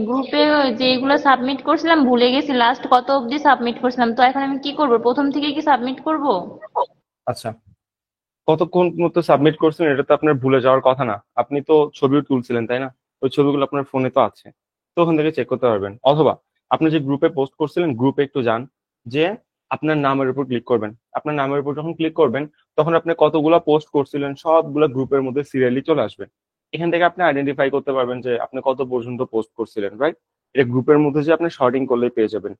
গ্রুপে যেগুলো সাবমিট করছিলাম ভুলে গেছি, লাস্ট কত অবধি সাবমিট করছিলাম। তো এখন আমি কি করব, প্রথম থেকে কি সাবমিট করব? আচ্ছা, কতক্ষণ মতো সাবমিট করছেন এটা তো আপনার ভুলে যাওয়ার কথা না। আপনি তো ছবিও তুলছিলেন তাই না? ওই ছবিগুলো আপনার ফোনে তো আছে, তো ওখান থেকে চেক করতে পারবেন। অথবা আপনি যে গ্রুপে পোস্ট করছিলেন গ্রুপে একটু যান, যে আপনার নামের উপর ক্লিক করবেন। আপনার নামের উপর যখন ক্লিক করবেন তখন আপনি কতগুলা পোস্ট করছিলেন সবগুলা গ্রুপের মধ্যে সিরিয়ালি চলে আসবে। এখান থেকে আপনি আইডেন্টিফাই করতে পারবেন যে আপনি কত পর্যন্ত পোস্ট করছিলেন, রাইট? এটা গ্রুপের মধ্যে যে আপনি শর্টিং করলেই পেয়ে যাবেন।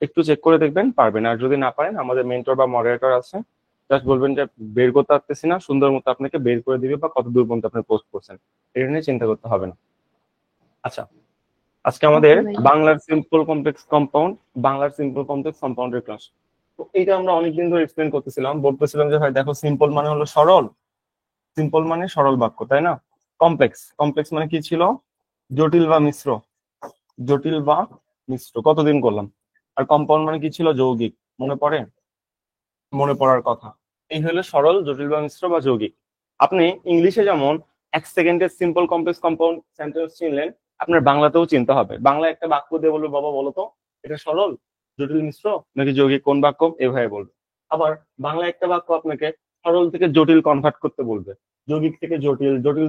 একটু চেক করে দেখবেন, পারবেন। আর যদি না পারেন আমাদের মেন্টর বা মডারেটর আছে, জাস্ট বলবেন যে বের করতে পারতেছি না, সুন্দর মতো আপনাকে বের করে দিবে বা কত দূর পর্যন্ত আপনি পোস্ট করছেন। এটা নিয়ে চিন্তা করতে হবে না। আচ্ছা, আজকে আমাদের ওকে ভাই। বাংলার সিম্পল কমপ্লেক্স কম্পাউন্ডের ক্লাস। তো এইটা আমরা অনেকদিন ধরে এক্সপ্লেন করতেছিলাম, বলতেছিলাম যে ভাই দেখো, সিম্পল মানে হলো সরল, সিম্পল মানে সরল বাক্য, তাই না? কমপ্লেক্স, কমপ্লেক্স মানে কি ছিল? জটিল বা মিশ্র, জটিল বা মিশ্র কতদিন করলাম। আর কম্পাউন্ড মানে কি ছিল? যৌগিক। মনে পড়ে? মনে পড়ার কথা। এই হলো সরল, জটিল বা মিশ্র বা যৌগিক। আপনি ইংলিশে যেমন 1 সেকেন্ডের সিম্পল কমপ্লেক্স কম্পাউন্ড সেন্টেন্স চিনলেন, আপনার বাংলাতেও চিনতে হবে। বাংলা একটা বাক্য দিয়ে বলবে, বাবা বলো তো এটা সরল, জটিল, মিশ্র নাকি যৌগিক, কোন বাক্য, এভাবে বলবে। আবার বাংলা একটা বাক্য আপনাকে সরল থেকে জটিল কনভার্ট করতে বলবে, যৌগিক থেকে জটিল, জটিল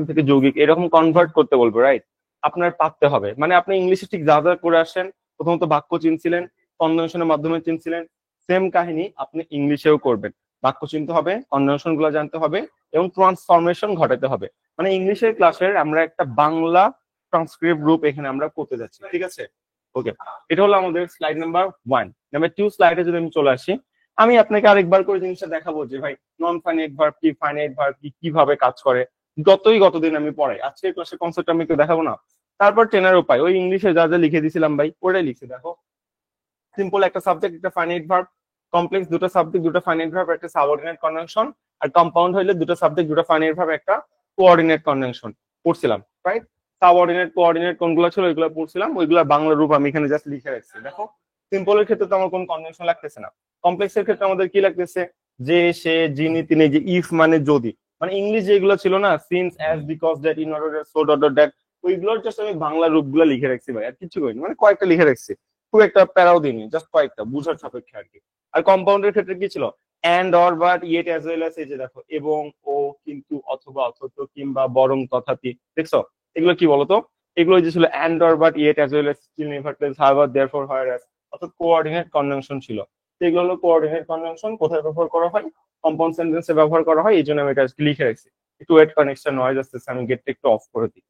থেকে যৌগিক, এরকম কনভার্ট করতে বলবে, রাইট? আপনার পারতে হবে। মানে আপনি ইংলিশে ঠিক যা যা করে আসেন, প্রথমত বাক্য চিনছিলেন, কনভেনশনের মাধ্যমে চিনছিলেন, সেম কাহিনী আপনি ইংলিশেও করবেন। বাক্য চিনতে হবে, কনভেনশন গুলো জানতে হবে এবং ট্রান্সফরমেশন ঘটাতে হবে। মানে ইংলিশের ক্লাসের আমরা একটা বাংলা ট্রান্সক্রিপ্ট গ্রুপ এখানে আমরা করতে যাচ্ছি, ঠিক আছে? ওকে, এটা হলো আমাদের স্লাইড নাম্বার 1। নাম্বার 2 স্লাইডে যদি আমি চলে আসি, আমি আপনাকে আরেকবার করে জিনিসটা দেখাবো যে ভাই নন ফাইনাইট ভার্ব কি, ফাইনাইট ভার্ব কি, কিভাবে কাজ করে। গতদিন আমি পড়াই, আজকের ক্লাসের কনসেপ্ট আমি একটু দেখাবো না? তারপর ট্রেনার উপায়, ওই ইংলিশে যা যা লিখে দিছিলাম ভাই ওটাই লিখে দেখো। সিম্পল একটা সাবজেক্ট, একটা ফাইনাইট ভার্ব, কমপ্লেক্স দুটো সাবজেক্ট, দুটো ফাইনাইট ভার্ব, একটা সাবঅর্ডিনেট কনজাংশন, আর কম্পাউন্ড হইলে দুটো সাবজেক্ট, দুটো ফাইনাইট ভার্ব, একটা কোঅর্ডিনেট কনজাংশন পড়ছিলাম, রাইট? সাবঅর্ডিনেট কোঅর্ডিনেট কোনগুলো ছিল ওইগুলো পড়ছিলাম, ওইগুলোর বাংলা রূপ আমি এখানে জাস্ট লিখে রাখছি দেখো। সিম্পলের ক্ষেত্রে তো আমার কোনো কনজাংশন লাগতেছে না। কমপ্লেক্সের ক্ষেত্রে আমাদের কি লাগতেছে? যে, সে, যিনি, তিনি, যে ইফ মানে যদি, মানে ইংলিশ যেগুলো ছিল না, since, as, because, that, in order, so, dot dot that, ওইগুলোর জাস্ট আমি বাংলা রূপগুলো লিখে রাখছি ভাই, আর কিছু করিনি। মানে কয়েকটা লিখে রাখছি, খুব একটা প্যারাও দিইনি, জাস্ট কয়েকটা বুঝার সাপেক্ষে আর কি। আর কম্পাউন্ডের ক্ষেত্রে কি ছিল? And, or, but, yet, as well as, এই যে দেখো, এবং, ও, কিন্তু, অথবা, অথচ, কিংবা, বরং, তথাপি, দেখছো? এগুলো কি বলতো? এগুলো যে ছিল and, or, but, yet, as well as, still, nevertheless, however, therefore, whereas, অর্থাৎ কোঅর্ডিনেট কনজাংশন ছিল। তো এগুলো হলো কোঅর্ডিনেট কনজাংশন। কোথায় ব্যবহার করা হয়? কম্পাউন্ড সেন্টেন্সে ব্যবহার করা হয়, এই জন্য আমি এটা লিখে রাখছি। একটু ওয়েট, কানেকশন নয়েজ আসতেছে, আমি গেটটা একটু অফ করে দিই।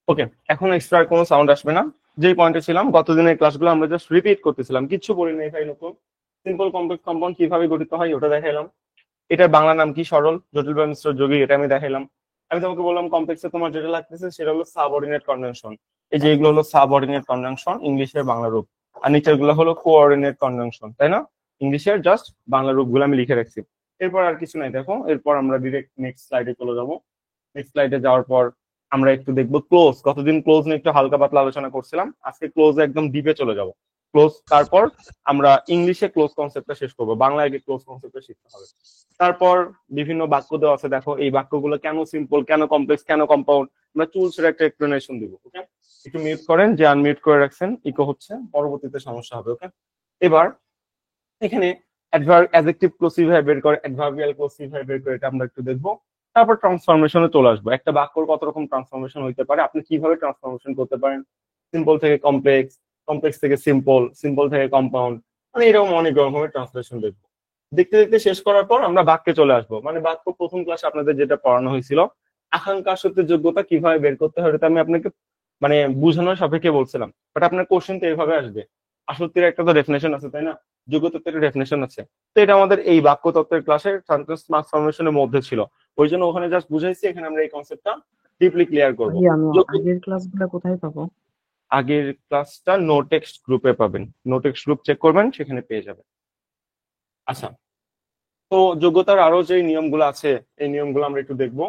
ওকে, এখন এক্সট্রা কোনো সাউন্ড আসবে না। যেই পয়েন্টে ছিলাম, গতদিনের ক্লাসগুলো আমরা জাস্ট রিপিট করতেছিলাম, কিচ্ছু বলি নাই ভাই নতুন। সিম্পল কমপ্লেক্স কম্পাউন্ড কিভাবে গঠিত হয় ওটা দেখাইলাম। এটার বাংলা নাম কি? সরল, জটিল বা মিশ্র, যৌগিক, এটা আমি দেখাইলাম। আমি তোমাকে বললাম কমপ্লেক্সে তোমার যেটা লাগতেছে সেটা হলো সাবঅর্ডিনেট কনজাংশন। এই যে এগুলো হলো সাবঅর্ডিনেট কনজাংশন, ইংলিশের বাংলা রূপ। আর নিচের গুলো হলো কোঅর্ডিনেট কনজাংশন, তাই না? ইংলিশের জাস্ট বাংলা রূপগুলো আমি লিখে রাখছি। এরপর আর কিছু নাই দেখো, এরপর আমরা ডিরেক্ট নেক্সট স্লাইডে চলে যাবো। নেক্সট স্লাইডে যাওয়ার পর আমরা একটু দেখবো ক্লোজ। কতদিন ক্লোজ নিয়ে একটু হালকা পাতলা আলোচনা করছিলাম, আজকে ক্লোজ একদম ডিপে চলে যাব। ক্লোজ, তারপর আমরা ইংলিশে ক্লোজ কনসেপ্টটা শেষ করবো, বাংলায় আগে ক্লোজ কনসেপ্টটা শিখতে হবে। তারপর বিভিন্ন বাক্য দেওয়া আছে দেখো, এই বাক্যগুলো কেন সিম্পল, কেন কমপ্লেক্স, কেন কম্পাউন্ড, আমরা টুলসের একটা এক্সপ্লেনেশন দিব। ওকে, একটু মিউট করেন, যে আনমিউট করে রাখছেন ইকো হচ্ছে, পরবর্তীতে সমস্যা হবে। ওকে, এবার এখানে অ্যাডজেক্টিভ ক্লোজ কিভাবে বের করে, অ্যাডভার্বিয়াল ক্লোজ কিভাবে বের করে, এটা আমরা একটু দেখবো। তারপর ট্রান্সফরমেশনে চলে আসবো, একটা বাক্যর কত রকম ট্রান্সফরমেশন হইতে পারে, আপনি কিভাবে ট্রান্সফরমেশন করতে পারেন, সিম্পল থেকে কমপ্লেক্স, কমপ্লেক্স থেকে সিম্পল, সিম্পল থেকে কম্পাউন্ড, মানে এরকম অনেক রকমের ট্রান্সলেশন দেখবো। দেখতে দেখতে শেষ করার পর আমরা বাক্যে চলে আসবো। মানে বাক্য প্রথম ক্লাসে আপনাদের যেটা পড়ানো হয়েছিল, আকাঙ্ক্ষা সত্যের যোগ্যতা কিভাবে বের করতে হয়, এটা আমি আপনাকে মানে বুঝানোর সাপেক্ষে বলছিলাম। বাট আপনার কোশ্চেন তো এইভাবে আসবে, আসক্তির একটা তো ডেফিনেশন আছে তাই না, যোগ্যতার একটা ডেফিনেশন আছে। তো এটা আমাদের এই বাক্য তত্ত্বের ক্লাসে সেন্টেন্স ট্রান্সফরমেশনের মধ্যে ছিল, ওই জন্য ওখানে জাস্ট বুঝাইছি। এখানে আমরা এই কনসেপ্টটা ডিপলি ক্লিয়ার করবো। ভাই আমি আগের ক্লাসগুলো কোথায় পাবো? আগের ক্লাসটা নো টেক্সট গ্রুপে পাবেন, নো টেক্সট গ্রুপ চেক করবেন, সেখানে পেয়ে যাবেন। আচ্ছা, তো যোগ্যতার আরো যে নিয়মগুলো আছে এই নিয়মগুলো আমরা একটু দেখবো।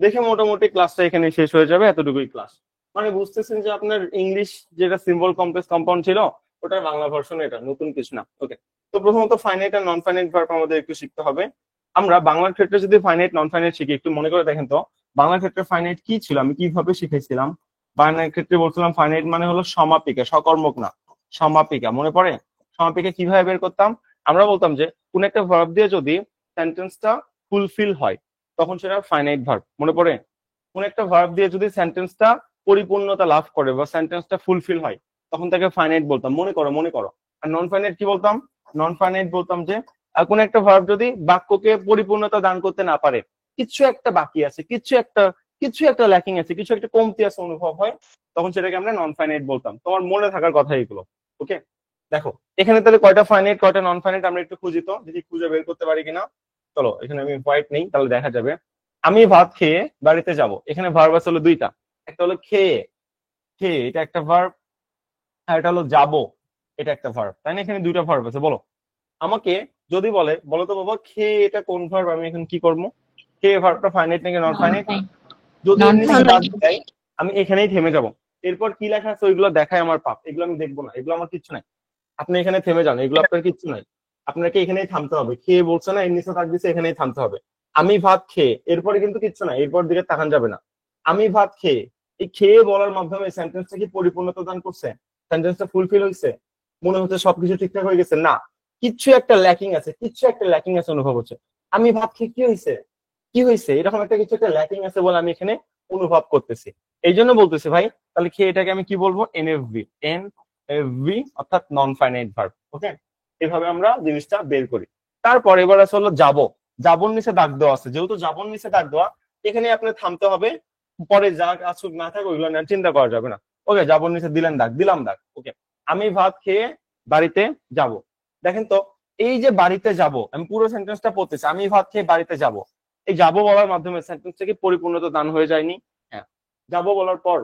দেখে মোটামুটি ক্লাসটা এখানে শেষ হয়ে যাবে, এতটুকুই ক্লাস। মানে বুঝতেছেন যে আপনার ইংলিশ যেটা সিম্পল কমপ্লেক্স কম্পাউন্ড ছিল, ওটার বাংলা ভার্সন এটা, নতুন কিছু না। ওকে, তো প্রথমত ফাইনাইট আর নন ফাইনাইট ভার্ব আমাদের একটু শিখতে হবে। আমরা বাংলার ক্ষেত্রে যদি ফাইনাইট নন ফাইনাইট শিখি, একটু মনে করে দেখেন তো, বাংলা ক্ষেত্রে ফাইনাইট কি ছিল, আমি কিভাবে শিখেছিলাম? বাংলার ক্ষেত্রে বলছিলাম ফাইনাইট মানে হলো সমাপিকা, সকর্মক না, সমাপিকা। মনে পড়ে সমাপিকা কিভাবে বের করতাম? আমরা বলতাম যে কোন একটা ভার্ব দিয়ে যদি সেন্টেন্সটা ফুলফিল হয় তখন সেটা ফাইনাইট ভার্ব। মনে পড়ে? কোন একটা ভার্ব দিয়ে যদি সেন্টেন্সটা পরিপূর্ণতা লাভ করে বা সেন্টেন্সটা ফুলফিল হয় তখন তাকে ফাইনাইট বলতাম। মনে করো, মনে করো। আর নন ফাইনাইট কি বলতাম? নন ফাইনাইট বলতাম যে কোন একটা ভার্ব যদি বাক্যকে পরিপূর্ণতা দান করতে না পারে, কিছু একটা বাকি আছে, কিছু একটা ল্যাকিং আছে, কিছু একটা কমতি আছে অনুভব হয়, তখন সেটাকে আমরা নন ফাইনাইট বলতাম। তোমার মনে থাকার কথা এগুলো। ওকে, দেখো এখানে তাহলে কয়টা ফাইনাইট কয়টা নন ফাইনাইট আমরা একটু খুঁজি তো, দেখি খুঁজে বের করতে পারি কিনা। চলো এখানে আমি হোয়াইট নেই, তাহলে দেখা যাবে। আমি ভাত খেয়ে বাড়িতে যাব, এখানে ভার্ব আছে হলো দুইটা, একটা হলো খেয়ে, খেয়ে এটা একটা ভার্ব, আর এটা হলো যাবো, এটা একটা ভার্ব, তাই না? এখানে দুইটা ভার্ব আছে। বলো আমাকে যদি বলে, বলো তো বাবা খেয়ে এটা কোন ভার্ব, আমি এখন কি করবো? খেয়ে ভার্বটা ফাইনাইট নাকি নন ফাইনাইট? যদি নন এমনি ফাইনাইট। দাগ দেয় আমি এখানেই থেমে যাব। এরপর কি লেখা আছে ওইগুলো দেখায় আমার পাপ, এগুলো আমি দেখবো না, এগুলো আমার কিচ্ছু নাই। আপনি এখানে থেমে যান, এগুলো আপনার কিচ্ছু নাই। আপনাকে এখানেই থামতে হবে। খেয়ে বলছে না, এর নিচে থাক দিছে, এখানেই থামতে হবে। আমি ভাত খেয়ে, এরপরে কিন্তু কিচ্ছু নাই, এরপর দিকে তাকান যাবে না। আমি ভাত খেয়ে, এই খেয়ে বলার মাধ্যমে সেন্টেন্সটা কি পরিপূর্ণতা দান করছে? সেন্টেন্সটা ফুলফিল হয়েছে? মনে হচ্ছে সবকিছু ঠিকঠাক হয়ে গেছে? না, কিচ্ছু একটা ল্যাকিং আছে, কিচ্ছু একটা ল্যাকিং আছে অনুভব হচ্ছে। আমি ভাত খেয়ে কি হয়েছে, কি হয়েছে, এরকম একটা কিছু একটা ল্যাকিং আছে বলে আমি এখানে অনুভব করতেছি। এই জন্য বলতেছি ভাই, তাহলে খেয়ে এটাকে আমি কি বলবো? এনএফভি, এনএফভি, অর্থাৎ নন ফাইনাইট ভার্ব। ওকে, এভাবে আমরা জিনিসটা বের করি। তারপর এবার আছে হলো যাবো। যাবোর নিচে দাগ দেওয়া আছে, যেহেতু যাবোর নিচে দাগ দেওয়া, এখানে আপনার থামতে হবে। পরে যা আসুক না থাক ওইগুলো নিয়ে চিন্তা করা যাবে না। ওকে, যাবোর নিচে দিলেন দাগ, দিলাম দাগ। ওকে, আমি ভাত খেয়ে বাড়িতে যাব। দেখেন তো, এই যে বাড়িতে যাব, আমি পুরো সেন্টেন্সটা পড়তেছি, আমি ভাত খেয়ে বাড়িতে যাব। এই যাব বলার মাধ্যমে সেন্টেন্সটা কি পরিপূর্ণতা দান হয়ে যায়নি? হ্যাঁ। যাব বলার পর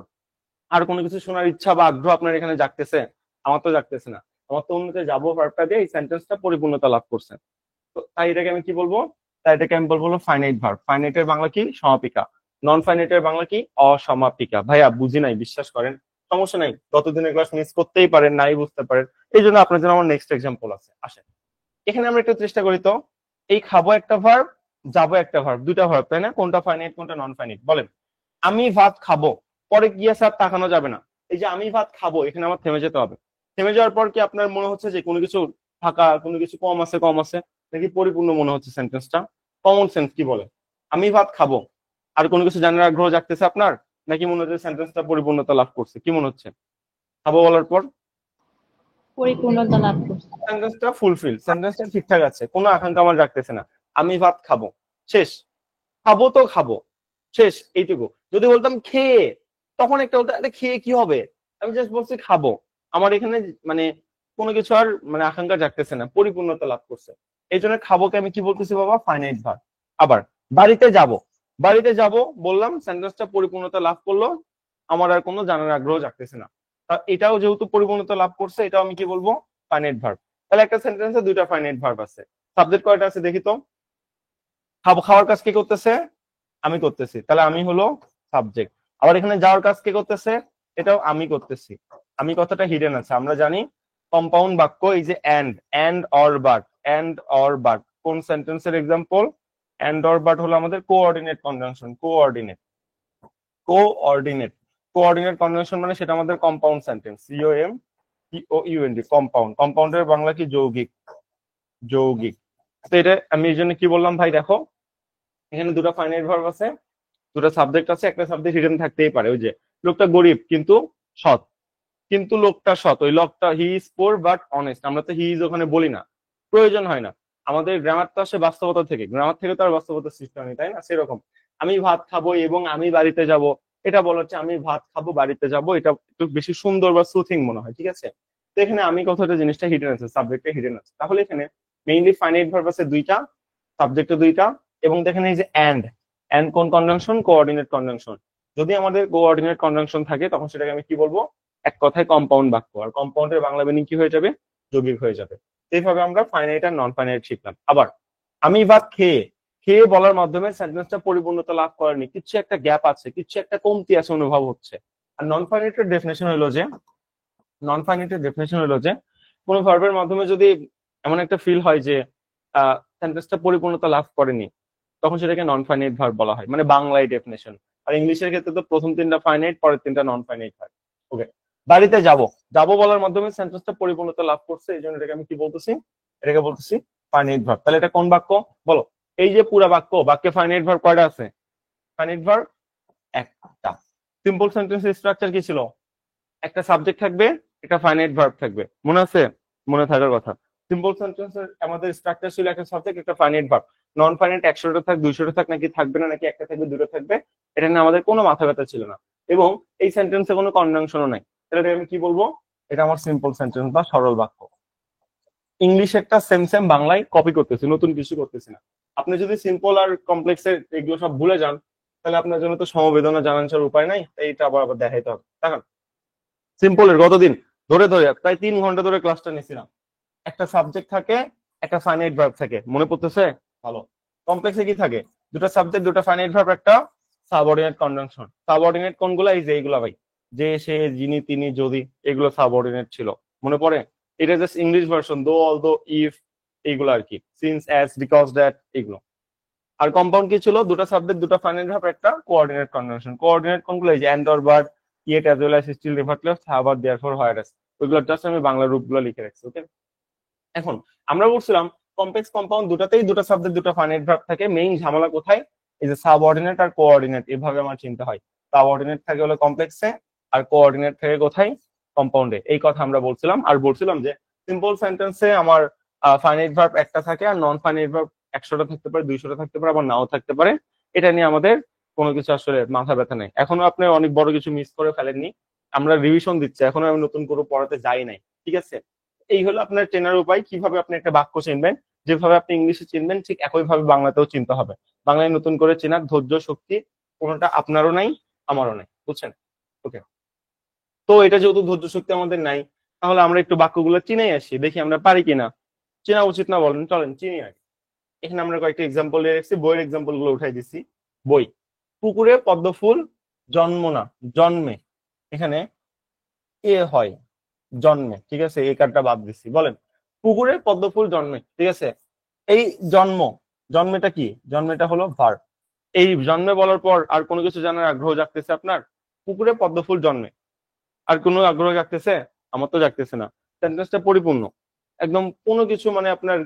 আর কোনো কিছু শোনার ইচ্ছা বা আগ্রহ আপনার এখানে জাগতেছে? আমার তো জাগতেছে না। আমার তো অন্যতে যাবো ভার্বটা দিয়ে এই সেন্টেন্সটা পরিপূর্ণতা লাভ করছে। তো তাই এটাকে আমি কি বলবো? তাই এটাকে আমি বলবো হলো ফাইনাইট ভার্ব। ফাইনাইটের বাংলা কি? সমাপিকা। নন ফাইনাইটের বাংলা কি? অসমাপিকা। ভাইয়া বুঝি নাই, বিশ্বাস করেন। সমস্যা নাই, গতদিনের ক্লাস মিস করতেই পারেন, নাই বুঝতে পারেন। এই জন্য আপনার জন্য আমার নেক্সট এক্সাম্পল আছে, আসেন। এখানে আমরা একটু চেষ্টা করি তো। এই খাবো একটা ভার্ব, যাবো একটা ভার্ব, দুইটা ভার্ব, তাই না? কোনটা ফাইনাইট কোনটা নন ফাইনাইট বলেন? আমি ভাত খাবো, পরে গিয়ে স্যার তাকানো যাবে না। এই যে আমি ভাত খাবো, এখানে আমার থেমে যেতে হবে। থেমে যাওয়ার পর কি আপনার মনে হচ্ছে যে কোনো কিছু ফাঁকা, কোনো কিছু কম আছে, কম আছে, নাকি পরিপূর্ণ মনে হচ্ছে সেন্টেন্সটা? কমন সেন্স কি বলে? আমি ভাত খাবো, আর কোনো কিছু জানার আগ্রহ জাগতেছে আপনার, নাকি মনে হচ্ছে সেন্টেন্সটা পরিপূর্ণতা লাভ করছে? কি মনে হচ্ছে খাবো বলার পর? পরিপূর্ণতা লাভ করছে। সেন্টেন্সটা ফুলফিল, সেন্টেন্সটা ঠিকঠাক আছে, কোনো আকাঙ্ক্ষা আমার রাখতেছে না। আমি ভাত খাবো, শেষ। খাবো তো খাবো, শেষ, এইটুকু। যদি বলতাম খেয়ে, তখন একটা বলতে আরে খেয়ে কি হবে, আমি জাস্ট বলছি খাবো, আমার এখানে মানে কোনো কিছু আর মানে আকাঙ্ক্ষা জাগতেছে না, পরিপূর্ণতা লাভ করছে। এই জন্য খাবোকে আমি কি বলতেছি বাবা? Finite verb. আবার বাড়িতে যাব, বাড়িতে যাব বললাম, সেন্টেন্সটা পরিপূর্ণতা লাভ করলো, আমার আর কোনো জানার আগ্রহ জাগতেছে না। এটাও যেহেতু পরিপূর্ণতা লাভ করছে, এটাও আমি কি বলবো? Finite verb. তাহলে একটা সেন্টেন্সে দুইটা ফাইনাইট ভার্ব আছে। সাবজেক্ট কয়টা আছে দেখি তো? খাবো, খাওয়ার কাজ কে করতেছে? আমি করতেছি, তাহলে আমি হলো সাবজেক্ট। আবার এখানে যাওয়ার কাজ কে করতেছে? এটাও আমি করতেছি। আমি কথাটা হিডেন আছে, আমরা জানি কম্পাউন্ড বাক্য এই যে and or but, and or but কোন সেন্টেন্সের এক্সাম্পল? এন্ড অর বাট হলো আমাদের কোঅর্ডিনেট কনজাংশন। কোঅর্ডিনেট কনজাংশন মানে সেটা আমাদের কম্পাউন্ড সেন্টেন্স। COMPOUND, compound. কম্পাউন্ডের বাংলা কি? যৌগিক, যৌগিক। তো এটা আমি এই জন্য কি বললাম ভাই, দেখো এখানে দুটো ফাইনাইট ভার্ব আছে, দুটো সাবজেক্ট আছে, একটা সাবজেক্ট হিডেন থাকতেই পারে। ওই যে লোকটা গরিব কিন্তু সৎ, কিন্তু লোকটা সৎ, ওই লোকটা হি ইজ পোর বাট অনেস্ট, আমরা তো হি ইজ ওখানে বলি না, প্রয়োজন হয় না। আমাদের গ্রামার তো আসে বাস্তবতা থেকে, গ্রামার থেকে তো আর বাস্তবতা সৃষ্টি হয়নি, তাই না? সেরকম আমি ভাত খাবো এবং আমি বাড়িতে যাব, এটা বলা হচ্ছে আমি ভাত খাবো বাড়িতে যাব, এটা একটু বেশি সুন্দর বা সুথিং মনে হয়, ঠিক আছে? তো এখানে আমি কথাটা জিনিসটা হিডেন আছে, সাবজেক্টে হিডেন আছে। তাহলে এখানে মেইনলি ফাইনাইট ভার্ব আছে দুইটা, সাবজেক্টে দুইটা, এবং দেখেন এই যে এন্ড কোন কনজাংশন? Coordinate conjunction. যদি আমাদের কোঅর্ডিনেট কনজাংশন থাকে তখন সেটাকে আমি কি বলবো? এক কথায় কম্পাউন্ড বাক্য। আর কম্পাউন্ডের বাংলা মিনিং কি হয়ে যাবে? যৌগিক হয়ে যাবে। এইভাবে আমরা ফাইনাইট আর নন ফাইনাইট শিখলাম। আবার আমি ভাত খেয়ে, খেয়ে বলার মাধ্যমে সেন্টেন্সটা পরিপূর্ণতা লাভ করেনি, কিছু একটা গ্যাপ আছে, কিছু একটা কমতি আছে অনুভব হচ্ছে। আর নন ফাইনাইটের ডেফিনেশন হলো যে, নন ফাইনাইটের ডেফিনেশন হলো যে কোনো ভার্বের মাধ্যমে যদি এমন একটা ফিল হয় যে সেন্টেন্সটা পরিপূর্ণতা লাভ করেনি, তখন সেটাকে নন ফাইনাইট ভার্ব বলা হয়, মানে বাংলায় ডেফিনেশন। আর ইংলিশের ক্ষেত্রে তো প্রথম তিনটা ফাইনাইট, পরের তিনটা নন ফাইনাইট ভার্ব। ওকে, বাড়িতে যাব, যাব বলার মাধ্যমে সেন্টেন্সটা পরিপূর্ণতা লাভ করছে, এই জন্য এটাকে আমি কি বলতেছি, এটাকে বলতেছি ফাইনাইট ভার্ব। তাহলে এটা কোন বাক্য বলো? এই যে পুরা বাক্য, বাক্যে ফাইনাইট ভার্ব কয়টা আছে? ফাইনাইট ভার্ব একটা। সিম্পল সেন্টেন্সের স্ট্রাকচার কি ছিল? একটা সাবজেক্ট থাকবে, একটা ফাইনাইট ভার্ব থাকবে, মনে আছে? মনে থাকার কথা। সিম্পল সেন্টেন্সের আমাদের স্ট্রাকচার ছিল একটা সাবজেক্ট, একটা ফাইনাইট ভার্ব। নন ফাইনাইট 100টা থাক, 200টা থাক, নাকি থাকবে না, নাকি একটা থাকবে, দুটো থাকবে, এটা নিয়ে আমাদের কোনো মাথা ব্যথা ছিল না। এবং এই সেন্টেন্সে কোনো কনজাংশনও নাই। তাহলে এটাকে আমি কি বলবো? এটা আমার সিম্পল সেন্টেন্স বা সরল বাক্য। ইংলিশেরটা সেম সেম বাংলায় কপি করতেছি, নতুন কিছু করতেছি না। আপনি যদি সিম্পল আর কমপ্লেক্সের এগুলো সব ভুলে যান, তাহলে আপনার জন্য তো সমবেদনা জানানোর উপায় নাই, এইটা আবার আবার দেখাইতে হবে। দেখেন, সিম্পলের গতদিন ধরে ধরে প্রায় 3 ঘন্টা ধরে ক্লাসটা নিছিলাম। একটা সাবজেক্ট থাকে, একটা ফাইনাইট ভার্ব থাকে, মনে পড়তেছে? ভালো। কমপ্লেক্সে কি থাকে? দুটো সাবজেক্ট, দুটো ফাইনাইট ভার্ব, একটা সাবঅর্ডিনেট কনজাংশন। সাবঅর্ডিনেট কোনগুলো? এই যে এইগুলা ভাই, যে, সে, যিনি, তিনি, যদি, এগুলো সাবঅর্ডিনেট ছিল, মনে পড়ে? এটা জাস্ট ইংলিশ ভার্সন, দো, অলদো, ইফ, এইগুলো আর কি, সিন্স, অ্যাজ, বিকজ, দ্যাট, এগুলো। আর কম্পাউন্ড কি ছিল? দুটো সাবজেক্ট, দুটো ফাইনাইট ভার্ব, একটা কোঅর্ডিনেট কনজাংশন। কোঅর্ডিনেট কোনগুলো? এই যে and or but, yet, as well as, still, river clause, have are therefore, whereas, ওইগুলো জাস্ট আমি বাংলা রূপগুলো লিখে রাখছি। ওকে, এখন আমরা বলছিলাম কমপ্লেক্স কম্পাউন্ড দুটাতেই দুটো সাবজেক্ট, দুটো ফাইনাইট ভার্ব থাকে। মেইন ঝামেলা কোথায়? এই যে সাবঅর্ডিনেট আর কোঅর্ডিনেট, এভাবে আমার চিন্তা হয়। সাবঅর্ডিনেট থাকে হলো কমপ্লেক্সে, আর কোঅর্ডিনেট থাকে কোথায়? কম্পাউন্ডে। এই কথা আমরা বলছিলাম। আর বলছিলাম যে সিম্পল সেন্টেন্সে আমার ফাইনাইট ভার্ব একটা থাকে, আর নন ফাইনাইট ভার্ব 100টা থাকতে পারে, 200টা থাকতে পারে, আবার নাও থাকতে পারে। এটা নিয়ে আমাদের কোনো কিছু আসলে মাথা ব্যথা নেই। এখনো আপনি অনেক বড় কিছু মিস করে ফেলেননি, আমরা রিভিশন দিচ্ছি, এখনো আমি নতুন করে পড়াতে যাই নাই, ঠিক আছে? এই হলো আপনার চেনার উপায়, কিভাবে আপনি একটা বাক্য চিনবেন। যেভাবে আপনি ইংলিশে চিনবেন, ঠিক একইভাবে বাংলাতেও চিনতে হবে। বাংলায় নতুন করে চেনার ধৈর্য, শক্তি কোনোটা আপনারও নাই, আমারও নাই, বুঝছেন? ওকে, তো এটা যেহেতু ধৈর্য শক্তি আমাদের নাই, তাহলে আমরা একটু বাক্যগুলো চিনেই আসি, দেখি আমরা পারি কিনা। চেনা উচিত না বলেন? চলেন চিনি আগে। এখানে আমরা কয়েকটা এক্সাম্পল দিয়ে রাখছি, বইয়ের এক্সাম্পল গুলো উঠাই দিচ্ছি। বই, পুকুরে পদ্ম ফুল জন্ম না, জন্মে, এখানে এ হয়, জন্মে, ঠিক আছে, এই কার্ডটা বাদ দিচ্ছি। বলেন, পুকুরে পদ্ম ফুল জন্মে, ঠিক আছে। এই জন্ম, জন্মেটা কি? জন্মেটা হলো ভার্ব। এই জন্মে বলার পর আর কোনো কিছু জানার আগ্রহ জাগতেছে আপনার? পুকুরে পদ্ম ফুল জন্মে, আর কোনো আগ্রহ জাগতেছে? আমার তো জাগতেছে না। সেন্টেন্সটা পরিপূর্ণ, একদম কোনো কিছু মানে আপনার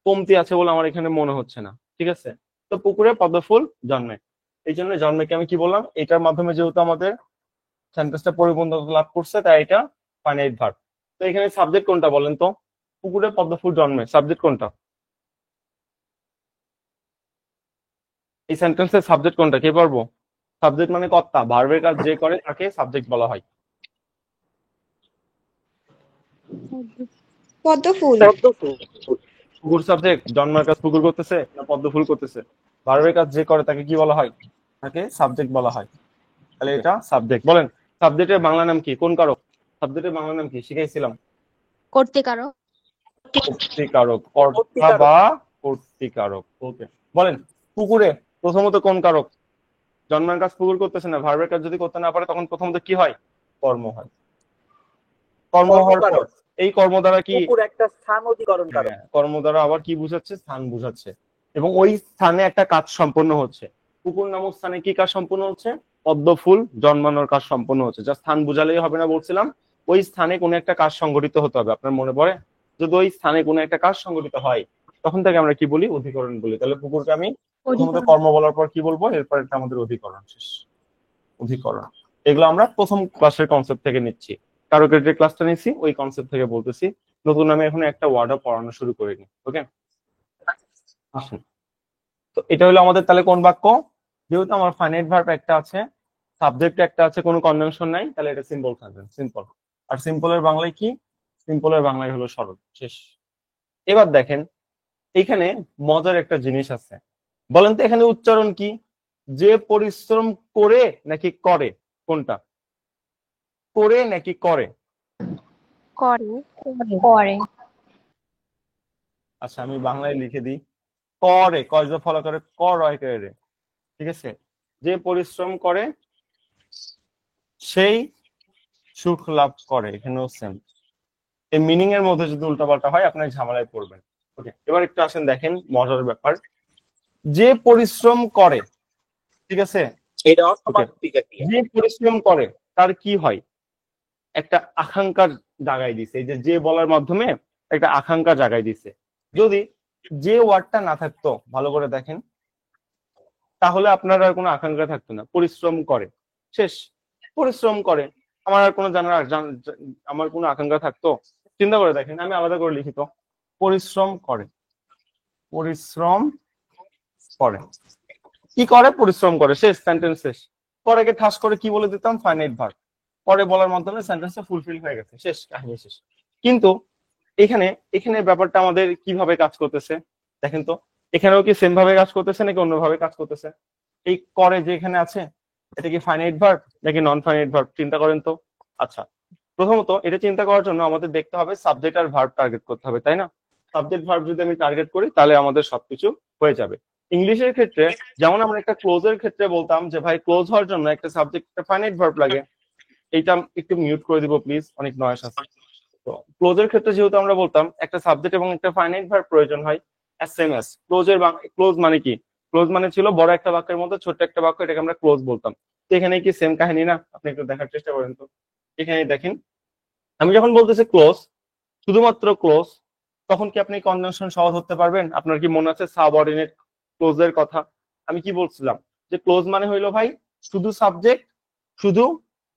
কমতি আছে বলে আমার এখানে মনে হচ্ছে না, ঠিক আছে। তো পুকুরে পদ্ম ফুল জন্মে, এই জন্য জন্মেকে আমি কি বললাম? এটার মাধ্যমে যেহেতু আমাদের সেন্টেন্সটা পরিপূর্ণতা লাভ করছে, তাই এটা ফাইনাইট ভার্ব। তো এখানে সাবজেক্ট কোনটা বলেন তো? পুকুরে পদ্ম ফুল জন্মে, সাবজেক্ট কোনটা? এই সেন্টেন্সের সাবজেক্ট কোনটা, কে পারবো? সাবজেক্ট মানে কর্তা, ভার্বের কাজ যে করে তাকে সাবজেক্ট বলা হয়। পদ্ম ফুল। পুকুর সাবজেক্ট, জন্মের কাজ পুকুর করতেছে না পদ্ম ফুল করতেছে? ভার্বের কাজ যে করে তাকে কি বলা হয়? তাকে সাবজেক্ট বলা হয়। তাহলে এটা সাবজেক্ট। বলেন, সাবজেক্টের বাংলা নাম কি? কোন কারক? সাবজেক্টের বাংলা নাম কি শিখাইছিলাম? কর্তৃকারক। কর্তৃকারক, কর্তা বা কর্তৃকারক। ওকে, বলেন, পুকুরে প্রথমত কোন কারক? জন্মের কাজ পুকুর করতেছে না, ভার্বের কাজ যদি করতে না পারে তখন প্রথমত কি হয়? কর্ম হয়। কর্ম হওয়ার পর এই কর্ম দ্বারা কি? একটা স্থান অধিকরণ কারক। কর্ম দ্বারা আবার কি বুঝাচ্ছে? স্থান বুঝাচ্ছে। এবং ওই স্থানে একটা কাজ সম্পন্ন হচ্ছে। পুকুর নামক স্থানে কি কাজ সম্পন্ন হচ্ছে? পদ্ম ফুল জন্মানোর কাজ সম্পন্ন হচ্ছে। যা স্থান বুঝালেই হবে না বলছিলাম, ওই স্থানে কোনো একটা কাজ সংঘটিত হতে হবে। আপনার মনে পড়ে? যদি ওই স্থানে কোনো একটা কাজ সংঘটিত হয়, তখন থেকে আমরা কি বলি? অধিকরণ বলি। তাহলে পুকুরকে আমি প্রথমত কর্ম বলার পর কি বলবো? এরপর এটা আমাদের অধিকরণ, শেষ। অধিকরণ, এগুলো আমরা প্রথম ক্লাসের কনসেপ্ট থেকে নিচ্ছি। কারকের যে ক্লাসটা নিচ্ছি ওই কনসেপ্ট থেকে বলতেছি। নতুন আমি এখন একটা ওয়ার্ডও পড়ানো শুরু করিনি। ওকে, আসুন। তো এটা হলো আমাদের তাহলে কোন বাক্য? যেহেতু আমার ফাইনাইট ভার্ব একটা আছে, সাবজেক্ট একটা আছে, কোনো কনজাংশন নাই, তাহলে এটা সিম্পল থাকবে, সিম্পল। আর সিম্পলের বাংলায় কি? সিম্পলের বাংলায় হলো সরল, শেষ। এবার দেখেন, এখানে মজার একটা জিনিস আছে। বলেন তো এখানে উচ্চারণ কি? যে পরিশ্রম করে নাকি করে? কোনটা? করে নাকি করে? করে। করে। আচ্ছা, আমি বাংলায় লিখে দিই। করে, কয় যে ফলো করে, কর হয় করে, ঠিক আছে। যে পরিশ্রম করে সেই সুখ লাভ করে, এখানেও সেম। এই মিনিং এর মধ্যে যদি উল্টাপাল্টা হয় আপনার ঝামেলায় পড়বেন। ওকে, এবার একটু আসেন দেখেন মজার ব্যাপার। যে পরিশ্রম করে, ঠিক আছে, এটা অসমাপ্তিক ক্রিয়া। যে পরিশ্রম করে তার কি হয়, একটা আকাঙ্ক্ষার জাগায় দিছে। এই যে বলার মাধ্যমে একটা আকাঙ্ক্ষা জাগায় দিছে। যদি যে ওয়ার্ডটা না থাকতো, ভালো করে দেখেন, তাহলে আপনার আর কোনো আকাঙ্ক্ষা থাকতো না। পরিশ্রম করে, শেষ। পরিশ্রম করে, আমার আর কোনো আমার কোনো আকাঙ্ক্ষা থাকতো? চিন্তা করে দেখেন, আমি আলাদা করে লিখিত, পরিশ্রম করে, পরিশ্রম করে, কি করে, পরিশ্রম করে, শেষ, সেন্টেন্স শেষ। পরেকে ঠাস করে কি বলে দিতাম, ফাইনাইট ভার্ব। পরে বলার মাধ্যমে সেন্টেন্সটা ফুলফিল হয়ে গেছে, শেষ, কাহিনী শেষ। কিন্তু এখানে এখানে ব্যাপারটা আমাদের কিভাবে কাজ করতেছে দেখেন তো। এখানেও কি সেম ভাবে কাজ করতেছে নাকি অন্যভাবে কাজ করতেছে? এই করে যে এখানে আছে, এটা কি ফাইনাইট ভার্ব নাকি নন ফাইনাইট ভার্ব, চিন্তা করেন তো। আচ্ছা, প্রথমত এটা চিন্তা করার জন্য আমাদের দেখতে হবে সাবজেক্ট আর ভার্ব টার্গেট করতে হবে, তাই না? সাবজেক্ট ভার্ব যদি আমি টার্গেট করি তাহলে আমাদের সবকিছু হয়ে যাবে। ইংলিশের ক্ষেত্রে যেমন আমরা একটা ক্লোজের ক্ষেত্রে বলতাম যে ভাই ক্লোজ হওয়ার জন্য একটা সাবজেক্ট একটা ফাইনাইট ভার্ব লাগে। এইটা একটু মিউট করে দিব প্লিজ, অনেক নয়েজ আছে। তো ক্লোজের ক্ষেত্রে যেহেতু আমরা বলতাম একটা সাবজেক্ট এবং একটা ফাইনাইট ভার্ব প্রয়োজন হয়, সেম এস ক্লোজ মানে কি, ক্লোজ মানে ছিল বড় একটা বাক্যের মধ্যে ছোট্ট একটা বাক্য, এটাকে আমরা ক্লোজ বলতাম। তো এখানে কি সেম কাহিনী না? আপনি একটু দেখার চেষ্টা করেন তো। এখানে দেখেন, আমি যখন বলতেছি ক্লোজ, শুধুমাত্র ক্লোজ, তখন কি আপনি কনজাংশন সহ ধরতে পারবেন? আপনার কি মনে আছে সাবঅর্ডিনেট ক্লোজের কথা? আমি কি বলছিলাম যে ক্লোজ মানে হইলো ভাই শুধু সাবজেক্ট, শুধু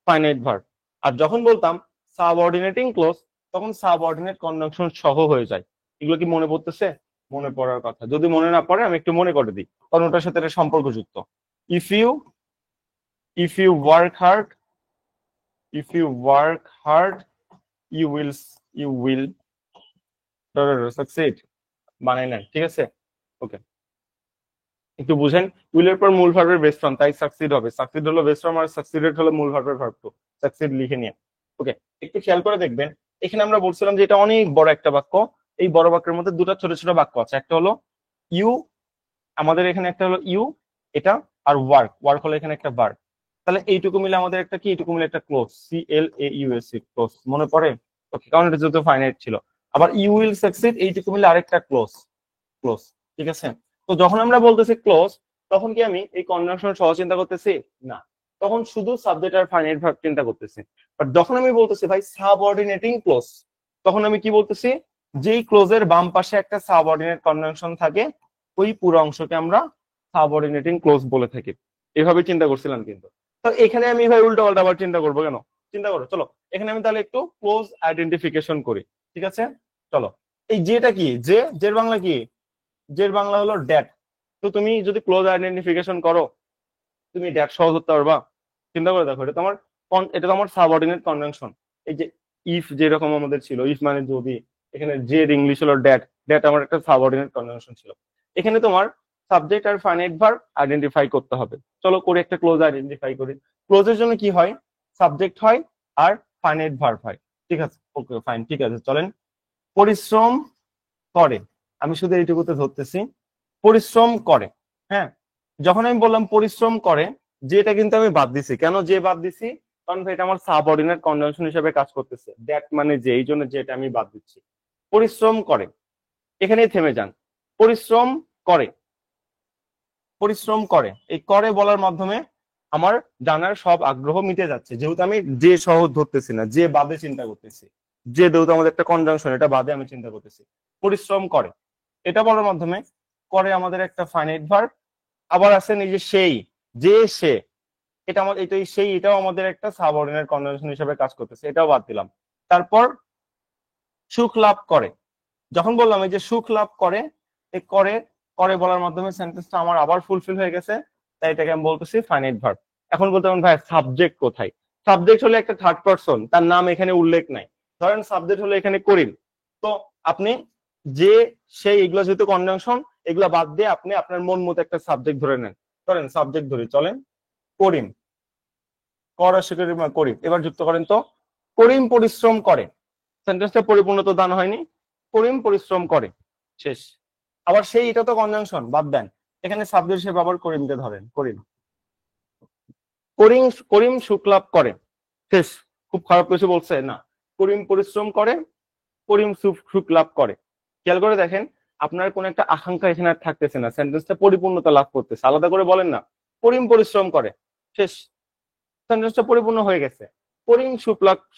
ফাইনাইট ভার্ব। আর যখন বলতাম সাবঅর্ডিনেটিং ক্লোজ, তখন সাবঅর্ডিনেট কনজাংশন সহ হয়ে যায়। এগুলো কি মনে পড়তেছে? মনে পড়ার কথা। যদি মনে না পড়ে আমি একটু মনে করে দিই, কারণ ওটার সাথে এটা সম্পর্কযুক্ত। If you work hard, if you work hard you will succeed, বানাই না, ঠিক আছে? ওকে, একটু বুঝেন। উইলের পর মূল ভার্বের বেস ফর্ম, তাই সাকসিড হবে। সাকসিড হলো বেস ফর্ম আর সাকসিডেড হলো মূল ভার্বের ভার্ব টু। সাকসিড লিখে নিয়ে, ওকে। একটু খেয়াল করে দেখবেন, এখানে আমরা বলছিলাম যে এটা অনেক বড় একটা বাক্য। এই বড় বাক্যের মধ্যে দুটো ছোট ছোট বাক্য আছে। একটা হলো ইউ, আমাদের এখানে একটা হলো ইউ, এটা, আর ওয়ার্ক হলো এখানে একটা ভার্ব। তাহলে এইটুকু মিলে আমাদের একটা কি, এইটুকু মিলে একটা ক্লোজ, CLAUSE, ক্লোজ। মনে পড়ে? ওকে, কারণ এটা যেহেতু ফাইনাইট ছিল। আবার ইউ উইল সাকসিড, এইটুকু মিলে আরেকটা ক্লোজ, ক্লোজ, ঠিক আছে? তো যখন আমরা বলতেছি ক্লোজ, তখন কি আমি এই কনজাংশন সহ চিন্তা করতেছি? না, তখন শুধু সাবজেক্ট আর ফাইনাইট ভার্ব চিন্তা করতেছি। বাট যখন আমি বলতেছি ভাই সাবঅর্ডিনেটিং ক্লোজ, তখন আমি কি বলতেছি, যেই ক্লোজের বাম পাশে একটা সাবঅর্ডিনেট কনজাংশন থাকে, ওই পুরো অংশকে আমরা সাবঅর্ডিনেটিং ক্লোজ বলে থাকি। এভাবে চিন্তা করছিলাম। কিন্তু তো এখানে আমি ভাই উল্টো পাল্টা আবার চিন্তা করবো কেন? চিন্তা করো, চলো এখানে আমি তাহলে একটু ক্লোজ আইডেন্টিফিকেশন করি, ঠিক আছে? চলো, এই যেটা কি, জের বাংলা কি? জের বাংলা হলো ড্যাট। তো তুমি যদি ক্লোজ আইডেন্টিফিকেশন করো, তুমি ড্যাট সহ ধরতে পারবা? চিন্তা করে দেখো, এটা তোমার সাবঅর্ডিনেট কনজাংশন। এই যে ইফ যেরকম আমাদের ছিল, ইফ মানে যদি, এখানে জের ইংলিশ হলো ড্যাট, ড্যাট আমার একটা সাবঅর্ডিনেট কনজাংশন ছিল। এখানে তোমার সাবজেক্ট আর ফাইনাইট ভার্ব আইডেন্টিফাই করতে হবে। চলো করে একটা ক্লোজ আইডেন্টিফাই করি। ক্লোজের জন্য কি হয়, সাবজেক্ট হয় আর ফাইনাইট ভার্ব হয়, ঠিক আছে? ওকে ফাইন, ঠিক আছে, চলেন। পরিশ্রম করে, আমি শুধু এইটুকুতে ধরতেছি, পরিশ্রম করে। হ্যাঁ, যখন আমি বললাম পরিশ্রম করে, যেটা কিন্তু আমি বাদ দিছি। কেন যে বাদ দিছি? কারণ এটা আমার সাবঅর্ডিনেট কনজাংশন হিসেবে কাজ করতেছে। দ্যাট মানে যে, এই জন্য যেটা আমি বাদ দিচ্ছি। পরিশ্রম করে, এখানেই থেমে যান। পরিশ্রম করে, পরিশ্রম করে, এই করে বলার মাধ্যমে আমার জানার সব আগ্রহ মিটে যাচ্ছে, যেহেতু আমি যে সহজ ধরতেছি না, যে বাদে চিন্তা করতেছি। যে যেহেতু আমাদের একটা কনজাংশন, এটা বাদে আমি চিন্তা করতেছি। পরিশ্রম করে, এটা বলার মাধ্যমে করে আমাদের একটা ফাইনাইট ভার্ব। আবার আছে নিজে সেই, যে সে, এটা আমাদের এই সেই, এটাও আমাদের একটা সাবঅর্ডিনেট কনজাংশন হিসেবে কাজ করতেছে, এটাও বাদ দিলাম। তারপর সুখ লাভ করে, যখন বললাম এই যে সুখ লাভ করে, এই করে করে বলার মাধ্যমে সেন্টেন্সটা আমার আবার ফুলফিল হয়ে গেছে, তাই এটাকে আমি বলতেছি ফাইনাইট ভার্ব। এখন বলতে পারেন ভাই সাবজেক্ট কোথায়? সাবজেক্ট হলো একটা থার্ড পারসন, তার নাম এখানে উল্লেখ নাই। ধরেন সাবজেক্ট হলো এখানে করিম, তো আপনি যে সেই, এগুলো যেহেতু কনজাংশন, এগুলো বাদ দিয়ে আপনি আপনার মন মতো একটা সাবজেক্ট ধরে নেন। ধরেন সাবজেক্ট ধরি, চলেন করিম, করিম। এবার যুক্ত করেন তো, করিম পরিশ্রম করে। সেন্টেন্সটা পরিপূর্ণ তো দান হয়নি। করিম পরিশ্রম করে, শেষ। আবার সেই, এটা তো কনজাংশন, বাদ দেন। এখানে সাবজেক্ট হিসেবে আবার করিমকে ধরেন, করিম। করিম করিম সুখ লাভ করে, শেষ। খুব খারাপ কিছু বলছে না, করিম পরিশ্রম করে, করিম সুখ লাভ করে। খেয়াল করে দেখেন, আপনার কোন একটা আকাঙ্ক্ষা এখানে আর থাকতেছে না, সেন্টেন্সটা পরিপূর্ণতা লাভ করতেছে। আলাদা করে বলেন না, করিম পরিশ্রম করে, শেষ, সেন্টেন্সটা পরিপূর্ণ হয়ে গেছে। করিম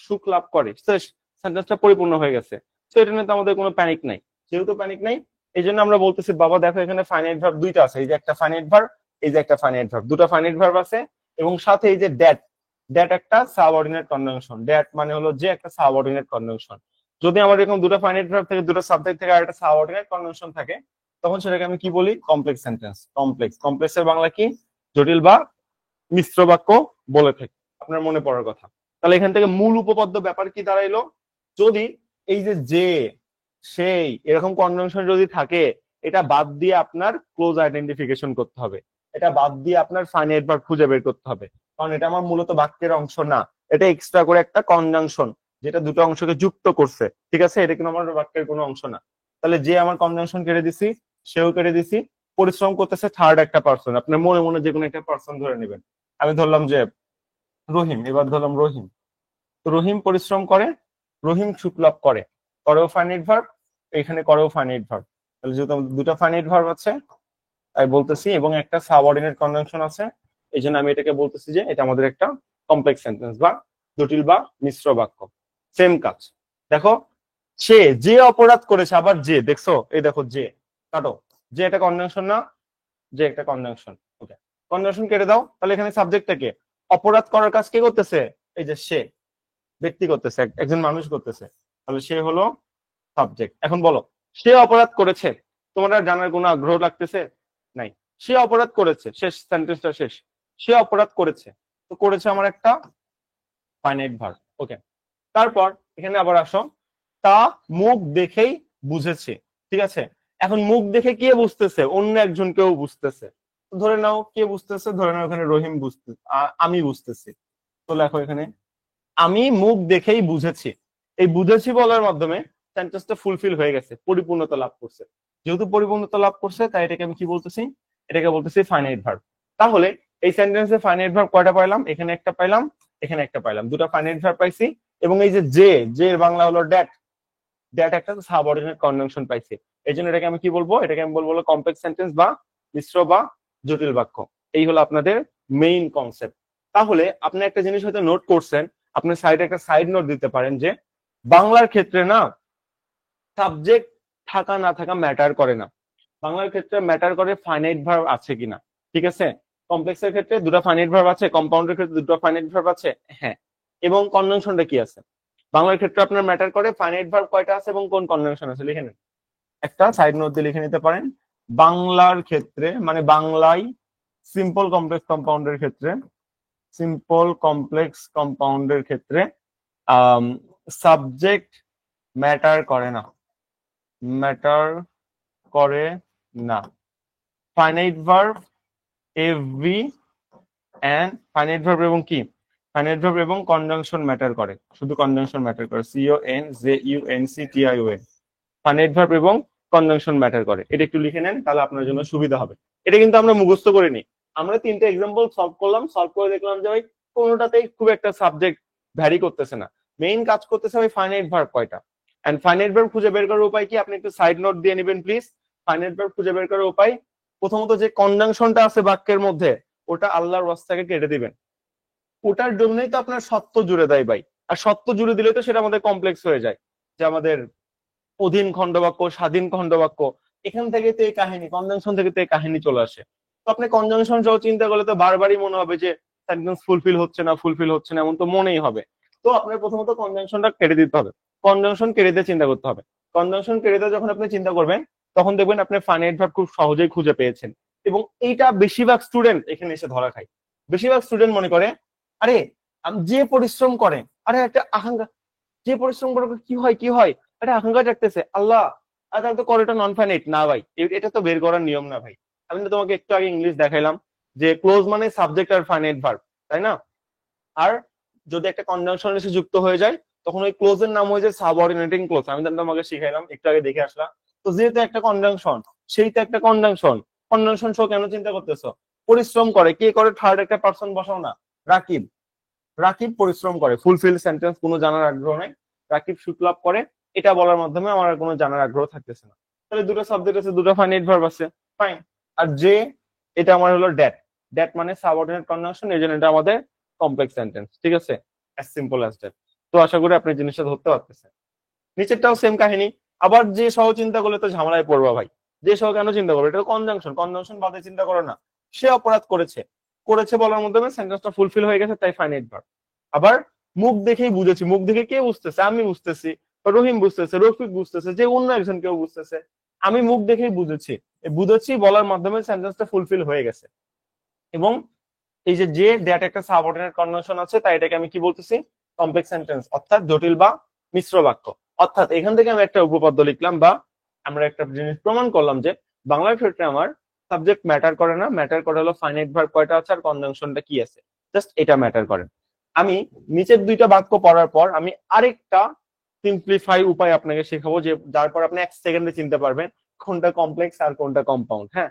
সুখ লাভ করে, শেষ, সেন্টেন্সটা পরিপূর্ণ হয়ে গেছে। তো এটা নিয়ে তো আমাদের কোনো প্যানিক নাই। যেহেতু প্যানিক নাই, এই জন্য আমরা বলতেছি বাবা দেখো এখানে ফাইনাইট ভার্ব দুইটা আছে, এই যে একটা ফাইনাইট ভার্ব, এই যে একটা ফাইনাইট ভার্ব, দুটো ফাইনাইট ভার্ব আছে, এবং সাথে এই যে দ্যাট, দ্যাট একটা সাবঅর্ডিনেট কনজাংশন। দ্যাট মানে হলো যে একটা সাবঅর্ডিনেট কনজাংশন। যদি আমার এরকম দুটো ফাইনাইট ভার্ব থেকে, দুটো সাবজেক্ট থেকে আর একটা সাবঅর্ডিনেট কনজাংশন থাকে, তখন সেটাকে আমি কি বলি? Complex sentence. কমপ্লেক্স, কমপ্লেক্সের বাংলা কি? জটিল বা মিশ্র বাক্য বলে থাকি, আপনার মনে পড়ার কথা। তাহলে এখান থেকে মূল উপপাদ্য ব্যাপার কি দাঁড়াইলো? যদি এই যে সেই এরকম কনজাংশন যদি থাকে, এটা বাদ দিয়ে আপনার ক্লোজ আইডেন্টিফিকেশন করতে হবে, এটা বাদ দিয়ে আপনার ফাইনাইট ভার্ব খুঁজে বের করতে হবে, কারণ এটা আমার মূলত বাক্যের অংশ না, এটা এক্সট্রা করে একটা কনজাংশন যেটা দুটো অংশকে যুক্ত করছে, ঠিক আছে? এটা কিন্তু আমার বাক্যের কোনো অংশ না। তাহলে যে আমার কনজাংশন কেটে দিছি, সেও কেটে দিছি, পরিশ্রম করতেছে থার্ড একটা পার্সন, আপনার মনে মনে যে কোনো একটা পার্সন ধরে নেবেন। আমি ধরলাম যে রহিম, এবার ধরলাম রহিম। তো রহিম পরিশ্রম করে, রহিম সুখ লাভ করে, করেও ফাইনাইট ভার্ব, এখানে করেও ফাইনাইট ভার্ব। তাহলে যেহেতু আমাদের দুটো ফাইনাইট ভার্ব আছে তাই বলতেছি, এবং একটা সাবঅর্ডিনেট কনজাংশন আছে, এই জন্য আমি এটাকে বলতেছি যে এটা আমাদের একটা কমপ্লেক্স সেন্টেন্স বা জটিল বা মিশ্র বাক্য। সেম কাজ দেখো, সে যে অপরাধ করেছে, আবার যে, দেখছো? এই দেখো যে, কাটো, যে একটা কনজাংশন না? যে একটা কনজাংশন, ওকে, কনজাংশন কেটে দাও। তাহলে এখানে সাবজেক্টটা কে? অপরাধ করার কাজ কে করতেছে? এই যে সে, ব্যক্তি করতেছে, একজন মানুষ করতেছে, তাহলে সে হলো সাবজেক্ট। এখন বলো, সে অপরাধ করেছে, তোমরা জানার কোনো আগ্রহ লাগতেছে? নাই। সে অপরাধ করেছে, শেষ, সেন্টেন্সটা শেষ। সে অপরাধ করেছে, তো করেছে আমার একটা ফাইনাইট ভার্ব, ওকে। তারপর এখানে আবার আসো, তা মুখ দেখেই বুঝেছে, ঠিক আছে? এখন মুখ দেখে কে বুঝতেছে? অন্য একজন কেউ বুঝতেছে। ধরে নাও কে বুঝতেছে? ধরে নাও এখানে রহিম বুঝতে, আমি বুঝতেছি। তো লেখো এখানে আমি মুখ দেখেই বুঝেছি। এই বুঝেছি বলার মাধ্যমে সেন্টেন্সটা ফুলফিল হয়ে গেছে, পরিপূর্ণতা লাভ করছে। যেহেতু পরিপূর্ণতা লাভ করছে, তাই এটাকে আমি কি বলতেছি? এটাকে বলতেছি ফাইনাইট ভার্ব। তাহলে এই সেন্টেন্সে ফাইনাইট ভার্ব কয়টা পাইলাম? এখানে একটা পাইলাম, এখানে একটা পাইলাম, দুটো ফাইনাইট ভার্ব পাইছি। এবং এই যে এর বাংলা হলো ড্যাট, ড্যাট একটা সাবঅর্ডিনেট কনজাংশন পাইছি। এই জন্য এটাকে আমি কি বলবো? এটাকে আমি বলবো কমপ্লেক্স সেন্টেন্স বা মিশ্র বা জটিল বাক্য। এই হলো আপনাদের মেইন কনসেপ্ট। তাহলে আপনি একটা জিনিস হয়তো নোট করছেন, আপনি সাইডে একটা সাইড নোট দিতে পারেন যে বাংলার ক্ষেত্রে না সাবজেক্ট থাকা না থাকা ম্যাটার করে না, বাংলার ক্ষেত্রে ম্যাটার করে ফাইনাইট ভার্ব আছে কিনা, ঠিক আছে? কমপ্লেক্সের ক্ষেত্রে দুটো ফাইনাইট ভার্ব আছে, কম্পাউন্ডের ক্ষেত্রে দুটো ফাইনাইট ভার্ব আছে, হ্যাঁ, এবং কনজাংশনটা কি আছে। বাংলার ক্ষেত্রে আপনার ম্যাটার করে ফাইনাইট ভার্ব কয়টা আছে এবং কোন কনজাংশন আছে, লিখে নেন, একটা সাইড নোট দিয়ে লিখে নিতে পারেন। বাংলার ক্ষেত্রে মানে বাংলায় সিম্পল কমপ্লেক্স কম্পাউন্ডের ক্ষেত্রে, সিম্পল কমপ্লেক্স কম্পাউন্ডের ক্ষেত্রে সাবজেক্ট ম্যাটার করে না, ম্যাটার করে না। ফাইনাইট ভার্ব এভি এন্ড ফাইনাইট ভার্ব এবং কি, ফাইনাইট ভার্ব এবং কনজাংশন ম্যাটার করে, শুধু কনজাংশন ম্যাটার করে, CONJUNCTION, ফাইনাইট ভার্ব এবং কনজাংশন ম্যাটার করে। এটা একটু লিখে নেন, তাহলে আপনার জন্য সুবিধা হবে। এটা কিন্তু আমরা মুখস্থ করিনি, আমরা তিনটা এক্সাম্পল সলভ করলাম, সলভ করে দেখলাম যে ভাই কোনোটাতেই খুব একটা সাবজেক্ট ভ্যারি করতেছে না, মেইন কাজ করতেছে ভাই ফাইনাইট ভার্ব কয়টা। এন্ড ফাইনাইট ভার্ব খুঁজে বের করার উপায় কি? আপনি একটু সাইড নোট দিয়ে নেবেন প্লিজ। ফাইনাইট ভার্ব খুঁজে বের করার উপায়, প্রথমত যে কনজাংশনটা আছে বাক্যের মধ্যে, ওটা আল্লাহর ওয়াস্তাকে কেটে দিবেন। ওটার জন্যই তো আপনার সত্য জুড়ে দেয় ভাই, আর সত্য জুড়ে দিলে তো সেটা আমাদের কমপ্লেক্স হয়ে যায়, যে আমাদের অধীন খণ্ডবাক্য, স্বাধীন খণ্ডবাক্য, এখান থেকে তো এই কাহিনী, কনজাংশন থেকে তো এই কাহিনী চলে আসে। তো আপনি কনজাংশন সহ চিন্তা করলে তো বারবারই মনে হবে যে সেন্টেন্স ফুলফিল হচ্ছে না, ফুলফিল হচ্ছে না, এমন তো মনেই হবে। তো আপনার প্রথমত কনজাংশনটা কেটে দিতে হবে, কনজাংশন কেটে দিয়ে চিন্তা করতে হবে। কনজাংশন কেটে দিয়ে যখন আপনি চিন্তা করবেন, তখন দেখবেন আপনি ফাইনাইট ভার্ব খুব সহজেই খুঁজে পেয়েছেন। এবং এইটা বেশিরভাগ স্টুডেন্ট এখানে এসে ধরা খায়। বেশিরভাগ স্টুডেন্ট মনে করে আরে যে পরিশ্রম করে, আরে একটা আকাঙ্ক্ষা, যে পরিশ্রম করে কি হয় কি হয়, আরে আকাঙ্ক্ষা জাগতেছে আল্লাহ, আর তাহলে তো করেটা নন ফাইনাইট না ভাই, এটা তো বের করার নিয়ম না ভাই। আমি তো তোমাকে একটু আগে ইংলিশ দেখাইলাম যে ক্লোজ মানে সাবজেক্ট আর ফাইনাইট ভার্ব, তাই না? আর যদি একটা কনজাংশন এসে যুক্ত হয়ে যায়, তখন ওই ক্লোজের নাম হয়ে যায় সাবঅর্ডিনেটিং ক্লোজ। আমি তো তোমাকে শিখাইলাম, একটু আগে দেখে আসলাম। তো যেহেতু একটা কনজাংশন, সেই তো একটা কনজাংশন, কনজাংশন সহ কেন চিন্তা করতেছো? পরিশ্রম করে কে করে? থার্ড একটা পার্সন বসাও না, রাকিব। রাকিব পরিশ্রম করে, ফুলফিল সেন্টেন্স, কোনো জানার আগ্রহ নাই, রাকিব সুখ লাভ করে, এটা বলার মাধ্যমে আমার আর কোনো জানার আগ্রহ থাকতেছে না। তো তাহলে দুটো সাবজেক্ট আছে, দুটো ফাইনাইট ভার্ব আছে, ফাইন। আর যে, এটা আমার হলো ড্যাট। ড্যাট মানে সাবঅর্ডিনেট কনজাংশন, এই জন্য এটা আমাদের কমপ্লেক্স সেন্টেন্স, ঠিক আছে, অ্যাজ সিম্পল অ্যাজ দ্যাট। তো আশা করি আপনি জিনিসটা ধরতে পারতেছেন। নিচেরটাও সেম কাহিনী। আবার যে সহ চিন্তা করলে তো ঝামেলায় পড়বা ভাই। যে সহ কেন চিন্তা করবে, এটা কনজাংশন, কনজাংশন বাদে চিন্তা করো না। সে অপরাধ করেছে, করেছে বলার মাধ্যমে সেন্টেন্সটা ফুলফিল হয়ে গেছে, তাই ফাইনাইট ভার্ব। আবার মুখ দেখেই বুঝেছি, মুখ দেখে কে বুঝতেছে, আমি বুঝতেছি, রহিম বুঝতেছে, রফিক বুঝতেছে, যে অন্য একজন কেউ বুঝতেছে, আমি মুখ দেখেই বুঝেছি, বুঝেছি বলার মাধ্যমে সেন্টেন্সটা ফুলফিল হয়ে গেছে। এবং এই যে দ্যাট একটা সাবঅর্ডিনেট কনজাংশন আছে, তাই এটাকে আমি কি বলতেছি, কমপ্লেক্স সেন্টেন্স, অর্থাৎ জটিল বা মিশ্র বাক্য। অর্থাৎ এখান থেকে আমি একটা উপপাদ্য লিখলাম, বা আমরা একটা জিনিস প্রমাণ করলাম যে বাংলার ক্ষেত্রে আমার সাবজেক্ট ম্যাটার করে না, ম্যাটার করে হলো ফাইনাইট ভার্ব কয়টা আছে আর কনজাংশনটা কি আছে, জাস্ট এটা ম্যাটার করে। আমি নিচের দুইটা বাক্য পড়ার পর আমি আরেকটা সিম্পলিফাই উপায় আপনাকে শেখাবো, যে যার পর আপনি 1 সেকেন্ডে চিনতে পারবেন কোনটা কমপ্লেক্স আর কোনটা কম্পাউন্ড। হ্যাঁ,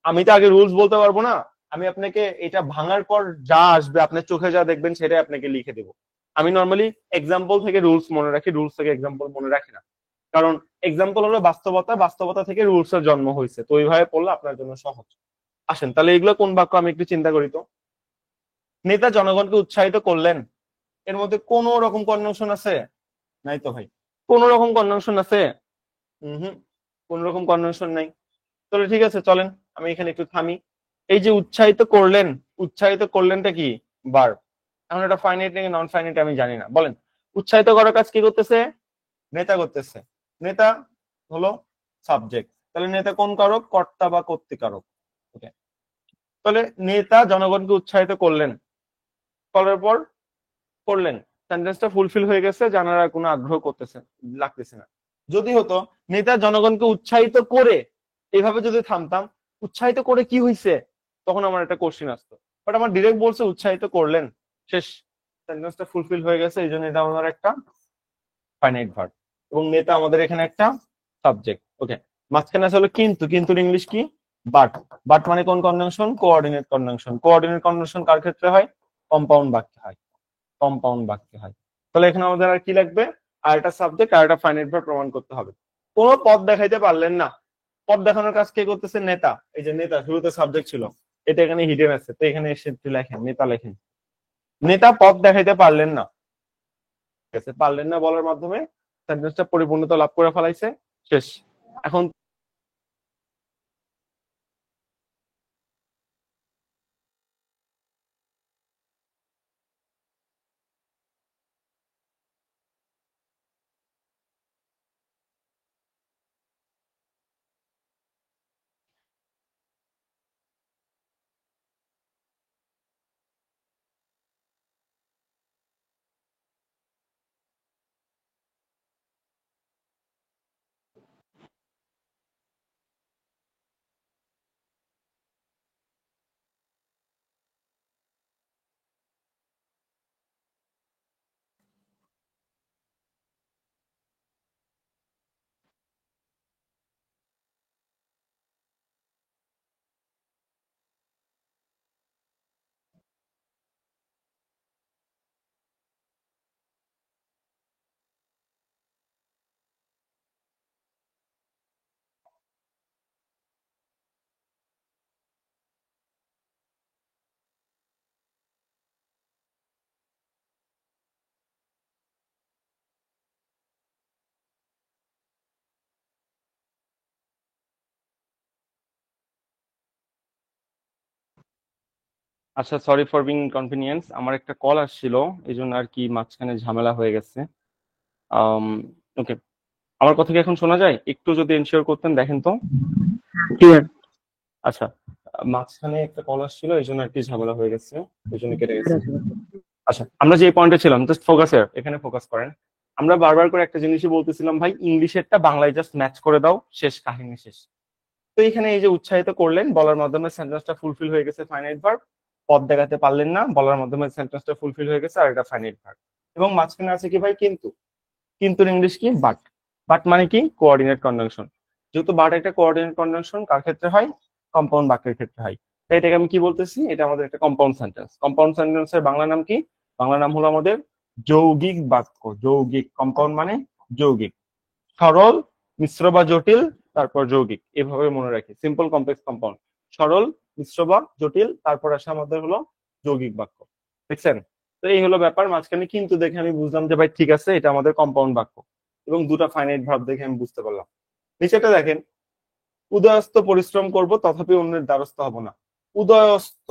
আমি তো আগে রুলস বলতে পারবো না, আমি আপনাকে এটা ভাঙার পর যা আসবে আপনার চোখে যা দেখবেন সেটাই আপনাকে লিখে দেবো। আমি নর্মালি এক্সাম্পল থেকে রুলস মনে রাখি, রুলস থেকে এক্সাম্পল মনে রাখি না, কারণ এক্সাম্পল হলো বাস্তবতা, বাস্তবতা থেকে রুলস এর জন্ম হয়েছে, তো ওইভাবে পড়লে আপনার জন্য সহজ। আসেন তাহলে এগুলো কোন বাক্য আমি একটু চিন্তা করি তো। নেতা জনগণকে উৎসাহিত করলেন, এর মধ্যে কোন রকম কনজাংশন আছে? নাই তো ভাই। কোন রকম কনজাংশন আছে? হুম, কোন রকম কনজাংশন নাই। তাহলে ঠিক আছে, চলেন আমি এখানে একটু থামি। এই যে উৎসাহিত করলেন, উৎসাহিত করলেনটা কি? ভার্ব। এখন এটা ফাইনাইট নাকি নন ফাইনাইট আমি জানি না, বলেন। উৎসাহিত করার কাজ কি করতেছে? নেতা করতেছে। নেতা হলো সাবজেক্ট, তাহলে নেতা কোন কারক? কর্তা বা কর্তৃকারক। ওকে, তাহলে নেতা জনগণকে উৎসাহিত করলেন, করার পর করলেন, সেন্টেন্সটা ফুলফিল হয়ে গেছে, জানার আর কোনো আগ্রহ করতেছে লাগতেছে না। যদি হতো নেতা জনগণকে উৎসাহিত করে, এইভাবে যদি থামতাম, উৎসাহিত করে কি হয়েছে, তখন আমার একটা কোশ্চিন আসতো। বাট আমার ডিরেক্ট বলছে উৎসাহিত করলেন, শেষ, সেন্টেন্সটা ফুলফিল হয়ে গেছে, এই জন্য এটা আমার একটা ফাইনাইট ভার্ব। এবং নেতা আমাদের এখানে একটা সাবজেক্ট। ওকে, মাঝখানে আসলে কিন্তু, কিন্তু ইংলিশ কি? বাট। বাট মানে কোন conjunction? Coordinate conjunction. Coordinate conjunction কার ক্ষেত্রে হয়? কম্পাউন্ড বাক্যে হয়, কম্পাউন্ড বাক্যে হয়। তাহলে এখানে আমাদের আর কি লাগবে? আর একটা সাবজেক্ট আর একটা ফাইনাইট ভার্ব প্রমাণ করতে হবে। কোনো পদ দেখাইতে পারলেন না, পদ দেখানোর কাজ কে করতেছে? নেতা। এই যে নেতা শুরুতে সাবজেক্ট ছিল, এটা এখানে হিডেন আছে, তো এখানে এসে লেখেন নেতা, লেখেন নেতা পদ দেখাইতে পারলেন না, ঠিক আছে, পারলেন না বলার মাধ্যমে সেন্টেন্সটা পরিপূর্ণতা লাভ করে ফেলাইছে, শেষ। এখন আচ্ছা, সরি ফর বিং ইনকনভিনিয়েন্স, আমার একটা কল আসছিল, এই জন্য আর কি মাঝখানে ঝামেলা হয়ে গেছে। ওকে, আমার কথা কি এখন শোনা যায়? একটু যদি এনশিওর করতেন, দেখেন তো। ক্লিয়ার। আচ্ছা, মাঝখানে একটা কল আসছিল, এই জন্য আর কি ঝামেলা হয়ে গেছে, এই জন্য কেটে গেছে। আচ্ছা, আমরা যে পয়েন্টে ছিলাম, জাস্ট ফোকাস এখানে ফোকাস করেন। আমরা বারবার করে একটা জিনিসই বলতেছিলাম, ভাই ইংলিশেরটা বাংলায় জাস্ট ম্যাচ করে দাও, শেষ, কাহিনী শেষ। তো এখানে এই যে উৎসাহিত করলেন বলার মাধ্যমে সেন্টেন্সটা ফুলফিল হয়ে গেছে, ফাইনাইট ভার্ব। পদ দেখাতে পারলেন না বলার মাধ্যমে সেন্টেন্সটা ফুলফিল হয়ে গেছে, আর এটা ফাইনাইট ভার্ব। এবং মাঝখানে আছে কি ভাই? কিন্তু। কিন্তু ইংলিশ কি? বাট। বাট মানে কি? Coordinate conjunction. যেহেতু বাট একটা কোঅর্ডিনেট কনজাংশন, কার ক্ষেত্রে হয়? কম্পাউন্ড বাক্যের ক্ষেত্রে হয়। তাই এটাকে আমি কি বলতেছি? এটা আমাদের একটা কম্পাউন্ড সেন্টেন্স। কম্পাউন্ড সেন্টেন্সের বাংলা নাম কি? বাংলা নাম হলো আমাদের যৌগিক বাক্য। যৌগিক, কম্পাউন্ড মানে যৌগিক। সরল, মিশ্র বা জটিল, তারপর যৌগিক, এভাবে মনে রাখি। Simple, complex, compound. সরল, মিশ্র বা জটিল, তারপর আসে আমাদের হলো যৌগিক বাক্য। দেখছেন? তো এই হলো ব্যাপার। মাঝখানে কিন্তু দেখে আমি বুঝলাম যে ভাই ঠিক আছে, এটা আমাদের কম্পাউন্ড বাক্য, এবং দুটা ফাইনাইট ভার্ব দেখে আমি বুঝতে পারলাম। নিচেটা দেখেন, উদয়স্ত পরিশ্রম করব তথাপি অন্যের দ্বারস্থ হব না। উদয়স্ত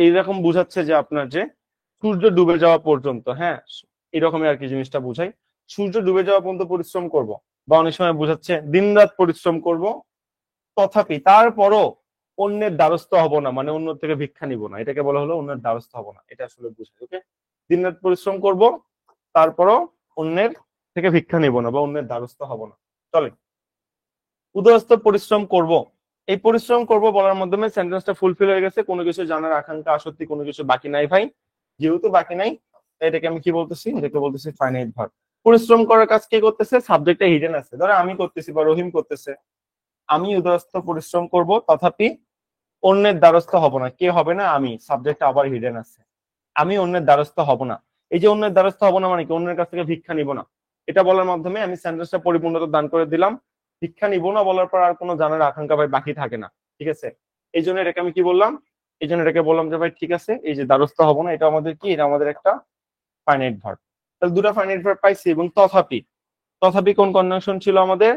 এইরকম বুঝাচ্ছে যে আপনার যে সূর্য ডুবে যাওয়া পর্যন্ত, হ্যাঁ, এরকমই আর কি জিনিসটা বুঝাই। সূর্য ডুবে যাওয়া পর্যন্ত পরিশ্রম করব, বা অনেক সময় বুঝাচ্ছে দিন রাত পরিশ্রম করব, তথাপি তারপরও অন্যের দ্বারস্থ হব না, মানে অন্য থেকে ভিক্ষা নিব না, এটাকে বলা হলো অন্যের দ্বারস্থ হব না। এটা আসলে বুঝাই। ওকে, দিন রাত পরিশ্রম করব, তারপরও অন্যের থেকে ভিক্ষা নিব না বা অন্যের দ্বারস্থ হব না। চলে, উদয়স্ত পরিশ্রম করব, এই পরিশ্রম করব বলার মাধ্যমে সেন্টেন্সটা ফুলফিল হয়ে গেছে। কোনো কিছু জানার আকাঙ্ক্ষা আসক্তি কোনো কিছু বাকি নাই ভাই। যেহেতু বাকি নাই, তাই এটাকে আমি কি বলতেছি, এটাকে বলতেছি ফাইনাইট ভার্ব। পরিশ্রম করার কাজ কে করতেছে? সাবজেক্টে হিডেন আছে। ধরো আমি করতেছি বা রহিম করতেছে। আমি উদয়স্ত পরিশ্রম করব তথাপি অন্যের দ্বারস্থ হব না। কে হবে না? আমি। সাবজেক্ট আবার হিডেন আছে। আমি অন্যের দ্বারস্থ হব না। এই যে অন্যের দ্বারস্থ হব না মানে কি? অন্যের কাছ থেকে ভিক্ষা নিব না। এটা বলার মাধ্যমে আমি সেন্টেন্সটা পরিপূর্ণতা দান করে দিলাম। ভিক্ষা নিব না বলার পর আর কোনো জানার আকাঙ্ক্ষা ভাই বাকি থাকে না। ঠিক আছে, এই জন্য এটাকে আমি কি বললাম, এই জন্য এটাকে বললাম যে ভাই ঠিক আছে, এই যে দ্বারস্থ হব না, এটা আমাদের কি, এটা আমাদের একটা ফাইনাইট ভার্ব। তাহলে দুটো ফাইনাইট ভার্ব পাইছি। এবং তথাপি, তথাপি কোন কনজাংশন ছিল আমাদের?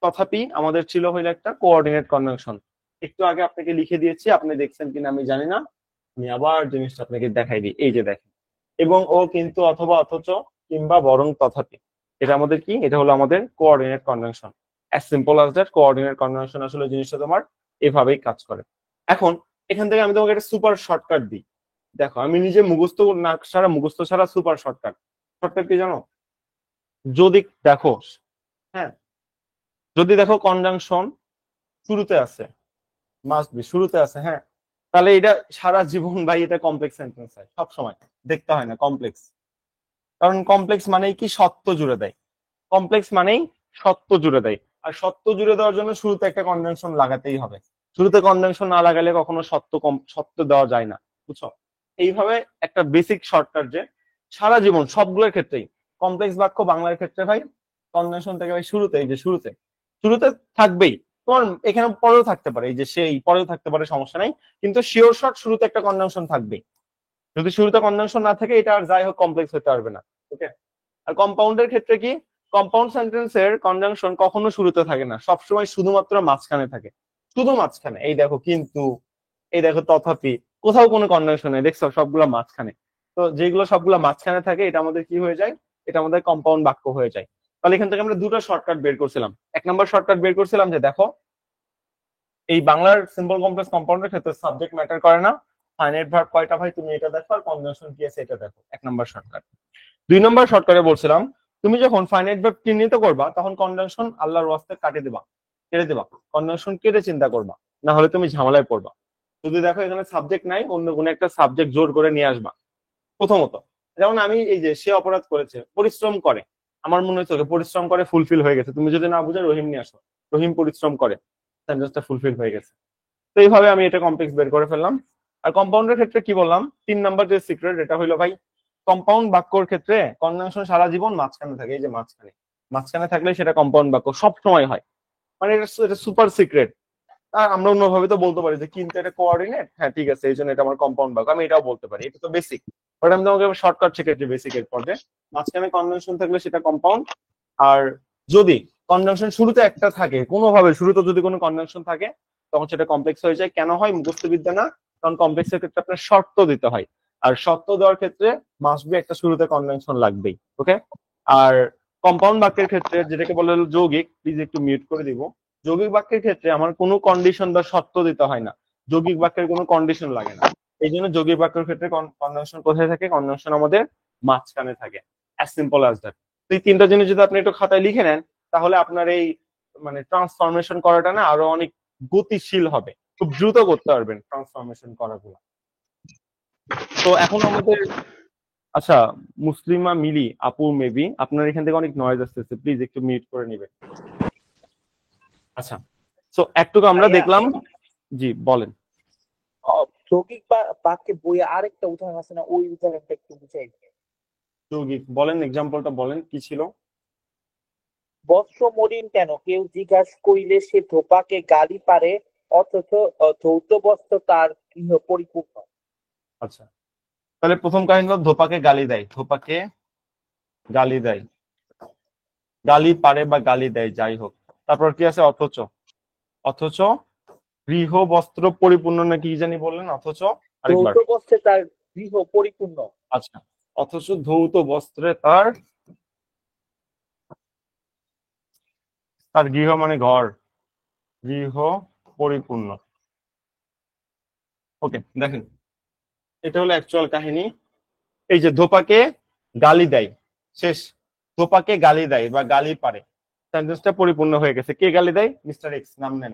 তথাপি আমাদের ছিল হইলো একটা কোঅর্ডিনেট কনজাংশন। একটু আগে আপনাকে লিখে দিয়েছি, আপনি দেখছেন কিনা আমি জানি না, আমি আবার জিনিসটা আপনাকে দেখাই দিই। এই যে দেখেন, এবং ও কিন্তু অথবা অথচ কিংবা বরং তথাপি, এটা আমাদের কি, এটা হলো আমাদের coordinate conjunction. As simple as that. Coordinate conjunction আসলে জিনিসটা তোমার এভাবেই কাজ করে। এখন এখান থেকে আমি তোমাকে একটা সুপার শর্টকাট দিই। দেখো, আমি নিজে মুখস্থ না ছাড়া, মুখস্থ ছাড়া সুপার শর্টকাট। শর্টকাট কি জানো? যদি দেখো, হ্যাঁ, যদি দেখো কনজাংশন শুরুতে আছে, মাস্ট বি শুরুতে আছে, হ্যাঁ, তাহলে এটা সারা জীবন ভাই এটা কমপ্লেক্স সেন্টেন্স হয়, সব সময় দেখতে হয় না কমপ্লেক্স। কারণ কমপ্লেক্স মানেই কি, সত্য জুড়ে দেয়। কমপ্লেক্স মানেই সত্য জুড়ে দেয়। আর সত্য জুড়ে দেওয়ার জন্য শুরুতে একটা কনজাংশন লাগাতেই হবে। শুরুতে কনজাংশন না লাগালে কখনো সত্য দেওয়া যায় না। বুঝছো? এইভাবে একটা বেসিক শর্টকাট যে সারা জীবন সবগুলোর ক্ষেত্রেই কমপ্লেক্স বাক্য বাংলার ক্ষেত্রে ভাই কনজাংশন থেকে ভাই শুরুতে, এই যে শুরুতে, শুরুতে থাকবেই। তোমার এখানে পরেও থাকতে পারে, এই যে সেই পরেও থাকতে পারে, সমস্যা নাই, কিন্তু শিওর শর্ট শুরুতে একটা কনজাংশন থাকবেই। যদি শুরুতে কনজাংশন না থাকে, এটা আর যাই হোক কমপ্লেক্স হতে পারবে না। ওকে, আর কম্পাউন্ডের ক্ষেত্রে কি, কম্পাউন্ড সেন্টেন্সের কনজাংশন কখনো শুরুতে থাকে না, সবসময় শুধুমাত্র মাঝখানে থাকে। শুধু মাঝখানে। এই দেখো কিন্তু, এই দেখো তথাপি, কোথাও কোনো কনজাংশন নেই, দেখছো সবগুলো মাঝখানে। তো যেগুলো সবগুলো মাঝখানে থাকে, এটা আমাদের কি হয়ে যায়, এটা আমাদের কম্পাউন্ড বাক্য হয়ে যায়। তাহলে এখান থেকে আমরা দুটো শর্টকাট বের করছিলাম। এক নম্বর শর্টকাট বের করছিলাম যে দেখো, এই বাংলার সিম্পল কমপ্লেক্স কম্পাউন্ডের ক্ষেত্রে সাবজেক্ট ম্যাটার করে না, ফাইনাইট ভার্ব কয়টা ভাই তুমি এটা দেখো, আর কনজাংশন কি আছে এটা দেখো। এক নম্বর শর্টকাট। দুই নম্বর শর্টকাটে বলছিলাম, তুমি যখন ফাইনাইট ভার্ব চিহ্নিত করবা, তখন কনজাংশন আল্লাহর ওয়াস্তে কাটে দিবা, কেটে দিবা। কনজাংশন কেটে চিন্তা করবা, না হলে তুমি ঝামেলায় পড়বা। যদি দেখো এখানে সাবজেক্ট নাই, অন্য কোনো একটা সাবজেক্ট জোর করে নিয়ে আসবা। প্রথমত, যেমন আমি এই যে সে অপরাধ করেছে, পরিশ্রম করে, আমার মনে হচ্ছে ওকে পরিশ্রম করে ফুলফিল হয়ে গেছে। তুমি যদি না বুঝে রহিম নিয়ে আসো, রহিম পরিশ্রম করে, সেন্টেন্সটা ফুলফিল হয়ে গেছে। তো এইভাবে আমি এটা কমপ্লেক্স বের করে ফেললাম। আর কম্পাউন্ডের ক্ষেত্রে কি বললাম, 3 নাম্বার যে সিক্রেট, এটা হইলো ভাই কম্পাউন্ড বাক্যর ক্ষেত্রে কনজাংশন সারা জীবন মাঝখানে থাকে। এই যে মাঝখানে, মাঝখানে থাকলে সেটা কম্পাউন্ড বাক্য সব সময় হয়। মানে এটা সুপার সিক্রেট। আর আমরা অন্যভাবে তো বলতে পারি যে কিন্তু এটা কোঅর্ডিনেট, হ্যাঁ ঠিক আছে, এই জন্য এটা আমার কম্পাউন্ড বাক্য, আমি এটাও বলতে পারি, এটা তো বেসিক। বাট আমি তোমাকে শর্টকাট শিখেছি বেসিক এর পর, যে মাঝখানে কনজাংশন থাকলে সেটা কম্পাউন্ড। আর যদি কনজাংশন শুরুতে একটা থাকে, কোনোভাবে শুরুতে যদি কোনো কনজাংশন থাকে, তখন সেটা কমপ্লেক্স হয়ে যায়। কেন হয়? মুখস্থবিদ্যা না, কারণ কমপ্লেক্সের ক্ষেত্রে আপনার শর্ত দিতে হয়। আর শর্ত দেওয়ার ক্ষেত্রে মাস্ট বি একটা শুরুতে কনজাংশন লাগবেই। ওকে, আর কম্পাউন্ড বাক্যের ক্ষেত্রে যেটাকে বলে হলো যৌগিক, প্লিজ একটু মিউট করে দিব। যৌগিক বাক্যের ক্ষেত্রে আমার কোনো কন্ডিশন বা শর্ত দিতে হয় না, যৌগিক বাক্যের কোনো কন্ডিশন লাগে না। এই জন্য যৌগিক বাক্যের ক্ষেত্রে কনজাংশন কোথায় থাকে? কনজাংশন আমাদের মাঝখানে থাকে। As simple as that. তো এই তিনটা জিনিস যদি আপনি একটু খাতায় লিখে নেন, তাহলে আপনার এই মানে ট্রান্সফরমেশন করাটা না আরো অনেক গতিশীল হবে, খুব দ্রুত করতে পারবেন ট্রান্সফরমেশন করাগুলো। তো এখন আমাদের, আচ্ছা, মুসলিমা মিলি আপু, মেবি আপনার এখান থেকে অনেক নয়েজ আসতেছে, প্লিজ একটু মিউট করে নিবেন। আচ্ছা, তো একটু আমরা ভাইয়া, দেখলাম। জি বলেন। যৌগিক বা বাক্যে বইয়ে আরেকটা উদাহরণ আছে না, ওই উদাহরণটা একটু বুঝাই দিন। যৌগিক বলেন, এক্সাম্পলটা বলেন কি ছিল? বৎস মলিন কেন, কেউ জিজ্ঞাসা করিলে সে ধোপাকে গালি পারে, অথচ ধৌত বস্ত্র তার গৃহ পরিপূর্ণ। আচ্ছা, তাহলে প্রথম কাহিনী হলো ধোপাকে গালি দেয়, ধোপাকে গালি দেয়, গালি পারে বা গালি দেয় যাই হোক। তারপর কি আছে? অথচ, অথচ গৃহ বস্ত্র পরিপূর্ণ নাকি কি জানি বললেন? অথচ আরেকবার। ধৌত বস্ত্রে তার গৃহ পরিপূর্ণ। আচ্ছা, অথচ ধৌত বস্ত্রে তার, তার গৃহ মানে ঘর, গৃহ পরিপূর্ণ। ওকে, দেখেন এটা হলো অ্যাকচুয়াল কাহিনী। এই যে ধোপাকে গালি দেয়, শেষ। ধোপাকে গালি দেয় বা গালি পারে, সেন্টেন্সটা পরিপূর্ণ হয়ে গেছে। কে গালি দেয়? মিস্টার এক্স, নাম নেন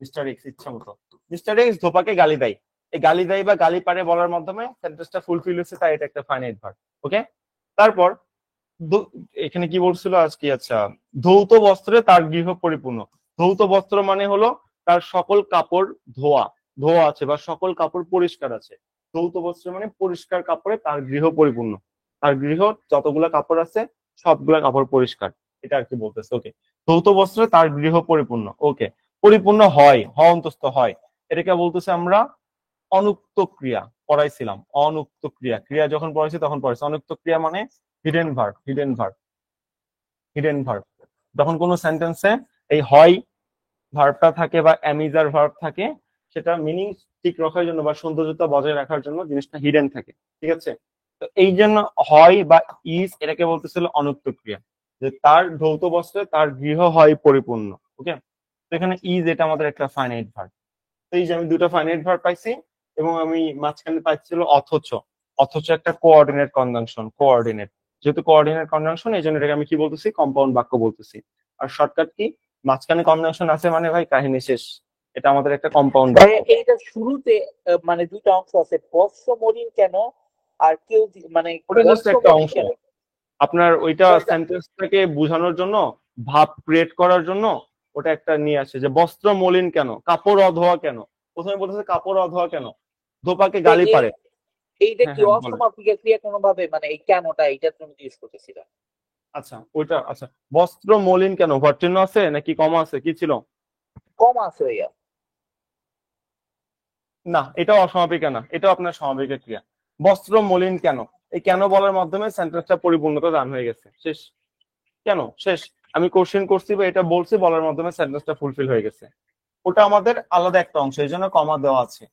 মিস্টার এক্স ইচ্ছা মতো। মিস্টার এক্স ধোপাকে গালি দেয়, এই গালি দেয় বা গালি পারে বলার মাধ্যমে সেন্টেন্সটা ফুলফিল হচ্ছে, তাই এটা একটা ফাইনাইট ভার্ব। ওকে, তারপর এখানে কি বলছিল আজকে? আচ্ছা, ধৌত বস্ত্রে তার গৃহ পরিপূর্ণ। ধৌত বস্ত্র মানে হলো তার সকল কাপড় ধোয়া, ধোয়া আছে বা সকল কাপড় পরিষ্কার আছে। ধৌত বস্ত্র মানে পরিষ্কার কাপড়ে তার গৃহ পরিপূর্ণ, তার গৃহ যতগুলা কাপড় আছে সবগুলা কাপড় পরিষ্কার, এটা আর কি বলতেছে। ওকে, ধৌত বস্ত্রে তার গৃহ পরিপূর্ণ। ওকে, পরিপূর্ণ হয়, অন্তস্থ হয়, এটাকে বলতেছে আমরা অনুক্ত ক্রিয়া। পড়াইছিলাম অনুক্ত ক্রিয়া, ক্রিয়া যখন পড়াইছি তখন পড়াইছি। অনুক্ত ক্রিয়া মানে hidden verb, hidden verb, hidden verb. যখন কোনো সেন্টেন্সে এই হয় ভার্বটা থাকে বা অ্যামিজার ভার্ব থাকে, সেটা মিনিং ঠিক রাখার জন্য বা সৌন্দর্যতা বজায় রাখার জন্য জিনিসটা হিডেন থাকে, ঠিক আছে? তো এই জন্য হয় বা ইজ এটাকে বলতেছিল অনুক্ত ক্রিয়া, যে তার ধৌত বস্ত্রে তার গৃহ হয় পরিপূর্ণ। ওকে, তো এখানে ইজ এটা আমাদের একটা ফাইনাইট ভার্ব। তো এই যে আমি দুটো ফাইনাইট ভার্ব পাইছি এবং আমি মাঝখানে পাইছিল অথচ। অথচ একটা কোঅর্ডিনেট কনজাংশন, কোঅর্ডিনেট, যেহেতু কোঅর্ডিনেট কনজাংশন এই জন্য এটাকে আমি কি বলতেছি? কম্পাউন্ড বাক্য বলতেছি। আর শর্টকাট কি? মাঝখানে কনজাংশন আছে মানে ভাই কাহিনী শেষ, এটা আমাদের একটা কম্পাউন্ড বাক্য। এইটা শুরুতে মানে দুইটা অংশ আছে, বৎস মলিন কেন আর কেউ মানে ওটা জাস্ট বৎস একটা মলিন অংশ, কেন। আপনার ওইটা কয়টা? সেন্টেন্সটাকে বোঝানোর জন্য, ভাব ক্রিয়েট করার জন্য ওটা একটা নিয়ে আসে, যে বস্ত্র মলিন কেন, কাপড় অধোয়া কেন। প্রথমে বলতেছে কাপড় অধোয়া কেন, ধোপাকে তো গালি পারে। এইটা হ্যাঁ কি হ্যাঁ বলেন। অসমাপিক ক্রিয়া কোনোভাবে, মানে এই কেনটা এইটার জন্য জিজ্ঞেস করতেছিলাম। আচ্ছা ওইটা, আচ্ছা বস্ত্র মলিন কেন, ঘর চিহ্ন আছে নাকি কমা আছে, কি ছিল? কম আছে ভাইয়া। না, এটাও অসমাপিকা না, এটাও আপনার সমাপিকা ক্রিয়া। বস্ত্র মলিন কেন, এই কেন বলার মাধ্যমে সেন্টেন্সটা পরিপূর্ণতা দান হয়ে গেছে, শেষ। কেন, শেষ। আমি কোশ্চেন করছি বা এটা বলছি বলার মাধ্যমে সেন্টেন্সটা ফুলফিল হয়ে গেছে। ওটা আমাদের আলাদা একটা অংশ, এই জন্য কমা দেওয়া আছে।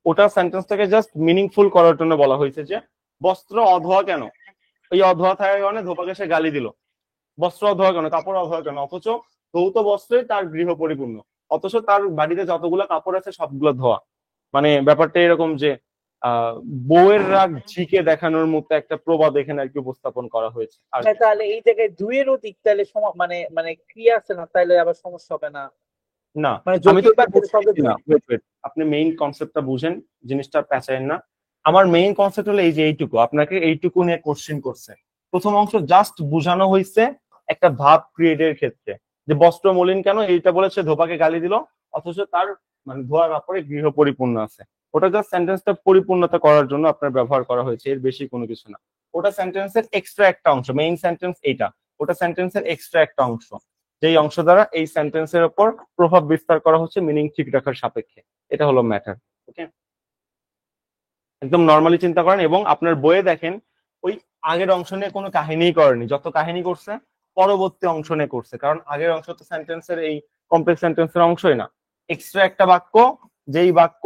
ওটা সেন্টেন্সটাকে জাস্ট মিনিংফুল করার জন্য বলা হয়েছে, যে বস্ত্র অধোয়া কেন, এই অধোয়া থাকার কারণে ধোপাকে সে গালি দিল। বস্ত্র অধোয়া কেন, কাপড় অধোয়া কেন, অথচ ধৌত বস্ত্রে তার গৃহ পরিপূর্ণ, অথচ তার বাড়িতে যতগুলো কাপড় আছে সবগুলো ধোয়া। মানে ব্যাপারটা এরকম যে আহ বউয়ের রাগ ঝিকে দেখানোর মতো একটা প্রবাদ এখানে আর কি উপস্থাপন করা হয়েছে আর হ্যাঁ, কি। তাহলে এই জায়গায় দুইয়ের অধিক, তাহলে মানে মানে ক্রিয়া আছে না, তাহলে আবার সমস্যা হবে না। না, মানে আমি তো যৌগিক এটা বাক্যের সঙ্গে বুঝতেছি না, দুই। ওয়েট ওয়েট, আপনি মেইন কনসেপ্টটা বুঝেন, জিনিসটা প্যাঁচায়েন না। আমার মেইন কনসেপ্ট হলো এই যে এইটুকু, আপনাকে এইটুকু নিয়ে কোশ্চেন করছে। প্রথম অংশ জাস্ট বোঝানো হয়েছে একটা ভাব ক্রিয়েটের ক্ষেত্রে, যে বস্ত্র মলিন কেন এইটা বলেছে, ধোপাকে গালি দিল, অথচ তার মানে ধোয়া কাপড়ে গৃহ পরিপূর্ণ আছে। ওটা জাস্ট সেন্টেন্সটা পরিপূর্ণতা করার জন্য আপনার ব্যবহার করা হয়েছে, এর বেশি কোনো কিছু না। ওটা সেন্টেন্সের এক্সট্রা একটা অংশ, মেইন সেন্টেন্স এইটা, ওটা সেন্টেন্সের এক্সট্রা একটা অংশ, যেই অংশ দ্বারা এই সেন্টেন্সের উপর প্রভাব বিস্তার করা হচ্ছে মিনিং ঠিক রাখার সাপেক্ষে। এটা হলো ম্যাটার। ওকে, একদম নর্মালি চিন্তা করেন এবং আপনার বইয়ে দেখেন ওই আগের অংশ নিয়ে কোনো কাহিনী করেনি, যত কাহিনী করছে পরবর্তী অংশ নিয়ে করছে, কারণ আগের অংশ তো সেন্টেন্সের এই কমপ্লেক্স সেন্টেন্সের অংশই না। এক্সট্রা একটা বাক্য, যেই বাক্য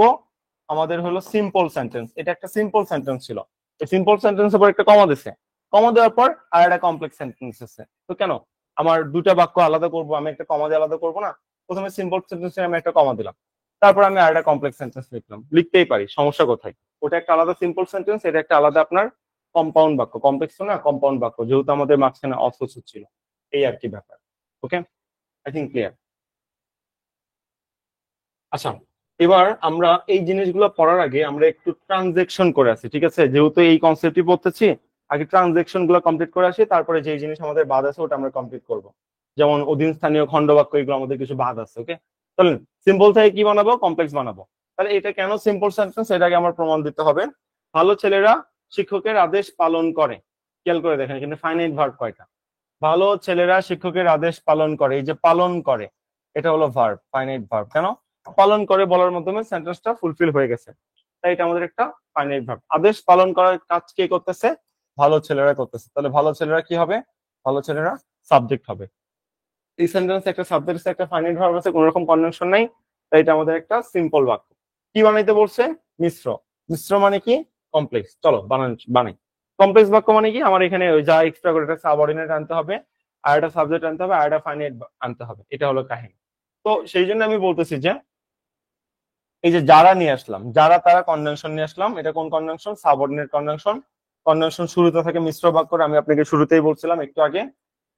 আমাদের হলো সিম্পল সেন্টেন্স, এটা একটা সিম্পল সেন্টেন্স ছিল, এই সিম্পল সেন্টেন্সের পর একটা কমা দিছে, কমা দেওয়ার পর আর একটা কমপ্লেক্স সেন্টেন্স আছে। তো কেন আমার দুটা বাক্য আলাদা করব, আমি একটা কমা দিয়ে আলাদা করবো না? প্রথমে সিম্পল সেন্টেন্সে আমি একটা কমা দিলাম, তারপর আমি আর একটা কমপ্লেক্স সেন্টেন্স লিখলাম, লিখতেই পারি, সমস্যা কোথায়? ওটা একটা আলাদা সিম্পল সেন্টেন্স, এটা একটা আলাদা আপনার কম্পাউন্ড বাক্য, কমপ্লেক্স তো না, কম্পাউন্ড বাক্য, যেহেতু আমাদের মাঝখানে অথচ ছিল, এই আর কি ব্যাপার। ওকে, আই থিঙ্ক ক্লিয়ার। আচ্ছা, এবার আমরা এই জিনিসগুলো পড়ার আগে আমরা একটু ট্রানজেকশন করে আসি, ঠিক আছে? যেহেতু এই কনসেপ্টই পড়তেছি, আগে ট্রানজেকশন গুলো কমপ্লিট করে আসি, তারপরে যে জিনিস আমাদের বাদ আছে ওটা আমরা কমপ্লিট করব। যেমন অধীন স্থানীয় খণ্ড বাক্য, এগুলো আমাদের কিছু বাদ আছে। ওকে, চলেন সিম্পল থেকে কি বানাবো, কমপ্লেক্স বানাবো। তাহলে এটা কেন সিম্পল সেন্টেন্স এটাকে আমার প্রমাণ দিতে হবে। ভালো ছেলেরা শিক্ষকের আদেশ পালন করে, খেয়াল করে দেখেন এখানে ফাইনাইট ভার্ব কয়টা? ভালো ছেলেরা শিক্ষকের আদেশ পালন করে, এই যে পালন করে এটা হলো ভার্ব, ফাইনাইট ভার্ব। কেন পালন করে বলার মাধ্যমে সেন্টেন্সটা ফুলফিল হয়ে গেছে, তাই এটা আমাদের একটা ফাইনাইট ভার্ব। আদেশ পালন করার কাজ কে করতেছে? ভালো ছেলেরা করতেছে। তাহলে ভালো ছেলেরা কি হবে? ভালো ছেলেরা সাবজেক্ট হবে। এই সেন্টেন্সে একটা সাবজেক্ট আছে, একটা ফাইনাইট ভার্ব আছে, কোনো রকম কনজাংশন নাই, তাই এটা আমাদের একটা সিম্পল বাক্য। কি বানাইতে বলছে? মিশ্র। মিশ্র মানে কি? কমপ্লেক্স। চলো বানাই। কমপ্লেক্স বাক্য মানে কি? আমার এখানে ওই যা এক্সট্রা করে একটা সাবঅর্ডিনেট আনতে হবে, আর একটা সাবজেক্ট আনতে হবে, আর একটা ফাইনাইট আনতে হবে, এটা হলো কাহিনী। তো সেই জন্য আমি বলতেছি যে এই যে যারা নিয়ে আসলাম, যারা তারা কনজাংশন নিয়ে আসলাম, এটা কোন কনজাংশন? Subordinate conjunction. কনজাংশন শুরুতে থাকে মিশ্র বাক্য, আমি আপনাকে শুরুতেই বলছিলাম একটু আগে,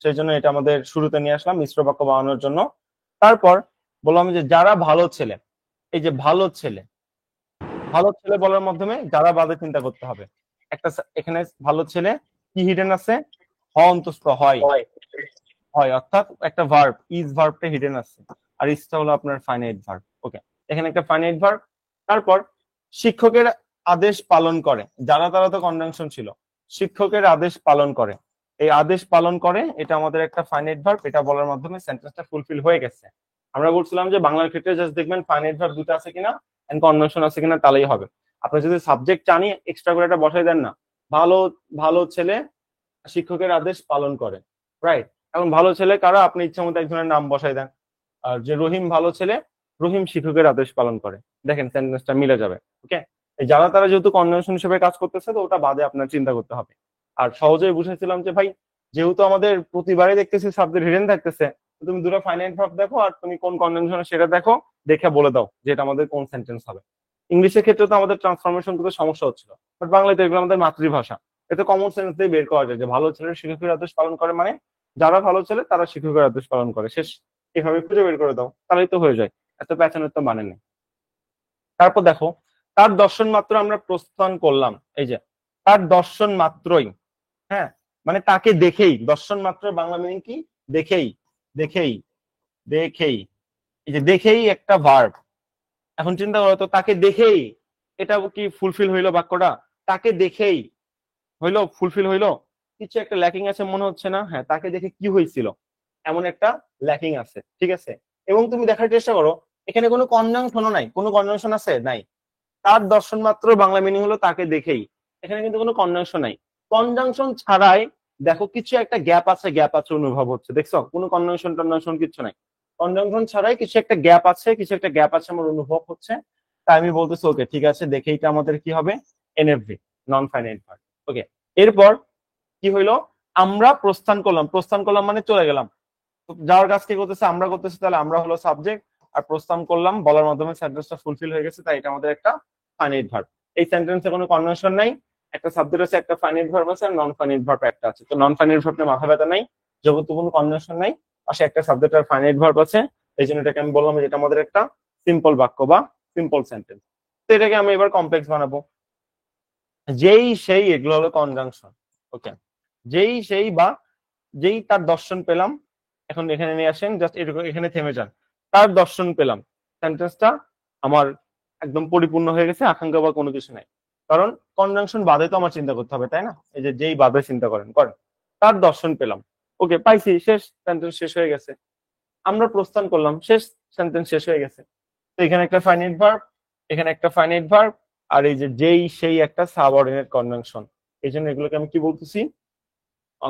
সেই জন্য এটা আমাদের শুরুতে নিয়ে আসলাম মিশ্র বাক্য বানানোর জন্য। তারপর বললাম যে যারা ভালো ছেলে, এই যে ভালো ছেলে, ভালো ছেলে বলার মাধ্যমে যারা বাদে চিন্তা করতে হবে। একটা এখানে ভালো ছেলে কি হিডেন আছে? অন্তস্থ হয়, হয়। হয় অর্থাৎ একটা ভার্ব, ইজ ভার্বটা হিডেন আছে, আর ইজটা হলো আপনার ফাইনাইট ভার্ব। ওকে, এখানে একটা ফাইনাইট ভার্ব। তারপর শিক্ষকের আদেশ পালন করে, যারা তারা তো কনজাংশন ছিল, শিক্ষকের আদেশ পালন করে, এই আদেশ পালন করে এটা আমাদের একটা ফাইনাইট ভার্ব, এটা বলার মাধ্যমে সেন্টেন্সটা ফুলফিল হয়ে গেছে। আমরা বলছিলাম যে বাংলার ক্ষেত্রে জাস্ট দেখবেন ফাইনাইট ভার্ব দুটো আছে কিনা এন্ড কনজাংশন আছে কিনা, তাহলেই হবে। আপনি যদি সাবজেক্ট চানি এক্সট্রা করে এটা বসাই দেন না, ভালো ভালো ছেলে শিক্ষকের আদেশ পালন করে, রাইট? এখন ভালো ছেলে কারা? আপনি ইচ্ছা মতো একজনের নাম বসাই দেন, আর যে রহিম ভালো ছেলে, রহিম শিক্ষকের আদেশ পালন করে, দেখেন সেন্টেন্সটা মিলে যাবে। ওকে, যারা তারা যেহেতু কনজাংশন হিসেবে কাজ করতেছে, তো ওটা বাদে আপনার চিন্তা করতে হবে। আর সহজেই বুঝাইছিলাম যে ভাই যেহেতু আমাদের প্রতিবারই দেখতেছি সাবজেক্ট হিডেন থাকতেছে, তো তুমি দুটো ফাইনাইট ভার্ব দেখো আর তুমি কোন কনজাংশন সেটা দেখো, দেখে বলে দাও যে এটা আমাদের কোন সেন্টেন্স হবে। ইংলিশের ক্ষেত্রে তো আমাদের ট্রান্সফরমেশন করতে সমস্যা হচ্ছিল, বাট বাংলাতে এগুলো আমাদের মাতৃভাষা, এটা কমন সেন্স দিয়ে বের করা যায় যে ভালো ছেলের শিক্ষকের আদেশ পালন করে মানে যারা ভালো ছেলে তারা শিক্ষকের আদেশ পালন করে, শেষ। এভাবে খুঁজে বের করে দাও, তাহলেই তো হয়ে যায়, এত প্যাচানোর তো মানে নেই। তারপর দেখো, তার দর্শন মাত্র আমরা প্রস্থান করলাম, এই যে তার দর্শন মাত্রই, হ্যাঁ, মানে তাকে দেখেই, দর্শন মাত্র বাংলা মিনিং কি? দেখেই, দেখেই, দেখেই, এই যে দেখেই একটা ভার্ব। এখন চিন্তা করো তো, তাকে দেখেই, এটা কি ফুলফিল হইলো বাক্যটা? তাকে দেখেই হইলো, ফুলফিল হইলো? কিছু একটা ল্যাকিং আছে মনে হচ্ছে না? হ্যাঁ, তাকে দেখে কি হয়েছিল, এমন একটা ল্যাকিং আছে, ঠিক আছে। এবং তুমি দেখার চেষ্টা করো, এখানে কোনো কনজাংশনও নাই, কোনো কনজাংশন আছে নাই। তার দর্শন মাত্র বাংলা মিনিং হলো তাকে দেখেই, এখানে কিন্তু কোনো কনজাংশন নাই। কনজাংশন ছাড়াই দেখো কিছু একটা গ্যাপ আছে, গ্যাপ আছে অনুভব হচ্ছে, দেখছো? কোনো কনজাংশন টনজাংশন কিছু নাই, কনজাংশন ছাড়াই কিছু একটা গ্যাপ আছে, কিছু একটা গ্যাপ আছে আমার অনুভব হচ্ছে, তাই আমি বলতেছি ওকে ঠিক আছে, দেখেইটা আমাদের কি হবে? এনএফভি, নন ফাইনাইট ভার্ব। ওকে, এরপর কি হইলো? আমরা প্রস্থান করলাম, প্রস্থান করলাম মানে চলে গেলাম। যাওয়ার কাজ কি করতেছে? আমরা করতেছি, তাহলে আমরা হলো সাবজেক্ট, আর প্রস্থান করলাম বলার মাধ্যমে সেন্টেন্সটা ফুলফিল হয়ে গেছে, তাই এটা আমাদের একটা ফাইনাইট ভার্ব। এই সেন্টেন্সে কোনো কনভেনশন নাই, একটা সাবজেক্ট আছে, একটা ফাইনাইট ভার্ব আছে, আর নন ফাইনাইট ভার্ব একটা আছে। তো নন ফাইনাইট ভার্ব মাথা ব্যথা নাই, যেহেতু কোনো কনভেনশন নাই, পাশে একটা সাবজেক্ট আর ফাইনাইট ভার্ব আছে, এই জন্য এটাকে আমি বললাম এটা আমাদের একটা সিম্পল বাক্য বা সিম্পল সেন্টেন্স। তো এটাকে আমি এবার কমপ্লেক্স বানাবো। যেই সেই, এগুলো হলো কনজাংশন। ওকে, যেই সেই বা যেই তার দর্শন পেলাম, এখন এখানে নিয়ে আসেন, জাস্ট এখানে থেমে যান। তার দর্শন পেলাম, সেন্টেন্সটা আমার একদম পরিপূর্ণ হয়ে গেছে, আকাঙ্ক্ষা বা কোনো কিছু নাই, কারণ কনজাংশন বাদে তো আমার চিন্তা করতে হবে, তাই না? এই যে যেই বাদে চিন্তা করেন করেন, তার দর্শন পেলাম, ওকে পাইছি, শেষ, সেন্টেন্স শেষ হয়ে গেছে। আমরা প্রস্থান করলাম, শেষ, সেন্টেন্স শেষ হয়ে গেছে। তো এখানে একটা ফাইনাইট ভার্ব, এখানে একটা ফাইনাইট ভার্ব, আর এই যে যেই সেই একটা সাবঅর্ডিনেট কনজাংশন, এই জন্য এগুলোকে আমি কি বলতেছি?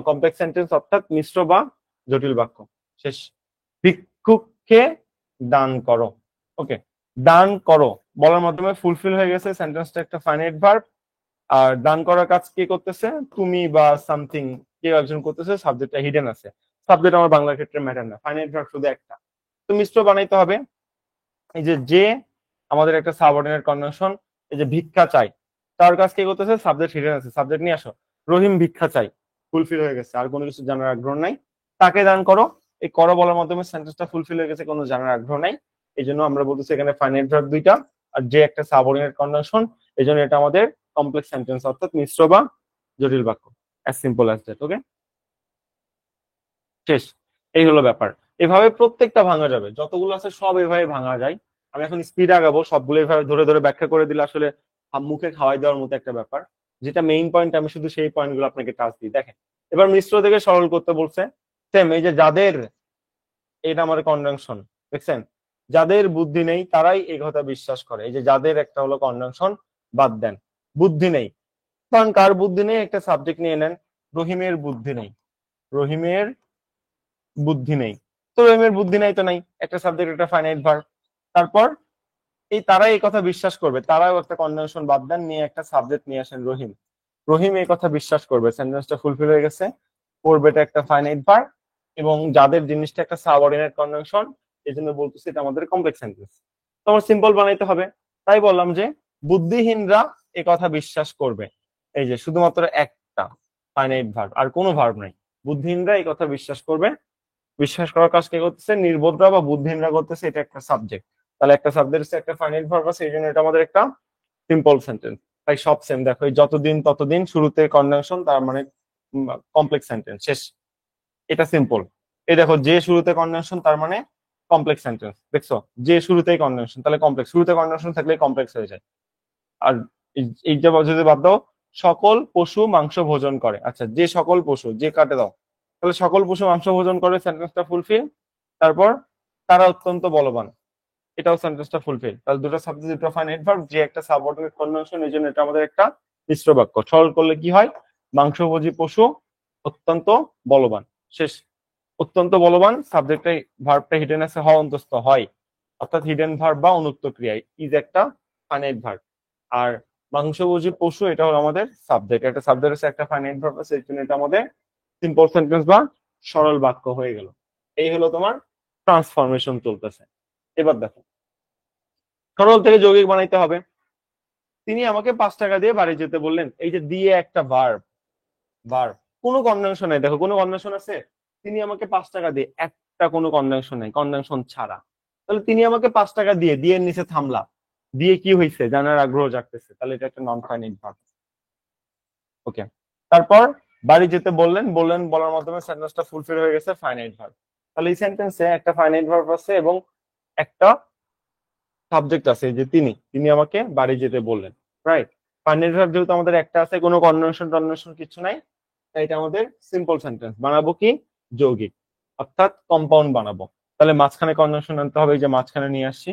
কমপ্লেক্স সেন্টেন্স, অর্থাৎ মিশ্র বা জটিল বাক্য, শেষ। ভিক্ষুককে দান করো, ওকে, দান করো বলার মাধ্যমে ফুলফিল হয়ে গেছে, সেন্টেন্সটা একটা ফাইনাইট ভার্ব। আর দান করার কাজ কে করতেছে? তুমি বা সামথিং, কেউ একজন করতেছে, সাবজেক্টটা হিডেন আছে, সাবজেক্ট আমার বাংলার ক্ষেত্রে ম্যাটার না, ফাইনাইট ভার্ব শুধু একটা। তো মিশ্র বানাইতে হবে, এই যে আমাদের একটা সাবঅর্ডিনেট কনজাংশন, এই যে ভিক্ষা চাই, তার কাজ কে করতেছে? সাবজেক্ট হিডেন আছে, সাবজেক্ট নিয়ে আসো, রহিম ভিক্ষা চাই, ফুলফিল হয়ে গেছে, আর কোনো কিছু জানার আগ্রহ নাই। তাকে দান করো, এই করো বলার মাধ্যমে সেন্টেন্সটা ফুলফিল হয়ে গেছে, কোনো জানার আগ্রহ নাই, এই জন্য আমরা বলতেছি এখানে ফাইনাইট ভার্ব দুইটা, আর যে একটা সাবঅর্ডিনেট কনজাংশন, এই জন্য এটা আমাদের কমপ্লেক্স সেন্টেন্স, অর্থাৎ মিশ্র বা জটিল বাক্য, অ্যাজ সিম্পল অ্যাজ দ্যাট। ওকে, শেষ, এই হলো ব্যাপার। এভাবে প্রত্যেকটা ভাঙা যাবে, যতগুলো আছে সব এভাবে ভাঙা যায়। আমি এখন স্পিড আগাবো, সবগুলো এভাবে ধরে ধরে ব্যাখ্যা করে দিলে আসলে মুখে খাওয়াই দেওয়ার মতো একটা ব্যাপার, যেটা মেইন পয়েন্ট, আমি শুধু সেই পয়েন্ট গুলো আপনাকে টাচ দিই। দেখেন, এবার মিশ্র থেকে সরল করতে বলছে। সেম, এই যে যাদের, এটা আমার কনজাংশন, দেখছেন, যাদের বুদ্ধি নেই তারাই এই কথা বিশ্বাস করে। এই যে যাদের একটা হলো কনজাংশন, বাদ দেন, বুদ্ধি নেই। কারণ কার বুদ্ধি নেই? একটা সাবজেক্ট নিয়ে নেন, রহিমের বুদ্ধি নেই, রহিমের বুদ্ধি নেই। তো রহিমের বুদ্ধি নাই তো নাই, একটা সাবজেক্ট, একটা ফাইনাইট ভার্ব। তারপর তারাই এই কথা বিশ্বাস করবে, তারাও একটা কনজাংশন বাদ দেন, নিয়ে একটা সাবজেক্ট নিয়ে আসেন রহিম, রহিম এই কথা বিশ্বাস করবে, সেন্টেন্সটা ফুলফিল হয়ে গেছে। করবেটা একটা ফাইনাইট ভার্ব এবং যাদের জিনিসটা একটা সাবঅর্ডিনেট কনজাংশন, এই জন্য বলতেছি এটা আমাদের কমপ্লেক্স সেন্টেন্স। তোমার সিম্পল বানাইতে হবে। তাই বললাম যে বুদ্ধিহীনরা এ কথা বিশ্বাস করবে, এই যে শুধুমাত্র একটা ফাইনাইট ভার্ব, আর কোনো ভার্ব নাই। বুদ্ধিহীনরা এই কথা বিশ্বাস করবে। বিশ্বাস করার কাজ কে করতেছে? নির্বোধরা বা বুদ্ধিহীনরা করতেছে। এটা একটা সাবজেক্ট, তাহলে একটা সাবজেক্ট একটা ফাইনাইট ভার্ব আছে, এই জন্য এটা আমাদের একটা সিম্পল সেন্টেন্স। তাই সব সেম, দেখো এই যতদিন ততদিন, শুরুতে কনজাংশন, তার মানে কমপ্লেক্স সেন্টেন্স, শেষ। এটা সিম্পল। এই দেখো, যে শুরুতে কনজাংশন তার মানে কমপ্লেক্স সেন্টেন্স, দেখছো, যে শুরুতেই কনজাংশন তাহলে কমপ্লেক্স, শুরুতে কনজাংশন থাকলে কমপ্লেক্স হয়ে যায়। আর এইটা যদি বাদ দাও, সকল পশু মাংস ভোজন করে, আচ্ছা যে সকল পশু, যে কাটে দাও, তাহলে সকল পশু মাংস ভোজন করে, সেন্টেন্সটা ফুলফিল। তারপর তারা অত্যন্ত বলবান, এটাও সেন্টেন্সটা ফুলফিল। তাহলে দুটো সাবজেক্ট, দুটো ফাইনাইট ভার্ব, যে একটা সাবঅর্ডিনেট কনজাংশন, এই জন্য এটা আমাদের একটা মিশ্র বাক্য। সরল করলে কি হয়? মাংসভোজী পশু অত্যন্ত বলবান, শেষ। অত্যন্ত বলবান, সাবজেক্টে ভার্বটা হিডেন আছে, অন্তস্থ হয়, অর্থাৎ হিডেন ভার্ব বা অনুক্ত ক্রিয়ায় ইজ একটা ফাইনাইট ভার্ব। আর মাংসভোজী পশু এটা হলো আমাদের সাবজেক্ট, একটা সাবজেক্ট আছে, একটা ফাইনাইট ভার্ব আছে, এই জন্য এটা আমাদের সিম্পল সেন্টেন্স বা সরল বাক্য হয়ে গেল। এই হলো তোমার ট্রান্সফরমেশন চলতেছে। এবার দেখো, সরল থেকে যৌগিক বানাইতে হবে। তিনি আমাকে 5 টাকা দিয়ে বাড়ি যেতে বললেন, এই যে দিয়ে একটা ভার্ব, ভার্ব, কোনো কনজাংশন নাই, দেখো কোনো কনজাংশন আছে? তিনি আমাকে 5 টাকা দিয়ে, একটা কোনো কনজাংশন নাই, কনজাংশন ছাড়া। তাহলে তিনি আমাকে 5 টাকা দিয়ে, দিয়ে নিচে থামলা, দিয়ে কি হয়েছে জানার আগ্রহ জাগতেছে, তাহলে এটা একটা নন ফাইনাইট ভার্ব। ওকে, তারপর বাড়ি যেতে বললেন, বললেন বলার মাধ্যমে সেন্টেন্সটা ফুলফিল হয়ে গেছে, ফাইনাইট ভার্ব। তাহলে এই সেন্টেন্সে একটা ফাইনাইট ভার্ব আছে এবং একটা সাবজেক্ট আছে, যে তিনি, তিনি আমাকে বাড়ি যেতে বললেন, রাইট। ফাইনাইট ভার্ব যেহেতু আমাদের একটা আছে, কোনো কনজাংশন টনজাংশন কিছু নাই, তাই এটা আমাদের সিম্পল সেন্টেন্স। বানাবো কি? যৌগিক, অর্থাৎ কম্পাউন্ড বানাবো। তাহলে মাঝখানে কনজাংশন আনতে হবে, এই যে মাঝখানে নিয়ে আসছি।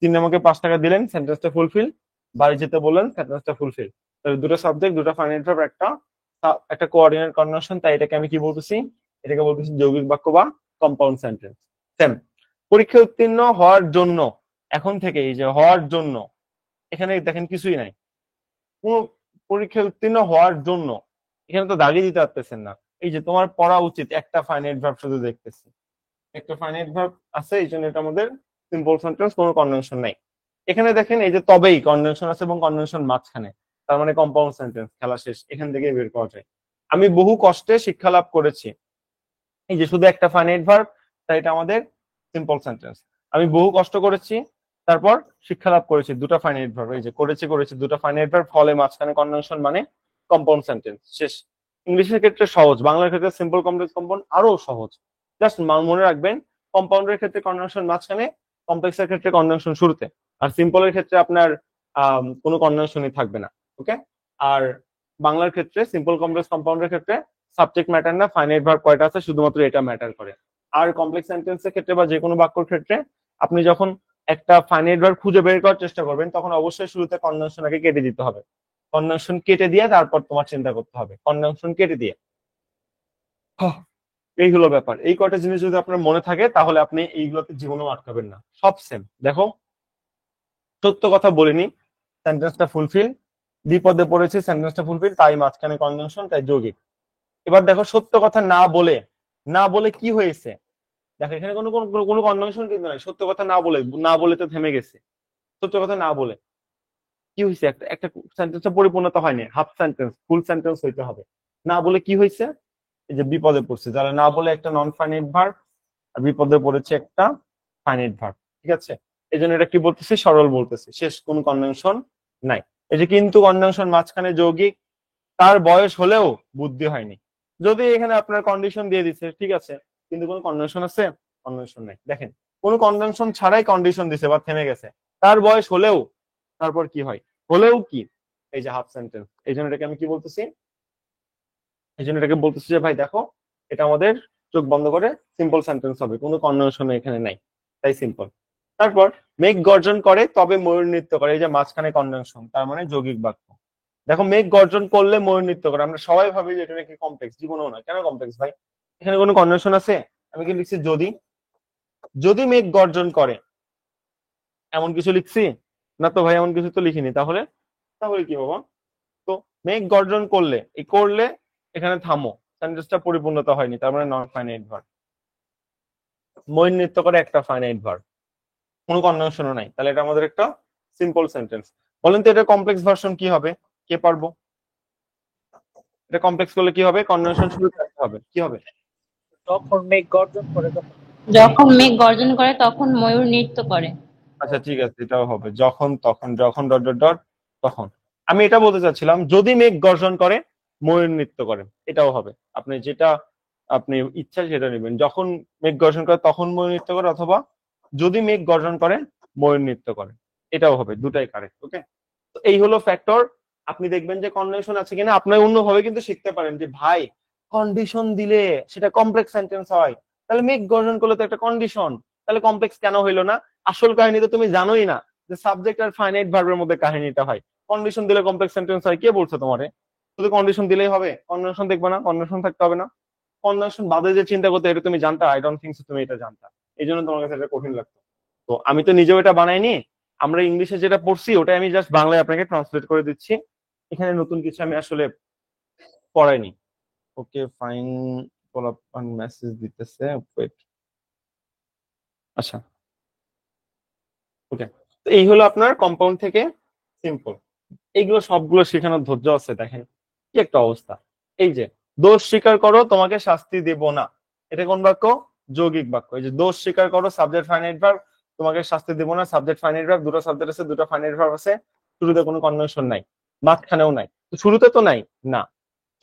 তিনি আমাকে 5 টাকা দিলেন, সেন্টেন্সটা ফুলফিল। বাড়ি যেতে বললেন, সেন্টেন্সটা ফুলফিল। তাহলে দুটো সাবজেক্ট, দুটো ফাইনাইট ভার্ব, একটা কোঅর্ডিনেট কনজাংশন, তাই এটাকে আমি কি বলতেছি? এটাকে বলতেছি যৌগিক বাক্য বা কম্পাউন্ড সেন্টেন্স। সেম, পরীক্ষায় উত্তীর্ণ হওয়ার জন্য, এখন থেকে এই যে হওয়ার জন্য, এখানে দেখেন কিছুই নাই, কোন পরীক্ষায় উত্তীর্ণ হওয়ার জন্য, এখানে তো দাগিয়ে দিতে পারতেছেন না। এই যে তোমার পড়া উচিত, একটা ফাইনাইট ভার্ব শুধু দেখতেছি, একটা ফাইনাইট ভার্ব আছে, এই জন্য এটা আমাদের সিম্পল সেন্টেন্স, কোনো কনজাংশন নাই। এখানে দেখেন এই যে তবেই কনজাংশন আছে এবং কনজাংশন মাঝখানে, তার মানে কম্পাউন্ড সেন্টেন্স, খেলা শেষ, এখান থেকে বের করা যায়। আমি বহু কষ্টে শিক্ষা লাভ করেছি, এই যে শুধু একটা ফাইনাইট ভার্ব, তাই এটা আমাদের সিম্পল সেন্টেন্স। আমি বহু কষ্ট করেছি, তারপর শিক্ষা লাভ করেছি, দুটো ফাইনাইট ভার্ব, এই যে করেছি করেছি দুটো ফাইনাইট ভার্ব, ফলে মাঝখানে কনজাংশন, মানে কম্পাউন্ড সেন্টেন্স, শেষ। ইংলিশের ক্ষেত্রে সহজ, বাংলার ক্ষেত্রে সিম্পল কমপ্লেক্স কম্পাউন্ড আরো সহজ। জাস্ট মনে রাখবেন, কম্পাউন্ডের ক্ষেত্রে কনজাংশন মাঝখানে, কমপ্লেক্সের ক্ষেত্রে কনজাংশন শুরুতে, আর সিম্পলের ক্ষেত্রে আপনার কোনো কনজাংশনই থাকবে না। ওকে, আর বাংলার ক্ষেত্রে সিম্পল কমপ্লেক্স কম্পাউন্ডের ক্ষেত্রে সাবজেক্ট ম্যাটার না, ফাইনাইট ভার্ব কয়টা আছে শুধুমাত্র এটা ম্যাটার করে। আর কমপ্লেক্স সেন্টেন্সের ক্ষেত্রে বা যে কোনো বাক্যর ক্ষেত্রে আপনি যখন একটা ফাইনাইট ভার্ব খুঁজে বের করার চেষ্টা করবেন, তখন অবশ্যই শুরুতে কনজাংশন আগে কেটে দিতে হবে। কনজাংশন কেটে দিয়ে তারপর তোমার চিন্তা করতে হবে, কনজাংশন কেটে দিয়ে। এই হলো ব্যাপার। এই কয়টা জিনিস যদি আপনার মনে থাকে, তাহলে আপনি এইগুলোতে জীবনেও আটকাবেন না, সব সেম। দেখো, সত্য কথা বলিনি, সেন্টেন্সটা ফুলফিল। বিপদে পড়েছি, সেন্টেন্সটা ফুলফিল, তাই মাঝখানে কনজাংশন, তাই যৌগিক। এবার দেখো, সত্য কথা না বলে, না বলে কি হয়েছে? দেখো এখানে কোনো কোনো কোনো কনজাংশন কিন্তু নাই, সত্য কথা না বলে, না বলে তো থেমে গেছে। সত্য কথা না বলে কি হয়েছে? একটা একটা সেন্টেন্সটা পরিপূর্ণতা হয়নি, হাফ সেন্টেন্স, ফুল সেন্টেন্স হইতে হবে। না বলে কি হয়েছে? এই যে বিপদে পড়ছে, তাহলে না বলে একটা নন ফাইনাইট ভার্ব, আর বিপদে পড়েছে একটা ফাইনাইট ভার্ব, ঠিক আছে। এই জন্য এটা কি বলতেছি? সরল বলতেছি, শেষ, কোন কনজাংশন নাই। এই যে কিন্তু কনজাংশন মাঝখানে যৌগিক, তার বয়স হলেও বুদ্ধি হয়নি। যদি এখানে আপনার কন্ডিশন দিয়ে দিচ্ছে, ঠিক আছে, কিন্তু কোনো কনজাংশন আছে? কনজাংশন নাই। দেখেন, কোনো কনজাংশন ছাড়াই কন্ডিশন দিছে বা থেমে গেছে, তার বয়স হলেও, তারপর কি হয়? হলেও কি? এই যে হাফ সেন্টেন্স, এই জন্য এটাকে আমি কি বলতেছি? এই জন্য এটাকে বলতেছি যে ভাই দেখো এটা আমাদের চোখ বন্ধ করে সিম্পল সেন্টেন্স হবে, কোনো কনজাংশন এখানে নাই, তাই সিম্পল। তারপর মেঘ গর্জন করে তবে ময়ূর নৃত্য করে, এই যে মাঝখানে কনজাংশন, তার মানে যৌগিক বাক্য। দেখো মেঘ গর্জন করলে ময়ূর নৃত্য করে, আমরা সবাই ভাবি যে এটা নাকি কমপ্লেক্স, জীবনেও না। কেন কমপ্লেক্স ভাই? এখানে কোনো কনজাংশন আছে? আমি কি লিখছি যদি? যদি মেঘ গর্জন করে এমন কিছু লিখছি না তো ভাই, এমন কিছু তো লিখিনি। তাহলে তাহলে কি বাবা? তো মেঘ গর্জন করলে, এই করলে এখানে থামো, সেন্টেন্সটা পরিপূর্ণতা হয়নি, তার মানে নন ফাইনাইট ভার্ব। ময়ূর নৃত্য করে একটা ফাইনাইট ভার্ব, কোনো কনজাংশনও নাই, তাহলে এটা আমাদের একটা সিম্পল সেন্টেন্স। বলেন তো এটা কমপ্লেক্স ভার্সন কি হবে? কে পারবো? এটা কমপ্লেক্স করলে কি হবে? কনজাংশন শুরু করতে হবে, কি হবে? যখন মেঘ গর্জন করে তখন। যখন মেঘ গর্জন করে তখন ময়ূর নৃত্য করে। আচ্ছা ঠিক আছে, এটাও হবে, যখন তখন, যখন ডট ডট ডট তখন। আমি এটা বলতে চাচ্ছিলাম যদি মেঘ গর্জন করে ময়ূর নৃত্য করে, এটাও হবে। আপনি যেটা আপনি ইচ্ছা সেটা নেবেন, যখন মেঘ গর্জন করে তখন ময়ূর নৃত্য করে, অথবা যদি মেঘ গর্জন করে ময়ূর নৃত্য করে, এটাও হবে, দুটাই কারেক্ট। ওকে, তো এই হলো ফ্যাক্টর। আপনি দেখবেন যে কন্ডিশন আছে কিনা, আপনার অন্যভাবে কিন্তু শিখতে পারেন যে ভাই কন্ডিশন দিলে সেটা কমপ্লেক্স সেন্টেন্স হয়, তাহলে মেঘ গর্জন করলে তো একটা কন্ডিশন, তাহলে কমপ্লেক্স কেন হইলো না? আসল কাহিনী তো তুমি জানোই না, যে সাবজেক্ট আর ফাইনাইট ভার্বের মধ্যে কাহিনীটা হয়। কন্ডিশন দিলে কমপ্লেক্স সেন্টেন্স হয়, কে বলছে তোমারে? শুধু কন্ডিশন দিলেই হবে? কন্ডিশন দেখবে না? কন্ডিশন থাকতে হবে না? কন্ডিশন বাদে যে চিন্তা করতে, এটা তুমি জানতা? আই ডোন্ট থিংক তুমি এটা জানতা, এই জন্য তোমার কাছে এটা কঠিন লাগতো। তো আমি তো নিজেও এটা বানাইনি, আমরা ইংলিশে যেটা পড়ছি ওটাই আমি জাস্ট বাংলায় আপনাকে ট্রান্সলেট করে দিচ্ছি, এখানে নতুন কিছু আমি আসলে পড়াইনি। ওকে ফাইন, পোলাপান মেসেজ দিতেছে, ওয়েট। আচ্ছা ওকে, তো এই হলো আপনার কম্পাউন্ড থেকে সিম্পল। এইগুলো সবগুলো শেখানোর ধৈর্য আছে, দেখেন কি একটা অবস্থা। এই যে দোষ স্বীকার করো তোমাকে শাস্তি দেব না, এটা কোন বাক্য? যৌগিক বাক্য। এই যে দোষ স্বীকার করো, সাবজেক্ট ফাইনাইট ভার্ব, তোমাকে শাস্তি দেব না সাবজেক্ট ফাইনাইট ভার্ব, দুটো সাবজেক্ট আছে, দুটো ফাইনাইট ভার্ব আছে, শুরুতে কোনো কনজাংশন নাই, মাঝখানেও নাই। তো শুরুতে তো নাই না,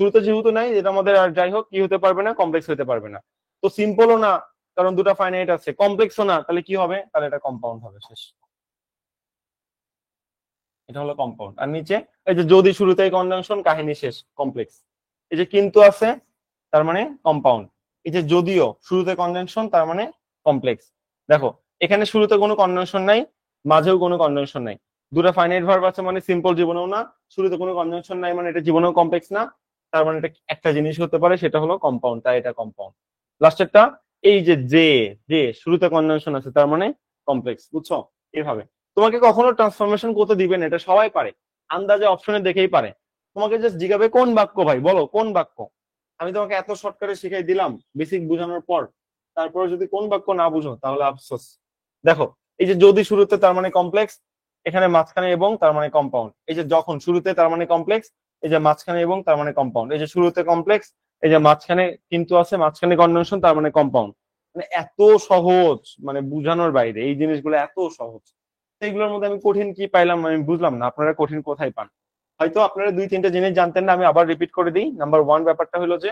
শুরুতে যেহেতু নাই, এটা আমাদের আর যাই হোক কি হতে পারবে না, কমপ্লেক্স হতে পারবে না। তো সিম্পলও না, কারণ দুটো ফাইনাইট আছে, কমপ্লেক্সও না, তাহলে কি হবে? তাহলে এটা কম্পাউন্ড হবে, শেষ। এটা হলো কম্পাউন্ড। আর নিচে এই যে যদি শুরুতেই কনজাংশন, কাহিনী শেষ, কমপ্লেক্স। এই যে কিন্তু আছে, তার মানে কম্পাউন্ড। এই যে যদিও শুরুতে কনজাংশন, তার মানে কমপ্লেক্স। দেখো এখানে শুরুতে কোনো কনজাংশন নাই, মাঝেও কোনো কনজাংশন নাই, দুটো ফাইনাইট ভার্ব আছে, মানে সিম্পল জীবনেও না, শুরুতে কোনো কনজাংশন নাই মানে এটা জীবনেও কমপ্লেক্স না, তার মানে এটা একটা জিনিস হতে পারে, সেটা হলো কম্পাউন্ড, তাই এটা কম্পাউন্ড। লাস্টেরটা এই যে যে যে শুরুতে কনজাংশন আছে, তার মানে কমপ্লেক্স। বুঝছো? এভাবে তোমাকে কখনো ট্রান্সফরমেশন করতে দিবেন, এটা সবাই পারে, আন্দাজে অপশনে দেখেই পারে। তোমাকে জাস্ট জিজ্ঞাবে কোন বাক্য ভাই, বলো কোন বাক্য। আমি তোমাকে এত শর্টকাটে শিখাই দিলাম বেসিক বোঝানোর পর, তারপরে যদি কোন বাক্য না বুঝো তাহলে আফসোস। দেখো এই যে যদি শুরুতে, তার মানে কমপ্লেক্স, এখানে মাঝখানে এবং, তার মানে কম্পাউন্ড। এই যে যখন শুরুতে, তার মানে কমপ্লেক্স, এই যে মাঝখানে এবং, তার মানে কম্পাউন্ড। এই যে শুরুতে কমপ্লেক্স, এই যে মাঝখানে কিন্তু আছে, মাঝখানে কনজাংশন, তার মানে কম্পাউন্ড। মানে এত সহজ, মানে বুঝানোর বাইরে, এই জিনিসগুলো এত সহজ। এইগুলোর মধ্যে আমি কঠিন কি পাইলাম আমি বুঝলাম না, আপনারা কঠিন কোথায় পান? হয়তো আপনারা দুই তিনটা জিনিস জানতেন না, আমি আবার রিপিট করে দিই। নাম্বার ওয়ান, ব্যাপারটা হলো যে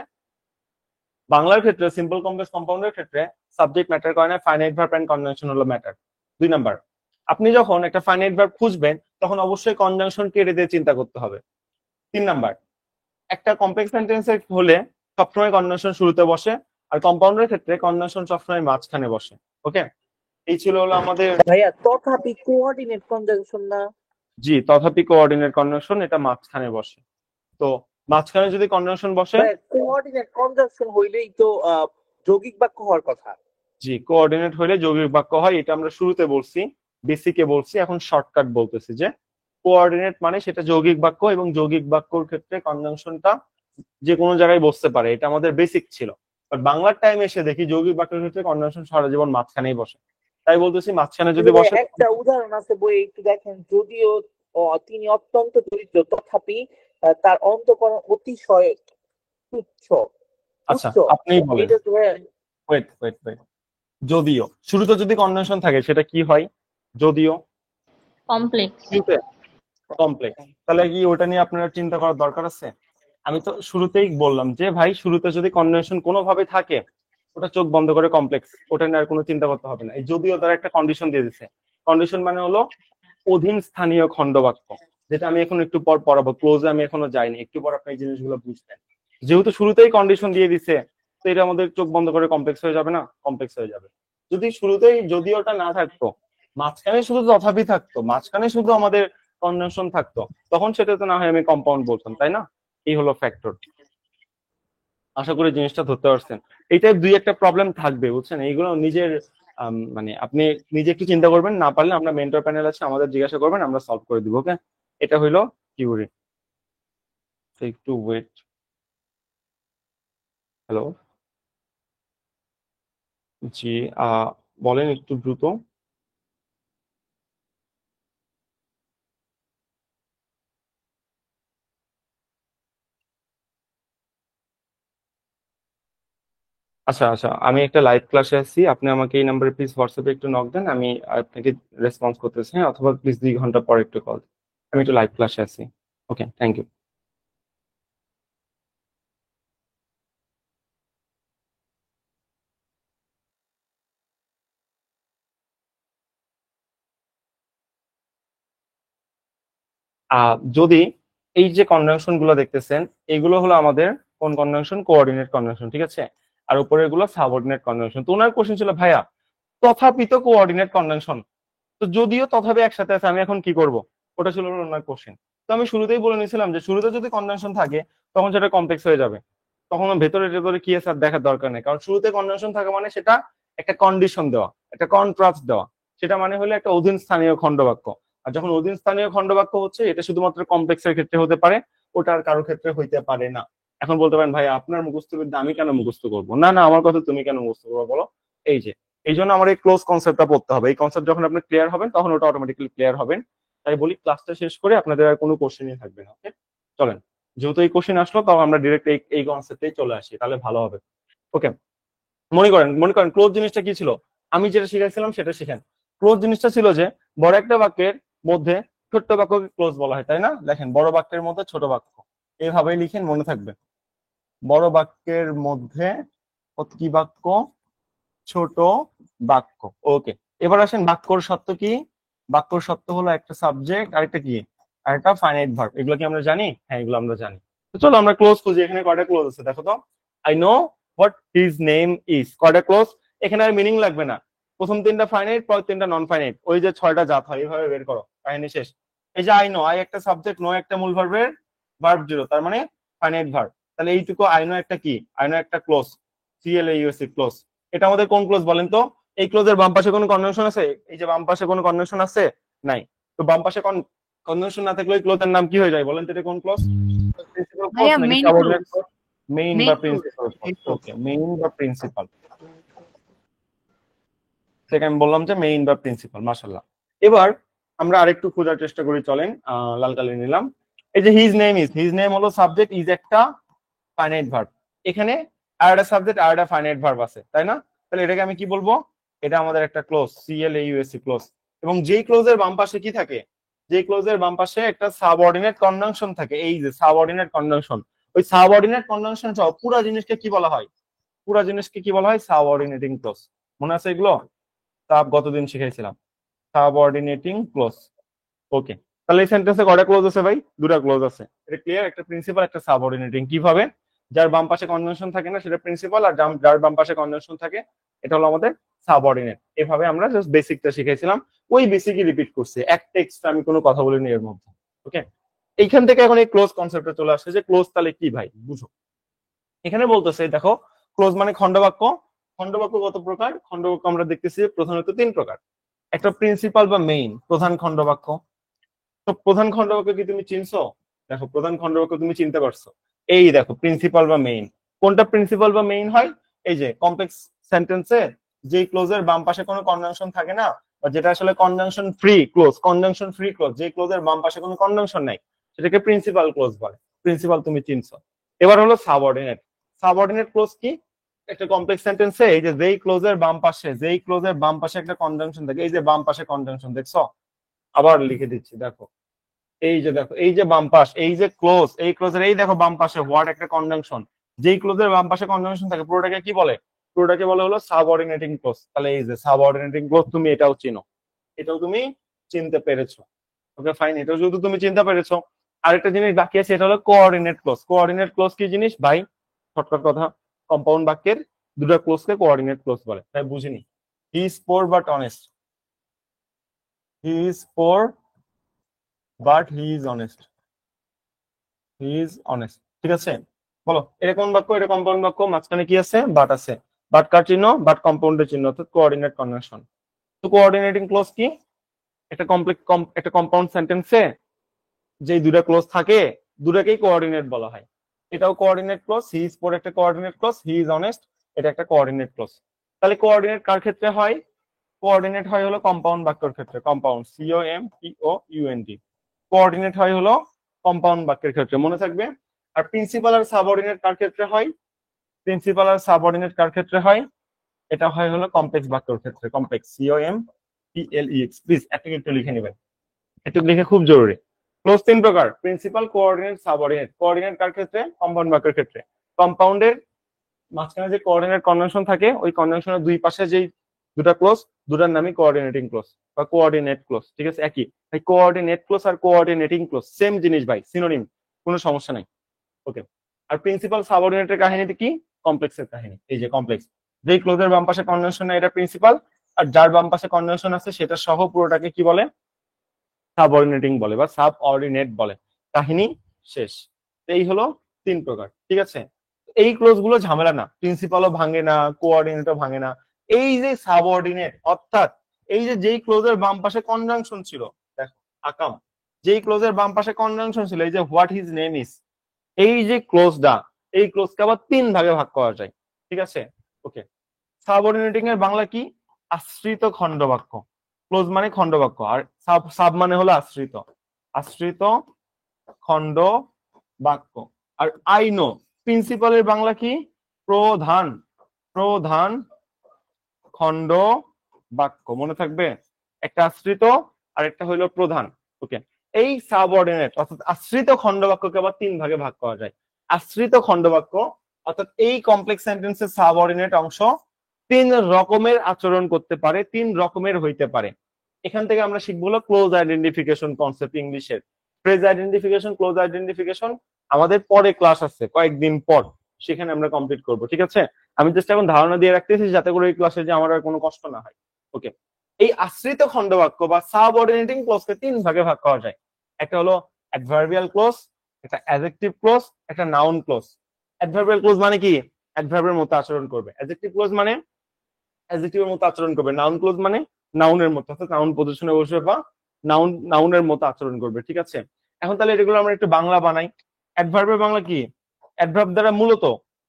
বাংলার ক্ষেত্রে সিম্পল কমপ্লেক্স কম্পাউন্ডের ক্ষেত্রে সাবজেক্ট ম্যাটার করে না, ফাইনাইট ভার্ব এন্ড কনজাংশন হলো ম্যাটার। দুই নাম্বার, আপনি যখন একটা ফাইনাইট ভার্ব খুঁজবেন তখন অবশ্যই কনজাংশন কেটে দিয়ে চিন্তা করতে হবে। তিন নাম্বার, একটা কমপ্লেক্স সেন্টেন্সের হলে সবসময় কনজাংশন শুরুতে বসে, আর কম্পাউন্ডের ক্ষেত্রে কনজাংশন সবসময় মাঝখানে বসে। ওকে, এই ছিল হলো আমাদের। ভাইয়া তথাপি কোঅর্ডিনেট কনজাংশন না? জি, তথাপি কোঅর্ডিনেট কনজাংশন, এটা মাঝখানে বসে। তো মাঝখানে যদি কনজাংশন বসে, কোঅর্ডিনেট কনজাংশন হইলেই তো যৌগিক বাক্য হওয়ার কথা। জি কোঅর্ডিনেট হইলে যৌগিক বাক্য হয়, এটা আমরা শুরুতে বলছি, বেসিকে বলছি, এখন শর্টকাট বলতেছি যে কোঅর্ডিনেট মানে সেটা যৌগিক বাক্য, এবং যৌগিক বাক্যর ক্ষেত্রে কনজাংশনটা যে কোনো জায়গায় বসতে পারে, এটা আমাদের বেসিক ছিল। বাট বাংলার টাইম এসে দেখি যৌগিক বাক্যের ক্ষেত্রে কনজাংশন সারা জীবন মাঝখানেই বসে, তাই বলতেছি মাঝখানে যদি বসে। একটা উদাহরণ আছে বইয়ে, একটু দেখেন। যদিও তিনি অত্যন্ত দরিদ্র, তথাপি তার অন্তঃকরণ অতিশয় তুচ্ছ। আচ্ছা আপনিই বলেন, এটা তো ওয়েট ওয়েট ওয়েট, যদিও শুরুতে যদি কনজাংশন থাকে সেটা কি হয়? যদিও কমপ্লেক্স। শুরুতে কমপ্লেক্স, তাহলে কি ওটা নিয়ে আপনারা চিন্তা করার দরকার আছে? আমি তো শুরুতেই বললাম যে ভাই শুরুতে যদি কনজাংশন কোনোভাবে থাকে ওটা চোখ বন্ধ করে কমপ্লেক্স, ওটা নিয়ে আর কোনো চিন্তা করতে হবে না। এই যদিও তারা একটা কন্ডিশন দিয়ে দিচ্ছে, কন্ডিশন মানে হলো অধীন স্থানীয় খণ্ডবাক্য, যেটা আমি এখন একটু পর পড়াবো, ক্লোজে আমি এখনো যাইনি, একটু পর আপনি এই জিনিসগুলো বুঝবেন। যেহেতু শুরুতেই কন্ডিশন দিয়ে দিছে, তো এটা আমাদের চোখ বন্ধ করে কমপ্লেক্স হয়ে যাবে না? কমপ্লেক্স হয়ে যাবে। যদি শুরুতেই যদি ওটা না থাকতো, মাঝখানে শুধু তথাপি থাকতো, মাঝখানে শুধু আমাদের কনজাংশন থাকতো, তখন সেটা তো না হয় আমি কম্পাউন্ড বলতাম, তাই না? এই হলো ফ্যাক্টর। আশা করি জিনিসটা ধরতে পারছেন। এইটাই দুই একটা প্রবলেম থাকবে, বুঝছেন? এইগুলো নিজের মানে আপনি নিজে একটু চিন্তা করবেন, না পারলে আমরা মেন্টর প্যানেল আছে, আমাদের জিজ্ঞাসা করবেন, আমরা সলভ করে দিব। ওকে, এটা হইলো থিওরি। একটু ওয়েট। হ্যালো, জি, বলেন একটু দ্রুত। আচ্ছা আচ্ছা, আমি একটা লাইভ ক্লাসে আছি, আপনি আমাকে এই নাম্বারে প্লিজ হোয়াটসঅ্যাপে একটু নক দেন, আমি আপনাকে রেসপন্স করতেছি, হ্যাঁ? অথবা প্লিজ 2 ঘন্টা পরে একটু কল। আমি একটু লাইভ ক্লাসে আছি। ওকে, থ্যাংক ইউ। যদি এই যে কনজাংশন গুলো দেখতেছেন, এগুলো হলো আমাদের কোন কনজাংশন? কোঅর্ডিনেট কনজাংশন, ঠিক আছে? আর উপরের গুলো সাবঅর্ডিনেট কনজাংশন। তো ওনার কোশ্চেন ছিল, ভাইয়া তথাপিত কোঅর্ডিনেট কনজাংশন, তো যদিও তথাপি একসাথে আছে, আমি এখন কি করব? ওটা ছিল ওনার কোশ্চেন। তো আমি শুরুতেই বলে নিয়েছিলাম যে শুরুতে যদি কনজাংশন থাকে তখন সেটা কমপ্লেক্স হয়ে যাবে, তখন ভেতরে ভেতরে কি আছে আর দেখার দরকার নেই, কারণ শুরুতে কনজাংশন থাকা মানে সেটা একটা কন্ডিশন দেওয়া, একটা কন্ট্রাস্ট দেওয়া, সেটা মানে হলো একটা অধীন স্থানীয় খণ্ডবাক্য। আর যখন অধীন স্থানীয় খণ্ডবাক্য হচ্ছে, এটা শুধুমাত্র কমপ্লেক্সের ক্ষেত্রে হতে পারে, ওটা আর কারো ক্ষেত্রে হইতে পারে না। এখন বলতে পারেন, ভাই আপনার মুখস্থ বিদ্যা আমি কেন মুখস্থ করবো? না না, আমার কথা তুমি কেন মুখস্থ করবো বলো? এই যে, এই জন্য আমার এই ক্লোজ কনসেপ্টটা পড়তে হবে। এই কনসেপ্ট যখন আপনি ক্লিয়ার হবেন, তখন ওটা অটোমেটিক্যালি ক্লিয়ার হবেন। তাই বলি, ক্লাসটা শেষ করে আপনাদের আর কোনো কোশ্চেনই থাকবে না। ওকে, চলেন, যেহেতু এই কোশ্চেন আসলো, তাও আমরা ডিরেক্ট এই কনসেপ্টেই চলে আসি, তাহলে ভালো হবে। ওকে, মনে করেন ক্লোজ জিনিসটা কি ছিল? আমি যেটা শিখাইছিলাম সেটা শিখেন। ক্লোজ জিনিসটা ছিল যে বড় একটা বাক্যের মধ্যে ছোট্ট বাক্যকে ক্লোজ বলা হয়, তাই না? দেখেন, বড় বাক্যের মধ্যে ছোট বাক্য, এইভাবেই লিখেন, মনে থাকবে। বড় বাক্যের মধ্যে কি বাক্য? ছোট বাক্য। ওকে, এবার আসেন বাক্যর সত্য কি? বাক্যর সত্য হলো একটা সাবজেক্ট আর একটা কি, আর একটা ফাইনাইট ভার্ব। এগুলো কি আমরা জানি? হ্যাঁ, এগুলো আমরা জানি। তো চলো আমরা ক্লোজ খুঁজি। এখানে কয়টা ক্লোজ আছে দেখো তো। I know what his name is, কয়টা ক্লোজ? এখানে আর মিনিং লাগবে না। প্রথম 3টা ফাইনাইট, পরের 3টা নন ফাইনাইট। ওই যে 6টা জাত হয়, এইভাবে বের করো, কাহিনী শেষ। এই যে আই নো, আই একটা সাবজেক্ট, নো একটা মূল ভার্বের ভার্ব জিরো, তার মানে ফাইনাইট ভার্ব। তাহলে এইটুকু আই নো একটা কি? আই নো একটা ক্লোজ, CLAUSE ক্লোজ। এটা আমাদের কোন ক্লোজ বলেন তো? এই ক্লোজের বাম পাশে কোনো কনজাংশন আছে? এই যে বাম পাশে কোনো কনজাংশন আছে? নাই। তো বাম পাশে কনজাংশন না থাকলে ওই ক্লোজের নাম কি হয়ে যায় বলেন তো? এটা কোন ক্লোজ? প্রিন্সিপাল ক্লোজ ভাইয়া নাকি main subordinate clause. Clause? Main বা main clause. Principal clause. Okay, main বা প্রিন্সিপাল। সেটা আমি বললাম যে মেইন বা প্রিন্সিপাল। মাশাআল্লাহ। এবার আমরা আরেকটু খোঁজার চেষ্টা করি, চলেন। লাল কালি নিলাম। এই যে his name is, his name হলো সাবজেক্ট, ইজ একটা ফাইনাইট ভার্ব। এখানে আর একটা সাবজেক্ট আর একটা ফাইনাইট ভার্ব আছে, তাই না? তাহলে এটাকে আমি কি বলবো? এটা আমাদের একটা ক্লোজ, CLAUSE ক্লোজ। এবং যেই ক্লোজের বাম পাশে কি থাকে? যেই ক্লোজের বাম পাশে একটা সাবঅর্ডিনেট কনজাংশন থাকে, এই যে সাবঅর্ডিনেট কনজাংশন, ওই সাবঅর্ডিনেট কনজাংশন সহ পুরো জিনিসকে কি বলা হয়? পুরো জিনিসকে কি বলা হয়? Subordinating close. মনে আছে এগুলো? গতদিন শিখাইছিলাম সাবঅর্ডিনেটিং ক্লোজ। ওকে, তাহলে এই সেন্টেন্সে কয়টা ক্লোজ আছে ভাই? 2টা ক্লোজ আছে। এটা ক্লিয়ার? একটা প্রিন্সিপাল, একটা সাবঅর্ডিনেটিং। কিভাবে? যার বাম পাশে কনজাংশন থাকে না সেটা প্রিন্সিপাল, আর যার বাম পাশে কনজাংশন থাকে এটা হলো আমাদের সাবঅর্ডিনেট। এভাবে আমরা জাস্ট বেসিকটা শিখাইছিলাম, ওই বেসিকই রিপিট করছি, এক টেক্সট আমি কোনো কথা বলিনি এর মধ্যে। ওকে, এইখান থেকে এখন এই ক্লোজ কনসেপ্টে চলে আসছে যে ক্লোজ তাহলে কি ভাই, বুঝো। এখানে বলতেছে দেখো, ক্লোজ মানে খণ্ডবাক্য। খণ্ডবাক্য কত প্রকার? খণ্ডবাক্য আমরা দেখতেছি প্রধানত 3 প্রকার। একটা প্রিন্সিপাল বা মেইন, প্রধান খণ্ডবাক্য। তো প্রধান খণ্ডবাক্য কি তুমি চিনছো? দেখো, প্রধান খণ্ডবাক্য তুমি চিনতে পারছো। এই দেখো, প্রিন্সিপাল বা মেইন। কোনটা প্রিন্সিপাল বা মেইন হয়? এই যে কমপ্লেক্স সেন্টেন্সে যে ক্লোজের বাম পাশে কোনো কনজাংশন থাকে না, বা যেটা আসলে conjunction free close, conjunction free close, যে ক্লোজের বাম পাশে কোনো কনজাংশন নাই, সেটাকে প্রিন্সিপাল ক্লোজ বলে। প্রিন্সিপাল তুমি চিনছো। এবার হলো সাবঅর্ডিনেট। সাবঅর্ডিনেট ক্লোজ কি? একটা কমপ্লেক্স সেন্টেন্সে এই যে যেই ক্লোজের বাম পাশে, যেই ক্লোজের বাম পাশে একটা কনজাংশন থাকে, এই যে বাম পাশে কনজাংশন দেখছো? আবার লিখে দিচ্ছি, দেখো, এই যে দেখো, এই যে বাম পাশ, এই যে ক্লোজ, এই ক্লোজের এই দেখো বাম পাশে হোয়াট একটা কনজাংশন। যেই ক্লোজের বাম পাশে কনজাংশন থাকে পুরোটাকে কি বলে? পুরোটাকে বলে হলো সাবঅর্ডিনেটিং ক্লোজ। তাহলে এই যে সাবঅর্ডিনেটিং ক্লোজ, তুমি এটাও চিনো, এটাও তুমি চিনতে পেরেছো। ওকে ফাইন, এটাও যেহেতু তুমি চিনতে পেরেছো, আরেকটা জিনিস বাকি আছে, এটা হলো কোঅর্ডিনেট ক্লজ। কোঅর্ডিনেট ক্লজ কি জিনিস ভাই? শর্টকাট কথা, কম্পাউন্ড বাক্যের দুটো ক্লজকে কোঅর্ডিনেট ক্লজ বলে। তাই বুঝিনি। হি is poor but honest, he is poor but he is honest, he is honest. ঠিক আছে, বলো এটা কোন বাক্য? এটা কম্পাউন্ড বাক্য, মাঝখানে কি আছে? বাট আছে। বাট কার চিহ্ন? বাট কম্পাউন্ডের চিহ্ন, অর্থাৎ কোঅর্ডিনেট কনজাংশন। তো কোঅর্ডিনেটিং ক্লজ কি? একটা কমপ্লেক্স, একটা কম্পাউন্ড সেন্টেন্সে যেই দুটা ক্লজ থাকে দুটাকেই কোঅর্ডিনেট বলা হয়। এটাও coordinate clause. He is poor একটা coordinate clause, he is honest এটা একটা কোঅর্ডিনেট ক্লজ। তাহলে কোঅর্ডিনেট কার ক্ষেত্রে হয়? কোঅর্ডিনেট হয় হলো কম্পাউন্ড বাক্যের ক্ষেত্রে, কম্পাউন্ড COMPOUND। কোঅর্ডিনেট হয় হলো কম্পাউন্ড বাক্যের ক্ষেত্রে, মনে থাকবে। আর প্রিন্সিপাল আর সাবঅর্ডিনেট কার ক্ষেত্রে হয়? প্রিন্সিপাল আর সাবঅর্ডিনেট কার ক্ষেত্রে হয়? এটা হয় হলো কমপ্লেক্স বাক্যের ক্ষেত্রে, কমপ্লেক্স COMPLEX। প্লিজ একটু লিখে নেবেন, একটু লিখে, খুব জরুরি। ক্লোজ তিন প্রকার: প্রিন্সিপাল, কোঅর্ডিনেট, সাবঅর্ডিনেট। কোঅর্ডিনেট কার ক্ষেত্রে? কম্পাউন্ড বাক্যের ক্ষেত্রে। কম্পাউন্ডের মাঝখানে যে কোঅর্ডিনেট কনজাংশন থাকে ওই কনজাংশনের দুই পাশে যেই দুটা ক্লোজ, দুটার নামই কোঅর্ডিনেটিং ক্লোজ বা কোঅর্ডিনেট ক্লোজ। ঠিক আছে, একই ভাই। কোঅর্ডিনেট ক্লোজ আর কোঅর্ডিনেটিং ক্লোজ সেম জিনিস ভাই, সিনোনিম, কোনো সমস্যা নাই। ওকে। আর প্রিন্সিপাল সাবঅর্ডিনেটের কাহিনীতে কি? কমপ্লেক্সের কাহিনী। এই যে কমপ্লেক্স, যেই ক্লোজের বাম পাশে কনজাংশন নেই এটা প্রিন্সিপাল, আর যার বাম পাশে কনজাংশন আছে সেটা সহ পুরোটাকে কি বলে? সাবঅর্ডিনেটিং বলে বা সাবঅর্ডিনেট বলে। কাহিনী শেষ। এই হলো তিন প্রকার। ঠিক আছে, এই ক্লোজ গুলো ঝামেলা না, প্রিন্সিপালও ভাঙে না, কোঅর্ডিনেটও ভাঙে না। এই যে সাবঅর্ডিনেট, অর্থাৎ এই যে যেই ক্লোজের বাম পাশে কনজাংশন ছিল, দেখো আকাম, যেই ক্লোজের বাম পাশে কনজাংশন ছিল, এই যে হোয়াট হিজ নেম ইজ, এই যে ক্লোজটা, এই ক্লোজকে আবার তিন ভাগে ভাগ করা যায়। ঠিক আছে, ওকে। সাবঅর্ডিনেটিং এর বাংলা কি? আশ্রিত খণ্ডবাক্য। ক্লোজ মানে খণ্ডবাক্য, আর সাব সাব মানে হলো আশ্রিত, আশ্রিত খণ্ড বাক্য। আর আইনো প্রিন্সিপালের বাংলা কি? প্রধান, প্রধান খণ্ড বাক্য। মনে থাকবে, একটা আশ্রিত আর একটা হইলো প্রধান। ওকে। এই সাবঅর্ডিনেট অর্থাৎ আশ্রিত খণ্ড বাক্যকে আবার তিন ভাগে ভাগ করা যায়। আশ্রিত খণ্ড বাক্য অর্থাৎ এই কমপ্লেক্স সেন্টেন্সের সাবঅর্ডিনেট অংশ তিন রকমের আচরণ করতে পারে, তিন রকমের হইতে পারে। এখান থেকে আমরা শিখবো হলো ক্লোজ আইডেন্টিফিকেশন কনসেপ্ট ইংলিশের। ফ্রেজ আইডেন্টিফিকেশন, ক্লোজ আইডেন্টিফিকেশন আমাদের পরে ক্লাস আছে, কয়েকদিন পর, সেখানে আমরা কমপ্লিট করব। ঠিক আছে, আমি জাস্ট এখন ধারণা দিয়ে রাখতেছি যাতে করে এই ক্লাসে যে আমার আর কোনো কষ্ট না হয়। ওকে। এই আশ্রিত খণ্ডবাক্য বা সাবঅর্ডিনেটিং ক্লোজকে তিন ভাগে ভাগ করা যায়। একটা হলো অ্যাডভার্বিয়াল ক্লোজ, একটা অ্যাডজেক্টিভ ক্লোজ, একটা নাউন ক্লোজ। অ্যাডভার্বিয়াল ক্লোজ মানে কি? অ্যাডভার্বের মতো আচরণ করবে। অ্যাডজেক্টিভ ক্লোজ মানে অ্যাডজেক্টিভের মতো আচরণ করবে। নাউন ক্লোজ মানে নাউনের মতো, অর্থাৎ নাউন পজিশনে বসবে বা নাউনের মতো আচরণ করবে। ঠিক আছে, এখন তাহলে এগুলো আমরা একটু বাংলা বানাই। অ্যাডভার্বের বাংলা কি? অ্যাডভার্ব দ্বারা মূলত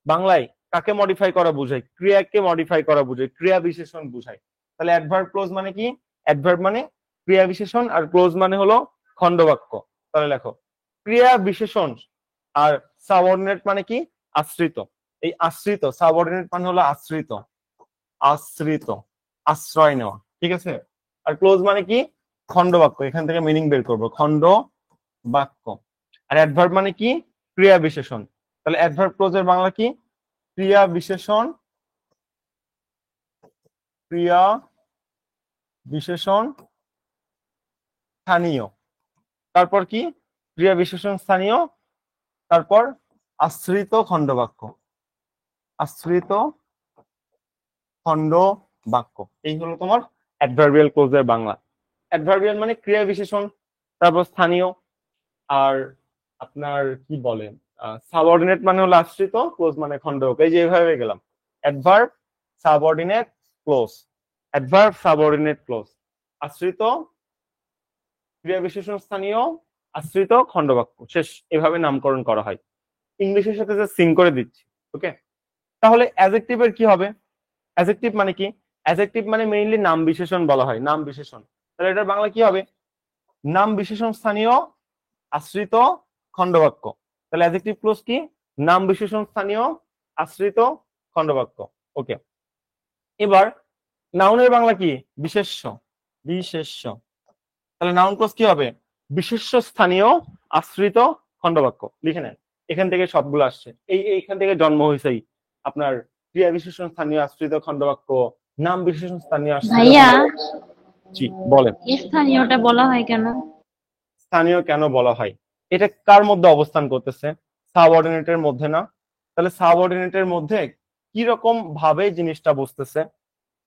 বাংলায় কাকে মডিফাই করা বোঝায়? ক্রিয়াকে মডিফাই করা বোঝায়, ক্রিয়া বিশেষণ বোঝায়। তাহলে অ্যাডভার্ব ক্লোজ মানে কি? অ্যাডভার্ব মানে ক্রিয়া বিশেষণ, আর ক্লোজ মানে হলো খণ্ডবাক্য। তাহলে লেখো, ক্রিয়া বিশেষণ আর সাবঅর্ডিনেট মানে কি? আশ্রিত। এই আশ্রিত, সাবঅর্ডিনেট মানে হলো আশ্রিত, আশ্রিত, আশ্রয় নেওয়া। ঠিক আছে, আর ক্লোজ মানে কি? খণ্ড বাক্য। এখান থেকে মিনিং বের করবো, খণ্ড বাক্য। আর অ্যাডভার্ব মানে কি? ক্রিয়া বিশেষণ। তাহলে অ্যাডভার্ব ক্লোজের বাংলা কি? ক্রিয়া বিশেষণ, ক্রিয়া বিশেষণ স্থানীয়। তারপর কি? ক্রিয়া বিশেষণ স্থানীয়, তারপর আশ্রিত খণ্ড বাক্য, আশ্রিত খণ্ড বাক্য। এই হলো তোমার অ্যাডভার্বিয়াল ক্লোজের বাংলা। অ্যাডভার্বিয়াল মানে ক্রিয়া বিশেষণ, তারপর স্থানীয়, আর আপনার কি বলেন সাবঅর্ডিনেট মানে হলো আশ্রিত, ক্লোজ মানে খণ্ডবাক্য। এই যে এইভাবে গেলাম, adverb, subordinate, close, adverb, subordinate, close, আশ্রিত, ক্রিয়া বিশেষণ স্থানীয়, আশ্রিত, খণ্ডবাক্য, শেষ। এভাবে নামকরণ করা হয়। ইংলিশের সাথে যে সিং করে দিচ্ছি। ওকে, তাহলে অ্যাডজেক্টিভের কি হবে? অ্যাডজেক্টিভ মানে কি? অ্যাডজেক্টিভ মানে মেইনলি নাম বিশেষণ বলা হয়, নাম বিশেষণ। তাহলে এটার বাংলা কি হবে? নাম বিশেষণ স্থানীয়, আশ্রিত, খণ্ডবাক্য। তাহলে অ্যাডজেক্টিভ ক্লোজ কি? নাম বিশেষণ স্থানীয়, আশ্রিত, খণ্ডবাক্য। ওকে, এবার নাউনের বাংলা কি? বিশেষ্য, বিশেষ্য। তাহলে নাউন ক্লোজ কি হবে? বিশেষ্য স্থানীয়, আশ্রিত, খণ্ডবাক্য। লিখে নেন, এখান থেকে সবগুলো আসছে, এইখান থেকে জন্ম হয়েছেই আপনার ক্রিয়া বিশেষণ স্থানীয়, আশ্রিত, খণ্ডবাক্য, নাম বিশেষণ স্থানীয়, আশ্রিত, ভাইয়া, জি বলেন। স্থানীয়টা বলা হয় কেন? স্থানীয় কেন বলা হয়? এটা কার মধ্যে অবস্থান করতেছে? সাবঅর্ডিনেটের মধ্যে না? তাহলে সাবঅর্ডিনেটের মধ্যে কি রকম ভাবে জিনিসটা বসতেছে?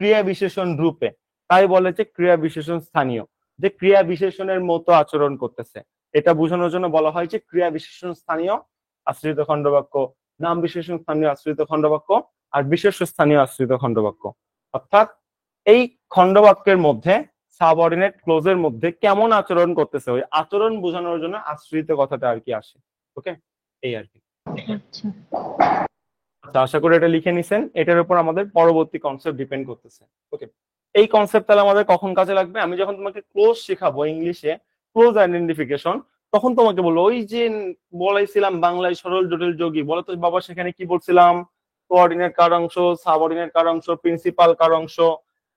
ক্রিয়া বিশেষণ রূপে। তাই বলে যে ক্রিয়া বিশেষণ স্থানীয়, যে ক্রিয়া বিশেষণের মতো আচরণ করতেছে। এটা বোঝানোর জন্য বলা হয় যে ক্রিয়া বিশেষণ স্থানীয় আশ্রিত খণ্ডবাক্য, নাম বিশেষণ স্থানীয় আশ্রিত খণ্ডবাক্য, আর বিশেষ্য স্থানীয় আশ্রিত খণ্ডবাক্য। অর্থাৎ এই খণ্ডবাক্যের মধ্যে সাবঅর্ডিনেট ক্লোজের মধ্যে কেমন আচরণ করতেছে, ওই আচরণ বোঝানোর জন্য আশ্রিত কথাটা আর কি আসে। ওকে, এই আর কি। আচ্ছা। তো আশা করি এটা লিখে নিছেন। এটার উপর আমাদের পরবর্তী কনসেপ্ট ডিপেন্ড করতেছে। ওকে, এই কনসেপ্ট তাহলে আমাদের কখন কাজে লাগবে? আমি যখন তোমাকে ক্লোজ শেখাবো ইংলিশে, ক্লোজ আইডেন্টিফিকেশন, তখন তোমাকে বলবো ওই যে বলাইছিলাম বাংলায় সরল জটিল যৌগী, বলো তো বাবা সেখানে কি বলছিলাম? কোঅর্ডিনেট কার অংশ, সাবঅর্ডিনেট কার অংশ, প্রিন্সিপাল কার অংশ,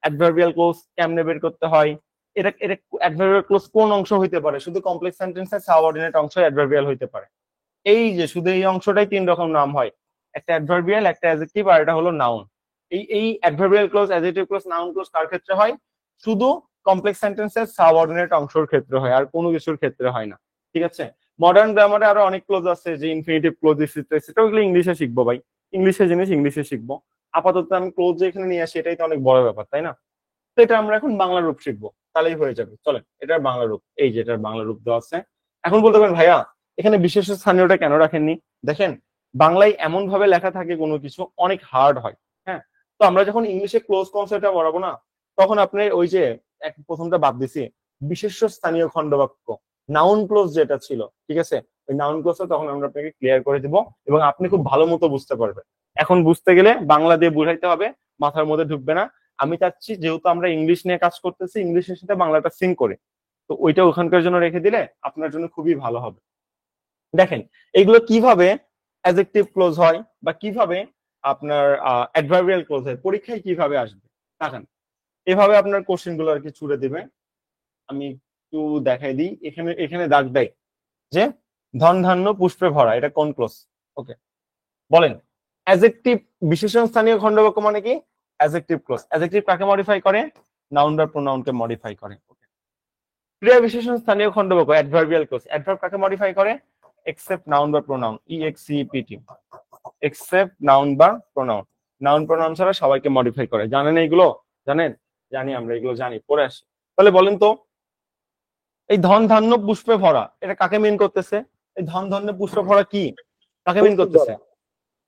অ্যাডভার্বিয়াল ক্লোজ কেমনে বের করতে হয়, এটা এটা অ্যাডভার্বিয়াল ক্লোজ কোন অংশ হইতে পারে? শুধু কমপ্লেক্স সেন্টেন্সে সাবঅর্ডিনেট অংশ অ্যাডভার্বিয়াল হইতে পারে। এই যে শুধু এই অংশটাই তিন রকম নাম হয়, একটা অ্যাডভার্বিয়াল, একটা অ্যাডজেক্টিভ, আর এটা হলো নাউন। এই adverbial clause, adjective clause, noun clause কার ক্ষেত্রে হয়? শুধু কমপ্লেক্স সেন্টেন্সের সাবঅর্ডিনেট অংশের ক্ষেত্রে হয়, আর কোনো কিছুর ক্ষেত্রে হয় না। ঠিক আছে? মডার্ন গ্রামারে আরো অনেক ক্লোজ আছে, যে ইনফিনিটিভ ক্লোজ, সেটা ওগুলো ইংলিশে শিখবো ভাই, ইংলিশের জিনিস ইংলিশে শিখবো। আপাতত আমি ক্লোজ যেখানে নিয়ে আসি এটাই তো অনেক বড় ব্যাপার, তাই না? তো এটা আমরা এখন বাংলা রূপ শিখবো, তাহলেই হয়ে যাবে। চলেন, এটার বাংলা রূপ, এই যে এটার বাংলা রূপ দেওয়া আছে। এখন বলতে পারেন ভাইয়া এখানে বিশেষ স্থানীয়টা কেন রাখেননি? দেখেন, বাংলায় এমন ভাবে লেখা থাকে কোনো কিছু অনেক হার্ড হয়। হ্যাঁ, তো আমরা যখন ইংলিশে ক্লোজ কনসেপ্টটা পড়াবো না, তখন আপনি ওই যে প্রথমটা বাদ দিছি, বিশেষ্য স্থানীয় খণ্ডবাক্য, নাউন ক্লোজ যেটা ছিল, ঠিক আছে, ওই নাউন ক্লোজটা তখন আমরা আপনাকে ক্লিয়ার করে দিব, এবং আপনি খুব ভালো মতো বুঝতে পারবেন। এখন বুঝতে গেলে বাংলা দিয়ে বুঝাইতে হবে, মাথার মধ্যে ঢুকবে না। আমি চাচ্ছি যেহেতু আমরা ইংলিশ নিয়ে কাজ করতেছি, ইংলিশের সাথে বাংলাটা সিঙ্ক করে, তো ওইটা ওখানকার জন্য রেখে দিলে আপনার জন্য খুবই ভালো হবে। দেখেন এগুলো কিভাবে অ্যাডজেক্টিভ ক্লোজ হয়, বা কিভাবে আপনার অ্যাডভার্বিয়াল ক্লোজ হয়, পরীক্ষায় কিভাবে আসবে। দেখেন এভাবে আপনার কোশ্চেন গুলো আর কি ছুড়ে দিবে। আমি একটু দেখাই দিই, এখানে এখানে দাগ দেয় যে ধন ধান্য পুষ্পে ভরা, এটা কোন ক্লোজ? ওকে, বলেন। অ্যাডজেক্টিভ বিশেষণ স্থানীয় খণ্ডবাক্য মানে কি? Adjective clause. অ্যাডজেক্টিভ কাকে মডিফাই করে? নাউন বা প্রোনাউনকে মডিফাই করে। ক্রিয়া বিশেষণ স্থানীয় খণ্ডবাক্য অ্যাডভার্বিয়াল ক্লোজ। অ্যাডভার্ব কাকে মডিফাই করে? এক্সেপ্ট নাউন বা প্রোনাউন, EXCEPT, এক্সেপ্ট নাউন বা প্রোনাউন। নাউন প্রোনাউন ছাড়া সবাইকে মডিফাই করে। জানেন এইগুলো? জানেন? জানি, আমরা এগুলো জানি, পড়ে আসি। তাহলে বলেন তো, এই ধন ধান্য পুষ্পে ভরা এটা কাকে মিন করতেছে? এই ধন ধান্য পুষ্পে ভরা কি কাকে মিন করতেছে?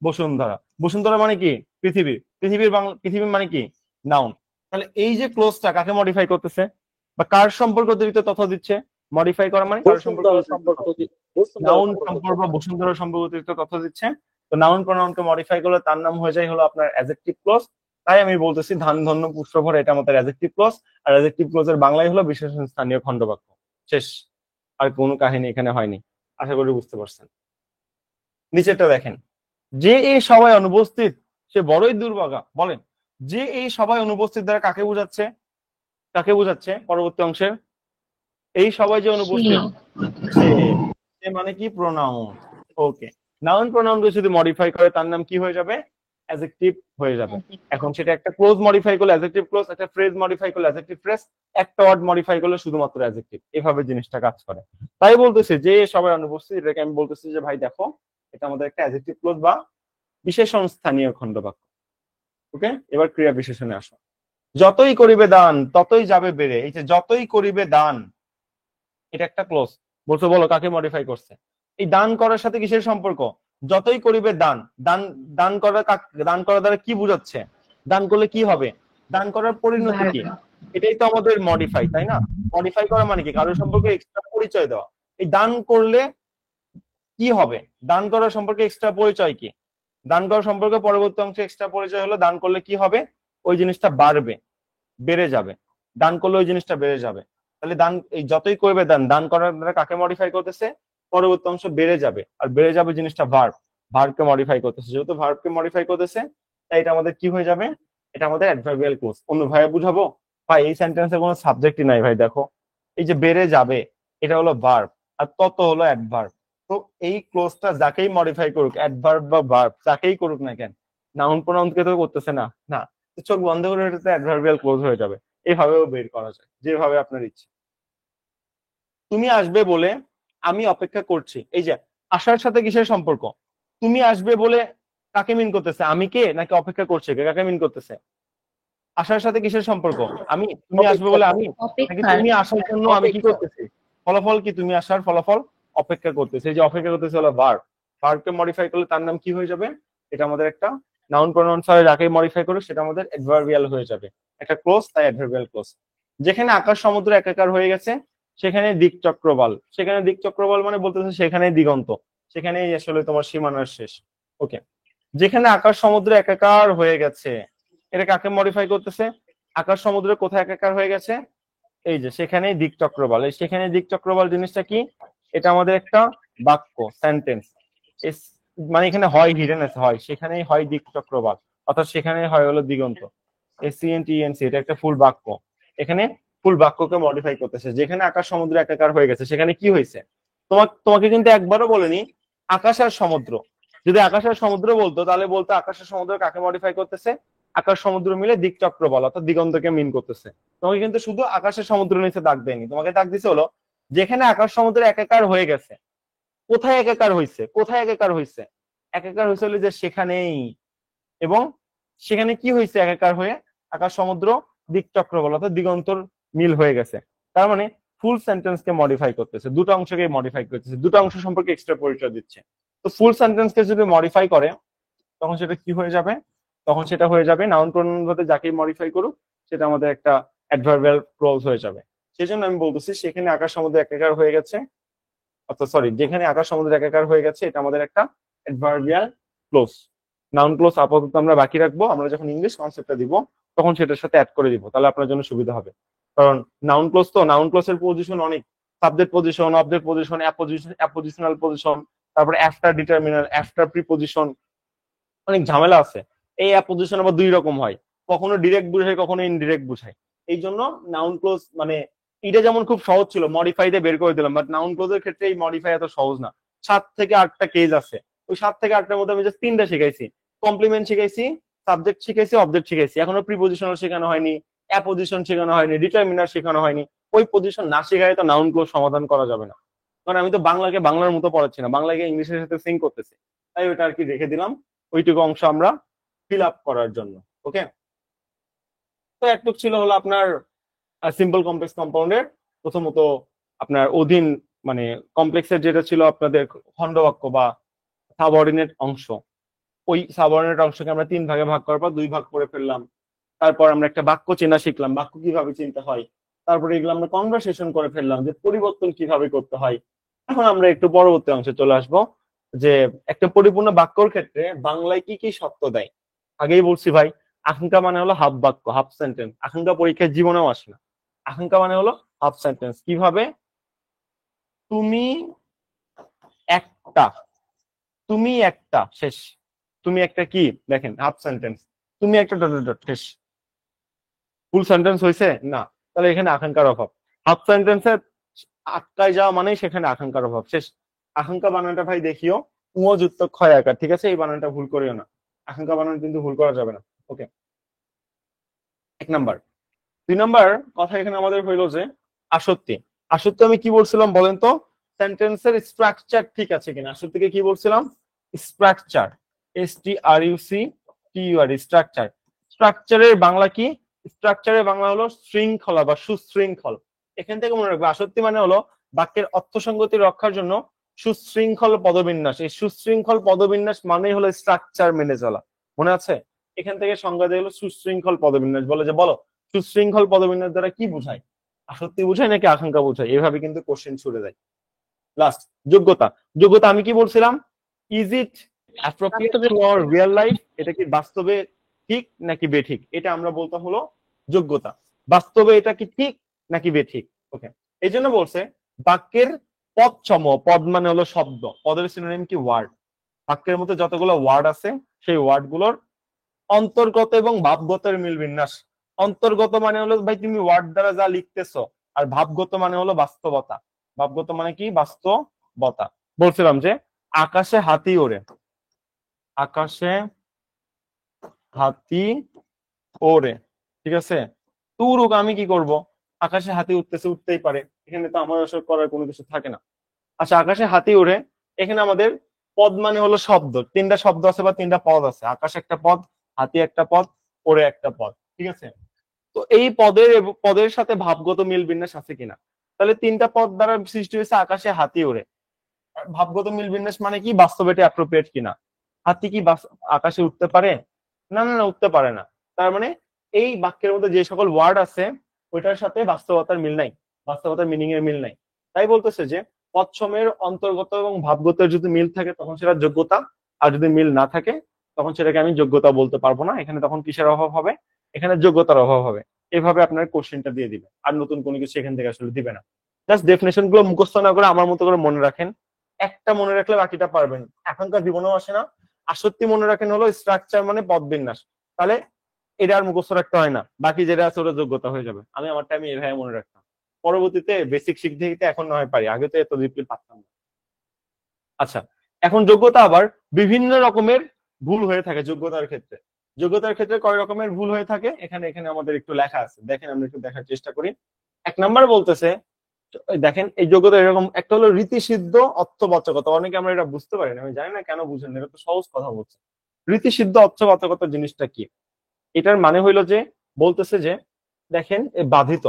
বসুন্ধরা। বসুন্ধরা মানে কি? পৃথিবী। পৃথিবীর বাংলা, পৃথিবী মানে কি? নাউন। তাহলে এই যে ক্লোজটা কাকে মডিফাই করতেছে, বা কার সম্পর্ক অতিরিক্ত তথ্য দিচ্ছে? মডিফাই করা মানে কার সম্পর্ক, নাউন সম্পর্ক বা বসুন্ধরা সম্পর্ক অতিরিক্ত তথ্য দিচ্ছে। তো নাউন প্রোনাউনকে মডিফাই করলে তার নাম হয়ে যায় হলো আপনার অ্যাডজেক্টিভ ক্লোজ। তাই আমি বলতেছি ধান ধন্য পুষ্প ভরা এটা আমাদের অ্যাডজেক্টিভ ক্লোজ, আর অ্যাডজেক্টিভ ক্লোজের বাংলায় হলো বিশেষণ স্থানীয় খণ্ডবাক্য। শেষ, আর কোনো কাহিনী এখানে হয়নি। আশা করি বুঝতে পারছেন। নিচেরটা দেখেন, যে এই সভায় অনুপস্থিত সে বড়ই দুর্ভাগা। বলেন, যে এই সভায় অনুপস্থিত দ্বারা কাকে বোঝাচ্ছে? কাকে বোঝাচ্ছে পরবর্তী অংশের? এই সবাই যে অনুপস্থিত, সে মানে কি? প্রোনাউন। ওকে, নাউন প্রোনাউনকে যদি মডিফাই করে তার নাম কি হয়ে যাবে? অ্যাডজেক্টিভ হয়ে যাবে। এখন সেটা একটা ক্লোজ মডিফাই করলে অ্যাডজেক্টিভ ক্লোজ, একটা ফ্রেজ মডিফাই করলে অ্যাডজেক্টিভ ফ্রেজ, একটা ওয়ার্ড মডিফাই করলে শুধুমাত্র অ্যাডজেক্টিভ। এভাবে জিনিসটা কাজ করে। তাই বলতেছে যে সবাই অনুপস্থিত, এটাকে আমি বলতেছি যে ভাই দেখো, এটা আমাদের একটা অ্যাডজেক্টিভ ক্লোজ বা বিশেষণ স্থানীয় খণ্ডবাক্য। ওকে, এবার ক্রিয়া বিশেষণে আসো। যতই করিবে দান ততই যাবে বেড়ে। এই যে যতই করিবে দান, এটা একটা ক্লোজ। বলছো, বলো কাকে মডিফাই করছে? এই দান করার সাথে কিসের সম্পর্ক? যতই করিবে দান, দান দান করা, দান করার দ্বারা কি বোঝাচ্ছে? দান করলে কি হবে? দান করার পরিণতি কি? এটাই তো আমাদের মডিফাই, তাই না? মডিফাই করা মানে কি? কারোর সম্পর্কে এক্সট্রা পরিচয় দেওয়া। এই দান করলে কি হবে? দান করার সম্পর্কে এক্সট্রা পরিচয় কি? দান করা সম্পর্কে পরবর্তী অংশে এক্সট্রা পরিচয় হলো দান করলে কি হবে? ওই জিনিসটা বাড়বে, বেড়ে যাবে। দান করলে ওই জিনিসটা বেড়ে যাবে। তাহলে দান, এই যতই করবে দান, দান করার দ্বারা কাকে মডিফাই করতেছে? পরবর্তী অংশ বেড়ে যাবে, আর বেড়ে যাবে জিনিসটা ভার্ব, ভার্বকে মডিফাই করতেছে। যেহেতু ভার্বকে মডিফাই করতেছে, তাই এটা আমাদের কি হয়ে যাবে? এটা আমাদের অ্যাডভার্বিয়াল ক্লোজ। অন্য ভাইয়া বুঝাবো? ভাই এই সেন্টেন্সে কোনো সাবজেক্টই নাই ভাই। দেখো, এই যে বেড়ে যাবে, এটা হলো ভার্ব, আর তত হলো অ্যাডভার্ব। তো এই ক্লোজটা যাকেই মডিফাই করুক, অ্যাডভার্ব বা ভার্ব যাকেই করুক না কেন, নাউন প্রোনাউনকে তো করতেছে না। না, চোখ বন্ধ করে এটাতে অ্যাডভার্বিয়াল ক্লোজ হয়ে যাবে। এভাবেও বের করা যায়, যেভাবে আপনার ইচ্ছে। তুমি আসবে বলে আমি অপেক্ষা করছি। এই যে আসার সাথে কিসের সম্পর্ক? তুমি আসবে বলে কাকে মিন করতেছে? আমি কে নাকি অপেক্ষা করছে কে? কাকে মিন করতেছে? আসার সাথে কিসের সম্পর্ক? আমি, তুমি আসবে অপেক্ষা বলে করে। আমি, নাকি অপেক্ষার। তুমি আসার জন্য আমি কি অপেক্ষা। করতেছি? ফলাফল কি? তুমি আসার ফলাফল অপেক্ষা করতেছে। এই যে অপেক্ষা করতেছে হলো ভার্ব। ভার্বকে মডিফাই করলে তার নাম কি হয়ে যাবে? এটা আমাদের একটা নাউন প্রোনাউন হয়, যাকে মডিফাই করে সেটা আমাদের অ্যাডভার্বিয়াল হয়ে যাবে। একটা ক্লোজ, তাই অ্যাডভার্বিয়াল ক্লোজ। যেখানে আকাশ সমুদ্র একাকার হয়ে গেছে সেখানে দিক চক্রবাল। সেখানে দিক চক্রবাল মানে বলতেছে সেখানে দিগন্ত, সেখানেই আসলে তোমার সীমানার শেষ। ওকে, যেখানে আকাশ সমুদ্র একাকার হয়ে গেছে, এটা কাকে মডিফাই করতেছে? আকাশ সমুদ্র কোথায় একাকার হয়ে গেছে? এই যে সেখানেই দিক চক্রবাল। এই সেখানে দিক চক্রবাল জিনিসটা কি? এটা আমাদের একটা বাক্য, সেন্টেন্স। মানে এখানে হয় হিডেন আছে, হয় সেখানেই হয় দিক চক্রবাল, অর্থাৎ সেখানে হয় হলো দিগন্ত। এসিএনটিএনসি, এটা একটা ফুল বাক্য। এখানে ফুল বাক্যকে মডিফাই করতেছে। যেখানে আকাশ সমুদ্র একাকার হয়ে গেছে সেখানে কি হয়েছে? তোমাকে কিন্তু একবারও বলেনি আকাশ আর সমুদ্র। যদি আকাশ আর সমুদ্র বলতো তাহলে বলতো আকাশ আর সমুদ্র কাকে মডিফাই করতেছে? আকাশ সমুদ্র মিলে দিক চক্রবাল অর্থাৎ দিগন্তকে মিন করতেছে। তোমাকে কিন্তু শুধু আকাশের সমুদ্র নিচে দাগ দেয়নি, তোমাকে দাগ দিছে হলো যেখানে আকাশ সমুদ্র একাকার হয়ে গেছে। কোথায় একাকার হয়েছে? কোথায় একাকার হয়েছে? একাকার হয়েছে হলো যে সেখানেই। এবং সেখানে কি হয়েছে একাকার হয়ে? আকাশ সমুদ্র দিক চক্রবাল অর্থাৎ দিগন্তর মিল হয়ে গেছে। তার মানে ফুল সেন্টেন্স কে মডিফাই করতেছে, দুটো অংশকে মডিফাই করতেছে, দুটো অংশ সম্পর্কে এক্সট্রা পরিচয় দিচ্ছে। তো ফুল সেন্টেন্স কে যদি মডিফাই করে তখন সেটা কি হয়ে যাবে? তখন সেটা হয়ে যাবে নাউন প্রোনাউন হতে যাকেই মডিফাই করুক সেটা আমাদের একটা অ্যাডভার্বিয়াল ক্লজ হয়ে যাবে। সেই জন্য আমি বলতেছি সেখানে আকাশ সমুদ্র একাকার হয়ে গেছে, অর্থাৎ সরি, যেখানে আকাশ সমুদ্র একাকার হয়ে গেছে এটা আমাদের একটা অ্যাডভার্বিয়াল ক্লোজ। নাউন ক্লোজ আপাতত আমরা বাকি রাখবো, আমরা যখন ইংলিশ কনসেপ্টটা দিব তখন সেটার সাথে অ্যাড করে দিব, তাহলে আপনার জন্য সুবিধা হবে। কারণ নাউন ক্লোজ তো, নাউন ক্লোজের পজিশন অনেক, subject position, object position, appositional position, তারপরে আফটার ডিটারমিনার, আফটার প্রিপজিশন, অনেক ঝামেলা আছে। এই অ্যাপোজিশন আবার দুই রকম হয়, কখনো ডিরেক্ট বুঝায় কখনো ইনডিরেক্ট বুঝায়। এই জন্য নাউন ক্লোজ মানে এটা যেমন খুব সহজ ছিল মডিফাই দিয়ে বের করে দিলাম, বাট নাউন ক্লোজের ক্ষেত্রে এই মডিফাই এত সহজ না। 7 থেকে 8টা কেস আছে, ওই 7 থেকে 8টার মধ্যে আমি জাস্ট 3টা শিখাইছি। কমপ্লিমেন্ট শিখাইছি, সাবজেক্ট শিখাইছি, অবজেক্ট শিখাইছি, এখনো প্রিপজিশনাল শেখানো হয়নি, অ্যাপোজিশন শেখানো হয়নি, ডিটারমিনার শেখানো হয়নি। ওই পজিশন না শেখায় তো নাউন ক্লোজ সমাধান করা যাবে না। কারণ আমি তো বাংলাকে বাংলার মতো পড়াচ্ছি না, বাংলাকে ইংলিশের সাথে সিঙ্ক করতেছি, তাই ওইটা আর কি রেখে দিলাম ওইটুকু অংশ আমরা ফিল আপ করার জন্য। ওকে, তো একটু ছিল হলো আপনার সিম্পল কমপ্লেক্স কম্পাউন্ডের প্রথমত আপনার অধীন মানে কমপ্লেক্সের যেটা ছিল আপনাদের খণ্ডবাক্য বা সাবঅর্ডিনেট অংশ, ওই সাবঅর্ডিনেট অংশকে আমরা 3 ভাগে ভাগ করার পর 2 ভাগ করে ফেললাম। তারপর আমরা একটা বাক্য চেনা শিখলাম, বাক্য কিভাবে চিনতে হয়। তারপরে এগুলো আমরা কনভারসেশন করে ফেললাম যে পরিবর্তন কিভাবে করতে হয়। এখন আমরা একটু পরবর্তী অংশে চলে আসব যে একটা পরিপূর্ণ বাক্যর ক্ষেত্রে বাংলায় কি কি শর্ত দেয়। আগেই বলছি ভাই, আকাঙ্ক্ষা মানে হলো হাফ বাক্য, হাফ সেন্টেন্স। আকাঙ্ক্ষা পরীক্ষায় জীবনেও আসে না। আকাঙ্ক্ষা মানে হলো হাফ সেন্টেন্স। কিভাবে? তুমি একটা, তুমি একটা শেষ, তুমি একটা কি দেখেন হাফ সেন্টেন্স, তুমি একটা ডট ডট ডট শেষ। ফুল সেন্টেন্স হয়েছে না, তাহলে এখানে আকাঙ্ক্ষার অভাব। হাফ সেন্টেন্সে আটকায় যাওয়া মানেই সেখানে আকাঙ্ক্ষার অভাব শেষ। আকাঙ্ক্ষা বানানটা ভাই দেখিও উ যুক্ত ক্ষয় আকার, ঠিক আছে? এই বানানটা ভুল করিও না, আকাঙ্ক্ষা বানান কিন্তু ভুল করা যাবে না। ওকে, 1 নাম্বার। 2 নাম্বার কথা এখানে আমাদের হইলো যে আসক্তি। আসক্তি আমি কি বলছিলাম বলেন তো? সেন্টেন্সের স্ট্রাকচার ঠিক আছে কিনা। আসক্তিকে কি বলছিলাম? Structure, STRUCTUR, structure. স্ট্রাকচারের বাংলা কি? স্ট্রাকচারের বাংলা হলো শৃঙ্খলা বা সুশৃঙ্খল। এখান থেকে মনে রাখবে আসক্তি মানে হলো বাক্যের অর্থসঙ্গতি রক্ষার জন্য সুশৃঙ্খল পদবিন্যাস। এই সুশৃঙ্খল পদবিন্যাস মানেই হলো স্ট্রাকচার মেনে চলা। মনে আছে? এখান থেকে সংজ্ঞা দিয়ে হলো সুশৃঙ্খল পদবিন্যাস। বলে যে বলো সুশৃঙ্খল পদবিন্যাস দ্বারা কি বোঝায়? আসক্তি বোঝায় নাকি আকাঙ্ক্ষা বোঝায়? এভাবে কিন্তু কোশ্চেন ছুড়ে যায়। লাস্ট, যোগ্যতা। যোগ্যতা আমি কি বলছিলাম? Is it appropriate to our real life? এটা কি বাস্তবে ঠিক নাকি বেঠিক? এটা আমরা বলতাম হলো যোগ্যতা। বাস্তবে এটা কি ঠিক নাকি বেঠিক? ওকে, এই জন্য বলছে বাক্যের পদ সমূহ, পদ মানে হলো শব্দ, পদের সিনোনিম কি? ওয়ার্ড। বাক্যের মধ্যে যতগুলো ওয়ার্ড আছে সেই ওয়ার্ড গুলোর অন্তর্গত এবং ভাবগতের মিল বিন্যাস। অন্তর্গত মানে হলো ভাই তুমি ওয়ার্ড দ্বারা যা লিখতেছো, আর ভাবগত মানে হলো বাস্তবতা। ভাবগত মানে কি? বাস্তবতা। বলছিলাম যে আকাশে হাতি ওড়ে, আকাশে হাতি ওড়ে, ঠিক আছে? তো উড়ুক, আমি কি করব? আকাশে হাতি উঠতেছে, উঠতেই পারে, এখানে তো আমার আসলে করার কোনো কিছু থাকে না। আচ্ছা, আকাশে হাতি উড়ে, এখানে আমাদের পদ মানে হলো শব্দ, তিনটা শব্দ আছে বা তিনটা পদ আছে, আকাশ একটা পদ, হাতি একটা পদ, ওড়ে একটা পদ, ঠিক আছে। তো এই পদের সাথে ভাবগত মিল বিন্যাস আছে কিনা, তাহলে তিনটা পদ দ্বারা সৃষ্টি হয়েছে আকাশে হাতি উড়ে, ভাবগত মিল বিন্যাস মানে কি, বাস্তবে এটা অ্যাপ্রোপ্রিয়েট কিনা। হাতি কি আকাশে উঠতে পারে? না না না, উঠতে পারে না। তার মানে এই বাক্যের মধ্যে যে সকল ওয়ার্ড আছে ওইটার সাথে বাস্তবতার মিল নাই, বাস্তবতার মিনিং এর মিল নাই। তাই বলতেছে যে পদসমূহের অন্তর্গত এবং ভাবগতের যদি মিল থাকে তখন সেটা যোগ্যতা, আর যদি মিল না থাকে তখন সেটাকে আমি যোগ্যতা বলতে পারবো না। এখানে তখন কিসের অভাব হবে? এখানে যোগ্যতার অভাব হবে। এভাবে আপনার কোশ্চেনটা দিয়ে দিবে, আর নতুন কোনো কিছু এখান থেকে আসলে দিবে না। জাস্ট ডেফিনেশন গুলো মুখস্থ না করে আমার মতো করে মনে রাখেন, একটা মনে রাখলে বাকিটা পারবেন। এখনকার জীবনেও আসে না। আর সত্যি মনে রাখেন হলো স্ট্রাকচার মানে পদ বিন্যাস, তাহলে এটা আর মুখস্থ রাখতে হয় না, বাকি যেটা আছে ওটা যোগ্যতা হয়ে যাবে। আমি আমার টাইমে এভাবে মনে রাখতাম, পরবর্তীতে বেসিক শিখতে শিখতে এখন না হয় পারি, আগে তো এত ডিপলি পারতাম না। আচ্ছা, এখন যোগ্যতা আবার বিভিন্ন রকমের ভুল হয়ে থাকে যোগ্যতার ক্ষেত্রে। যোগ্যতার ক্ষেত্রে কয় রকমের ভুল হয়ে থাকে এখানে এখানে আমাদের একটু লেখা আছে, দেখেন আমরা একটু দেখার চেষ্টা করি। এক নাম্বার বলতেছে, দেখেন এই যোগ্যতা এরকম একটা হলো রীতিসিদ্ধ অর্থবাচকতা। অনেকে আমরা এটা বুঝতে পারি না, আমি জানি না কেন বুঝেন না, এটা তো সহজ কথা বলছে। রীতিসিদ্ধ অর্থবাচকতা জিনিসটা কি? এটার মানে হইলো যে, বলতেছে যে দেখেন বাধিত,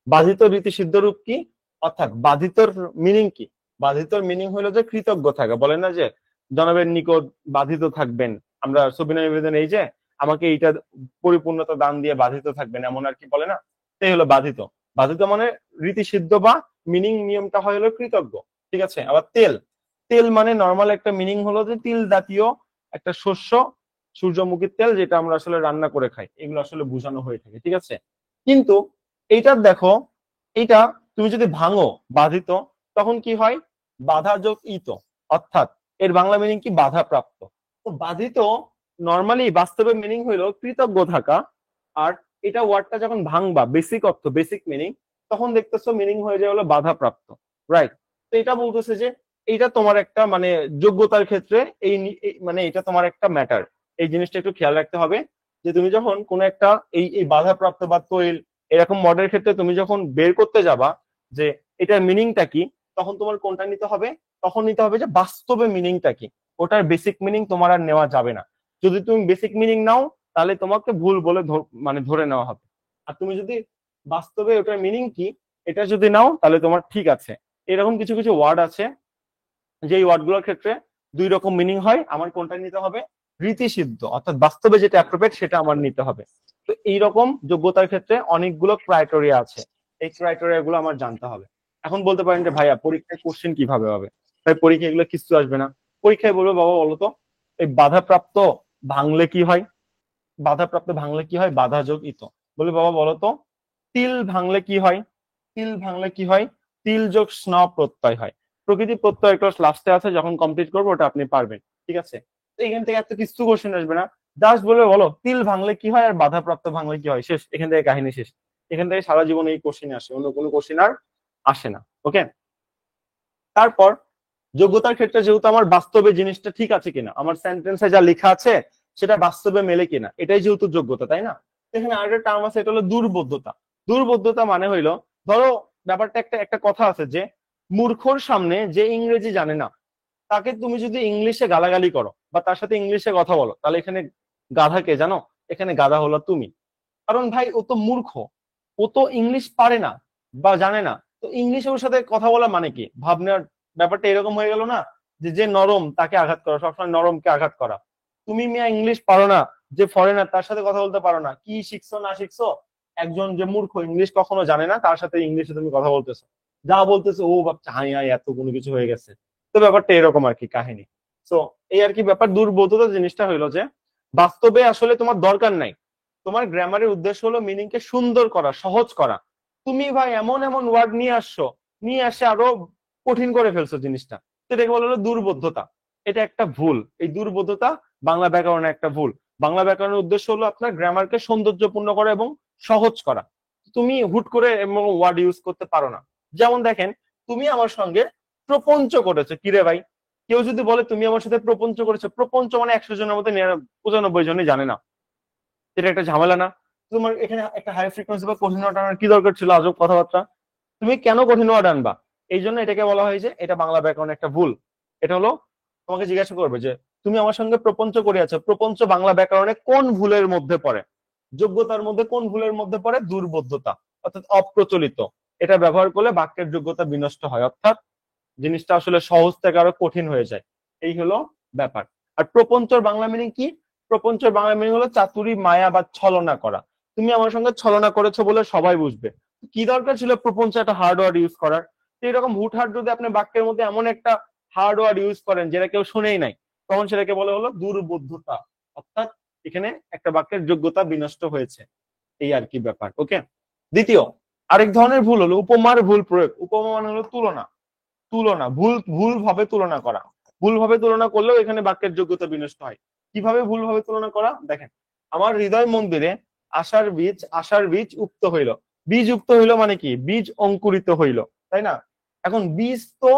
বাধিত রীতিসিদ্ধ রূপ কি, অর্থাৎ বাধিতর মিনিং কি? বাধিতর মিনিং হইলো যে কৃতজ্ঞ থাকা। বলে না যে জনাবের নিকট বাধিত থাকবেন, আমরা সবিনয় নিবেদন এই যে আমাকে এইটা পরিপূর্ণতা দান দিয়ে বাধিত থাকবেন, এমন আর কি বলে না, সেই হলো বাধিত। বাধিত মানে রীতিসিদ্ধ বা মিনিং নিয়মটা হয় হলো কৃতজ্ঞ, ঠিক আছে। আবার তেল, তেল মানে নর্মাল একটা মিনিং হলো যে তিল জাতীয় একটা শস্য, সূর্যমুখীর তেল, যেটা আমরা আসলে রান্না করে খাই, এগুলো আসলে বোঝানো হয়ে থাকে, ঠিক আছে। কিন্তু এইটার দেখো, এটা তুমি যদি ভাঙো বাধিত, তখন কি হয়? বাধা যোগ ইত, অর্থাৎ এর বাংলা মিনিং কি? বাধা প্রাপ্ত। তো বাধিত নর্মালি বাস্তবে মিনিং হইলো কৃতজ্ঞ থাকা, আর এটা ওয়ার্ডটা যখন ভাঙবা বেসিক অর্থ বেসিক মিনিং, তখন দেখতেছো মিনিং হয়ে যায় হলো বাধা প্রাপ্ত, রাইট। তো এটা বলতেছে যে এইটা তোমার একটা মানে যোগ্যতার ক্ষেত্রে মানে এটা তোমার একটা ম্যাটার। এই জিনিসটা একটু খেয়াল রাখতে হবে যে তুমি যখন কোনো একটা এই বাধাপ্রাপ্ত বা তৈল এরকম মডেলের ক্ষেত্রে তুমি যখন বের করতে যাবা যে এটার মিনিংটা কি, তখন তোমার কোনটা নিতে হবে? তখন নিতে হবে যে বাস্তবে মিনিংটা কি। ওটার বেসিক মিনিং তোমার আর নেওয়া যাবে না। যদি তুমি বেসিক মিনিং নাও তাহলে তোমাকে ভুল বলে মানে ধরে নেওয়া হবে। আর তুমি যদি বাস্তবে ওটার মিনিং কি এটা যদি নাও তাহলে তোমার ঠিক আছে। এরকম কিছু কিছু ওয়ার্ড আছে যে এই ওয়ার্ডগুলোর ক্ষেত্রে দুই রকম মিনিং হয়, আমার কোনটা নিতে হবে? রীতিসিদ্ধ, অর্থাৎ বাস্তবে যেটা অ্যাপ্রোপ্রিয়েট সেটা আমার নিতে হবে। তো এইরকম যোগ্যতার ক্ষেত্রে অনেকগুলো ক্রাইটেরিয়া আছে, এই ক্রাইটেরিয়া গুলো আমার জানতে হবে। এখন বলতে পারেন যে ভাইয়া পরীক্ষায় কোশ্চেন কিভাবে হবে? তাই পরীক্ষায় এগুলো কিছু আসবে না। পরীক্ষায় বলবে বাবা বলতো এই বাধাপ্রাপ্ত ভাঙলে কি হয়? বাধাপ্রাপ্ত ভাঙলে কি হয়? বাধা যোগ ইত। বলে বাবা বলতো তিল ভাঙলে কি হয়? তিল ভাঙলে কি হয়? তিল যোগ স্ন প্রত্যয় হয়। প্রকৃতি প্রত্যয় ক্লাস লাস্টে আছে, যখন কমপ্লিট করবো ওটা আপনি পারবেন, ঠিক আছে। তো এখান থেকে এত কিছু কোশ্চেন আসবে না, জাস্ট বলবে বলো তিল ভাঙলে কি হয় আর বাধাপ্রাপ্ত ভাঙলে কি হয়, শেষ। এখান থেকে কাহিনী শেষ। এখান থেকে সারা জীবন এই কোশ্চেন আসে, অন্য কোনো কোশ্চেন আর আসে না। ওকে, তারপর যোগ্যতার ক্ষেত্রে যেহেতু আমার বাস্তবে জিনিসটা ঠিক আছে কিনা, আমার সেন্টেন্সে যা লেখা আছে সেটা বাস্তবে মেলে কিনা, এটাই যেহেতু যোগ্যতা, তাই না? এখানে আরেকটা টার্ম আছে, এটা হলো দুর্বোধ্যতা। দুর্বোধ্যতা মানে হইলো, ধরো ব্যাপারটা একটা একটা কথা আছে যে মূর্খর সামনে যে ইংরেজি জানে না তাকে তুমি যদি ইংলিশে গালাগালি করো বা তার সাথে ইংলিশে কথা বলো, তাহলে এখানে গাধা কে জানো? এখানে গাধা হলো তুমি। কারণ ভাই ও তো মূর্খ, ও তো ইংলিশ পারে না বা জানে না, তো ইংলিশে ওর সাথে কথা বলা মানে কি? ভাবনার ব্যাপারটা এরকম হয়ে গেল না, যে যে নরম তাকে আঘাত করা, সবসময় নরমকে আঘাত করা। তুমি মিয়া ইংলিশ পারো না, যে ফরেনার তার সাথে কথা বলতে পারো না, কি শিখছো না শিখছো? একজন যে মূর্খ ইংলিশ কখনো জানে না তার সাথে ইংলিশে তুমি কথা বলতেছো, যা বলতেছো ও ভাবছে হাই হাই এত কোনো কিছু হয়ে গেছে। তো ব্যাপারটা এরকম আর কি কাহিনী। তো এই আর কি ব্যাপার। দুর্বোধ্যতা জিনিসটা হইলো যে বাস্তবে আসলে তোমার দরকার নাই, তোমার গ্রামারের উদ্দেশ্য হলো মিনিং কে সুন্দর করা, সহজ করা। তুমি ভাই এমন এমন ওয়ার্ড নিয়ে আসছো, নিয়ে আসে আরো কঠিন করে ফেলছো জিনিসটা। তো এটাকে বলা হলো দুর্বোধ্যতা। এটা একটা ভুল, এই দুর্বোধ্যতা বাংলা ব্যাকরণের একটা ভুল। বাংলা ব্যাকরণের উদ্দেশ্য হলো আপনার গ্রামারকে সৌন্দর্যপূর্ণ করা এবং সহজ করা। তুমি হুট করে এমন ওয়ার্ড ইউজ করতে পারো না। যেমন দেখেন, তুমি আমার সঙ্গে প্রপঞ্চ করেছো, কিরে ভাই? কেউ যদি বলে তুমি আমার সাথে প্রপঞ্চ করেছো, প্রপঞ্চ মানে 100 জনের মধ্যে 95 জনই জানে না, এটা একটা ঝামেলা না? তোমার এখানে একটা হাই ফ্রিকোয়েন্সি বা কঠিন ওয়ার্ড আনার কি দরকার ছিল? আজব কথাবার্তা। তুমি কেন কঠিন ওয়ার্ড আনবা? এই জন্য এটাকে বলা হয় যে এটা বাংলা ব্যাকরণে একটা ভুল। এটা হলো তোমাকে জিজ্ঞাসা করবে যে তুমি আমার সঙ্গে প্রপঞ্চ করিয়াছো, প্রপঞ্চ বাংলা ব্যাকরণে কোন ভুলের মধ্যে পড়ে? যোগ্যতার মধ্যে কোন ভুলের মধ্যে পড়ে? দুর্বোধ্যতা অর্থাৎ অপ্রচলিত। এটা ব্যবহার করলে বাক্যের যোগ্যতা বিনষ্ট হয়, অর্থাৎ জিনিসটা আসলে সহজ থেকে আরো কঠিন হয়ে যায়। এই হলো ব্যাপার। আর প্রপঞ্চর বাংলা মিনিং কি? প্রপঞ্চর বাংলা মিনিং হলো চাতুরী, মায়া বা ছলনা করা। তুমি আমার সঙ্গে ছলনা করেছো বলে সবাই বুঝবে। কি দরকার ছিল প্রপঞ্চ একটা হার্ড ওয়ার্ড ইউজ করার? তো এরকম হুটহাট যদি আপনি বাক্যের মধ্যে এমন একটা হার্ড ওয়ার্ড ইউজ করেন যেটা কেউ শুনেই নাই, তখন সেটাকে বলে হলো দুর্বোধ্যতা, অর্থাৎ এখানে একটা বাক্যের যোগ্যতা বিনষ্ট হয়েছে। এই আর কি ব্যাপার। ওকে। দ্বিতীয় আরেক ধরনের ভুল হলো উপমার ভুল প্রয়োগ। উপমা মানে হলো তুলনা। তুলনা ভুল ভাবে তুলনা করা। ভুল ভাবে তুলনা করলেও এখানে বাক্যের যোগ্যতা বিনষ্ট হয়। কিভাবে ভুল ভাবে তুলনা করা? দেখেন, আমার হৃদয় মন্দিরে আশার বীজ উক্ত হইল। বীজ উক্ত হইল মানে কি? বীজ অঙ্কুরিত হইল, তাই না? এখন বীজ তো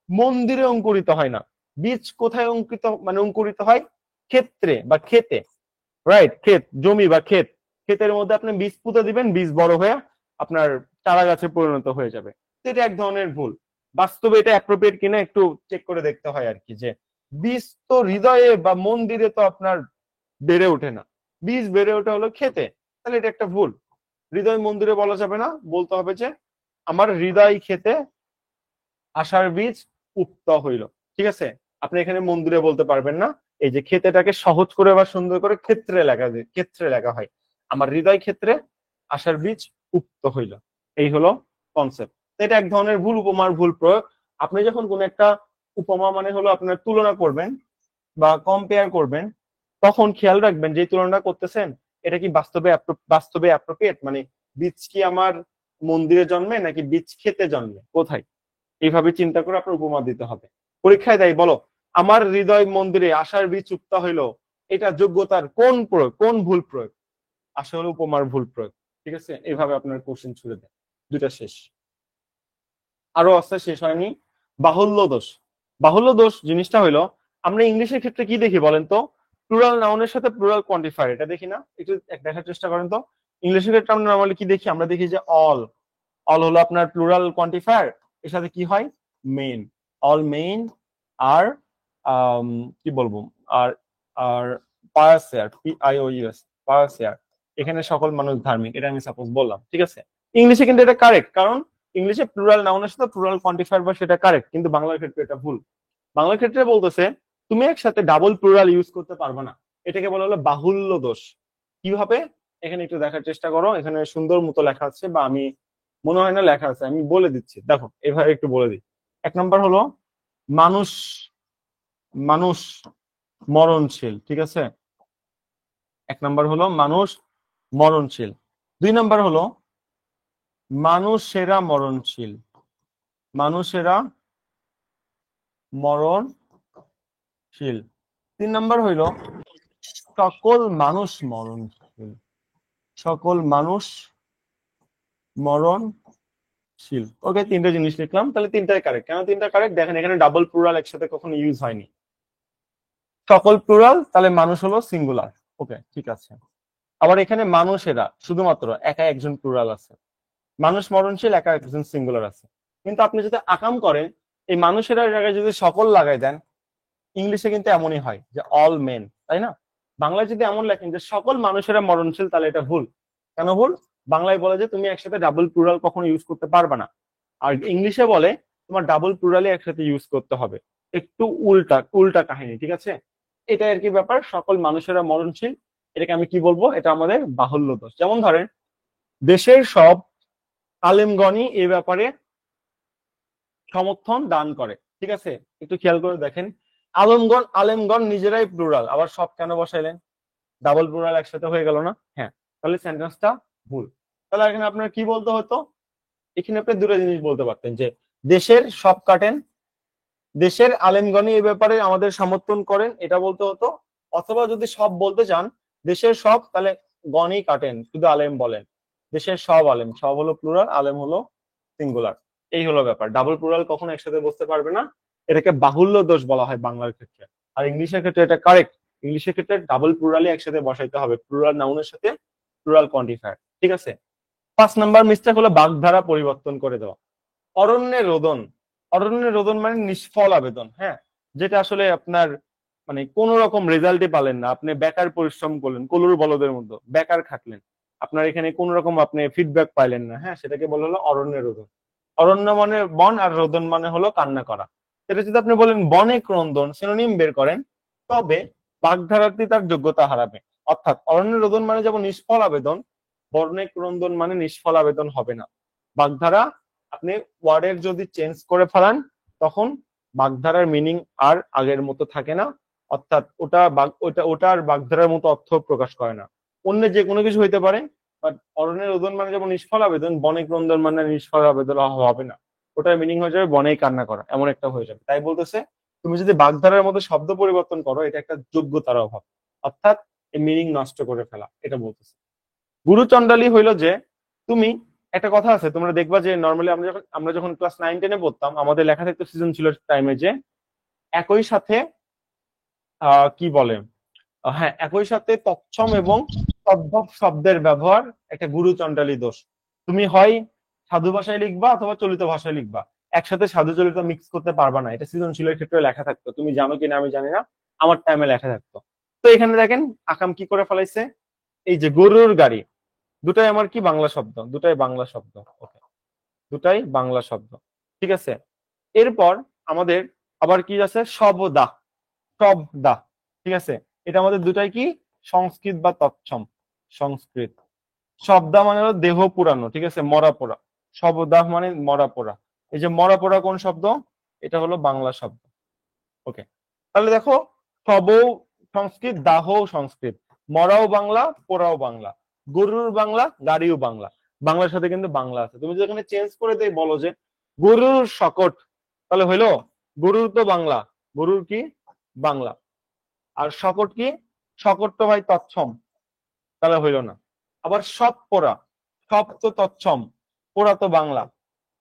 মন্দিরে অঙ্কুরিত হয় না। বীজ কোথায় অঙ্কুরিত হয়? ক্ষেত্রে বা খেতে, রাইট? ক্ষেত, জমি বা ক্ষেত। ক্ষেতের মধ্যে আপনি বীজ পুঁতে দিবেন, বীজ বড় হয়ে আপনার চারা গাছে পরিণত হয়ে যাবে। এটা এক ধরনের ভুল। বাস্তবে এটা অ্যাপ্রোপ্রিয়েট কিনা একটু চেক করে দেখতে হয় আর কি, যে বীজ তো হৃদয়ে বা মন্দিরে তো আপনার বেড়ে ওঠে না, বীজ বেড়ে ওঠে হলো খেতে। তাহলে এটা একটা ভুল। হৃদয় মন্দিরে বলা যাবে না, বলতে হবে যে আমার হৃদয় খেতে আশার বীজ উক্ত হইল। ঠিক আছে? আপনি এখানে মন্দিরে বলতে পারবেন না। এই যে ক্ষেতেটাকে সহজ করে বা সুন্দর করে ক্ষেত্রে লেখা হয়। আমার হৃদয় ক্ষেত্রে আশার বীজ উক্ত হইল। এই হলো কনসেপ্ট। এটা এক ধরনের ভুল, উপমার ভুল প্রয়োগ। আপনি যখন কোন একটা উপমা মানে হলো আপনার তুলনা করবেন বা কম্পেয়ার করবেন, তখন খেয়াল রাখবেন যে তুলনা করতেছেন এটা কি বাস্তবে অ্যাপ্রোপ্রিয়েট, মানে বীজ কি আমার মন্দিরে জন্মে নাকি বীজ খেতে জন্মে, কোথায়? এইভাবে চিন্তা করে আপনার উপমা দিতে হবে। পরীক্ষায় দেয়, বলো আমার হৃদয় মন্দিরে আশার বীজ উক্ত হইল, এটা যোগ্যতার কোন প্রয়োগ, কোন ভুল প্রয়োগ? আসলে উপমার ভুল প্রয়োগ। ঠিক আছে? এইভাবে আপনার কোশ্চেন ছুড়ে দেয়। দুটা শেষ, আরো আছে, শেষ হয়নি। বাহুল্য দোষ। বাহুল্য দোষ জিনিসটা হইলো, আমরা ইংলিশের ক্ষেত্রে কি দেখি বলেন তো? প্লুরাল নাউনের সাথে প্লুরাল কোয়ান্টিফায়ার, এটা দেখি না? একটু দেখার চেষ্টা করেন তো। ইংলিশের ক্ষেত্রে আমরা নরমালি কি দেখি? আমরা দেখি যে অল হলো আপনার প্লুরাল কোয়ান্টিফায়ার, এর সাথে কি হয়? মেইন। অল মেইন আর কি বলবো, আর আর পায়াসেয়ার, PIOUS, পায়াসেয়ার, এখানে সকল মানুষ ধার্মিক, এটা আমি সাপোজ বললাম। ঠিক আছে? ইংলিশে কিন্তু এটা কারেক্ট, কারণ ইংলিশে প্লুরাল নাউনের সাথে প্লুরাল কোয়ান্টিফায়ার বা সেটা কারেক্ট, কিন্তু বাংলার ক্ষেত্রে এটা ভুল। বাংলার ক্ষেত্রে বলতেছে তুমি একসাথে ডাবল প্লুরাল ইউজ করতে পারবে না, এটাকে বলা হলো বাহুল্য দোষ। কিভাবে? এখানে একটু দেখার চেষ্টা করো, এখানে সুন্দর মতো লেখা আছে, বা আমি মনে হয় না লেখা আছে, আমি বলে দিচ্ছি, দেখো এভাবে একটু বলে দিই। এক নম্বর হলো মানুষ মানুষ মরণশীল। ঠিক আছে? এক নম্বর হলো মানুষ মরণশীল। দুই নম্বর হলো মানুষেরা মরণশীল। মানুষেরা মরণশীল। তিন নম্বর হইল সকল মানুষ মরণশীল। সকল মানুষ মরণশীল। ওকে, তিনটা জিনিস লিখলাম, তাহলে তিনটাই কারেক্ট। কেন তিনটা কারেক্ট? দেখেন এখানে ডাবল প্লুরাল একসাথে কখনো ইউজ হয়নি। সকল প্লুরাল, তাহলে মানুষ হলো সিঙ্গুলার। ওকে, ঠিক আছে। আবার এখানে মানুষেরা শুধুমাত্র একা একজন প্লুরাল আছে, মানুষ মরণশীল একা একজন সিঙ্গুলার আছে। কিন্তু আপনি যদি আকাম করেন, এই মানুষেরা জায়গায় যদি সকল লাগাই দেন, ইংলিশে কিন্তু এমনই হয় যে অল মেন, তাই না? বাংলায় যদি এমন লেখেন যে সকল মানুষেরা মরণশীল, তাহলে এটা ভুল। কেন ভুল? বাংলায় বলে যে তুমি একসাথে ডাবল প্লুরাল কখনো ইউজ করতে পারবে না, আর ইংলিশে বলে তোমার ডাবল প্লুরালই একসাথে ইউজ করতে হবে। একটু উল্টা কাহিনী। ঠিক আছে? এটা আর কি ব্যাপার, সকল মানুষেরা মরণশীল, এটাকে আমি কি বলবো? এটা আমাদের বাহুল্য দোষ। যেমন ধরেন, দেশের সব আলেমগণই এ ব্যাপারে সমর্থন দান করে। ঠিক আছে? একটু খেয়াল করে দেখেন, আলেমগণ নিজেরাই প্লুরাল, আবার সব কেন বসাইলেন? ডাবল প্লুরাল একসাথে হয়ে গেল না? হ্যাঁ, তাহলে সেন্টেন্সটা ভুল। তাহলে এখানে আপনার কি বলতে হতো? এখানে আপনি দুটো জিনিস বলতে পারতেন, যে দেশের সব কাটেন, দেশের আলেমগণই এই ব্যাপারে আমাদের সমর্থন করেন, এটা বলতে হতো। অথবা যদি সব বলতে চান, দেশের সব, তাহলে গণই কাটেন, শুধু আলেম বলেন। দেশের সব আলেম, সব হলো প্লুরাল, আলেম হলো সিঙ্গুলার। এই হলো ব্যাপার। ডাবল প্লুরাল কখনো একসাথে বসতে পারবে না, এটাকে বাহুল্য দোষ বলা হয় বাংলার ক্ষেত্রে। আর ইংলিশের ক্ষেত্রে এটা কারেক্ট। ইংলিশের ক্ষেত্রে ডাবল প্লুরালই একসাথে বসাইতে হবে, প্লুরাল নাউনের সাথে প্লুরাল কোয়ান্টিফায়ার। ঠিক আছে? 5 নাম্বার মিস্টেক হলো বাগধারা পরিবর্তন করে দেওয়া। অরণ্যে রোদন, অরণ্যে রোদন মানে নিষ্ফল আবেদন, হ্যাঁ, যেটা আসলে আপনার মানে কোন রকম রেজাল্টই পালেন না, আপনি বেকার পরিশ্রম করলেন, কলুর বলদের মতো বেকার খাটলেন, আপনার এখানে কোন রকম আপনি ফিডব্যাক পাইলেন না, হ্যাঁ, সেটাকে বলা হলো অরণ্যে রোদন। অরণ্য মানে বন, আর রোদন মানে হলো কান্না করা। সেটা যদি আপনি বলেন বনে ক্রন্দন, সিনোনিম বের করেন, তবে বাগধারাটি তার যোগ্যতা হারাবে। অর্থাৎ অরণ্যে রোদন মানে যেমন নিষ্ফল আবেদন, বনে ক্রন্দন মানে নিষ্ফল আবেদন হবে না। বাগধারা আপনি ওয়ার্ডের যদি চেঞ্জ করে ফেলান, তখন বাগধারার মিনিং আর আগের মতো থাকে না, অর্থাৎ ওটা আর বাগধারার মতো অর্থ প্রকাশ করে না। অন্য যে কোনো কিছু হইতে পারে, বাট অরণ্যের রোদন মানে যেমন নিষ্ফল আবেদন, বনে ক্রন্দন মানে নিষ্ফল আবেদন হবে না, ওটার মিনিং হয়ে যাবে বনেই কান্না করা, এমন একটা হয়ে যাবে। তাই বলতেছে তুমি যদি বাগধারার মধ্যে শব্দ পরিবর্তন করো, এটা একটা যোগ্যতার অভাব, অর্থাৎ এই মিনিং নষ্ট করে ফেলা, এটা বলতেছে। গুরুচণ্ডালী হইলো যে তুমি, একটা কথা আছে তোমরা দেখবা যে নর্মালি আমরা যখন ক্লাস 9-10-এ পড়তাম, আমাদের লেখা থাকতো সিজন ছিল টাইমে যে একই সাথে কি বলে, হ্যাঁ, একই সাথে তৎসম এবং তদ্ভব শব্দের ব্যবহার একটা গুরুচণ্ডালী দোষ। তুমি হয় সাধু ভাষায় লিখবা অথবা চলিত ভাষায় লিখবা, একসাথে সাধু চলিত মিক্স করতে পারবা না, এটা সৃজনশীলের ক্ষেত্রে লেখা থাকতো, তুমি জানো কিনা আমি জানি না, আমার টাইমে লেখা থাকতো। তো এখানে দেখেন আকাম কি করে ফেলাইছে, এই যে গরুর গাড়ি, দুটাই আমার কি বাংলা শব্দ, দুটাই বাংলা শব্দ, ওকে, দুটাই বাংলা শব্দ, ঠিক আছে। এরপর আমাদের আবার কি আছে, শবদা, শবদা, ঠিক আছে, এটা আমাদের দুটাই কি সংস্কৃত বা তৎসম, সংস্কৃত। শবদা মানে হলো দেহ পুরানো, ঠিক আছে, মরা পোড়া, শবদাহ মানে মরা পোড়া। এই যে মরা পোড়া কোন শব্দ, এটা হলো বাংলা শব্দ, ওকে। তাহলে দেখো, শব সংস্কৃত, দাহ সংস্কৃত, মরাও বাংলা, পোড়াও বাংলা, গরুর বাংলা, গাড়িও বাংলা, বাংলার সাথে কিন্তু বাংলা আছে। তুমি যদি এখানে চেঞ্জ করে দেই, বলো যে গরুর শকট, তাহলে হইলো গরুর তো বাংলা, গরুর কি বাংলা, আর শকট কি, শকট তো ভাই তৎসম, তাহলে হইলো না। আবার সব পোড়া, সব তো তৎসম, পোড়া তো বাংলা,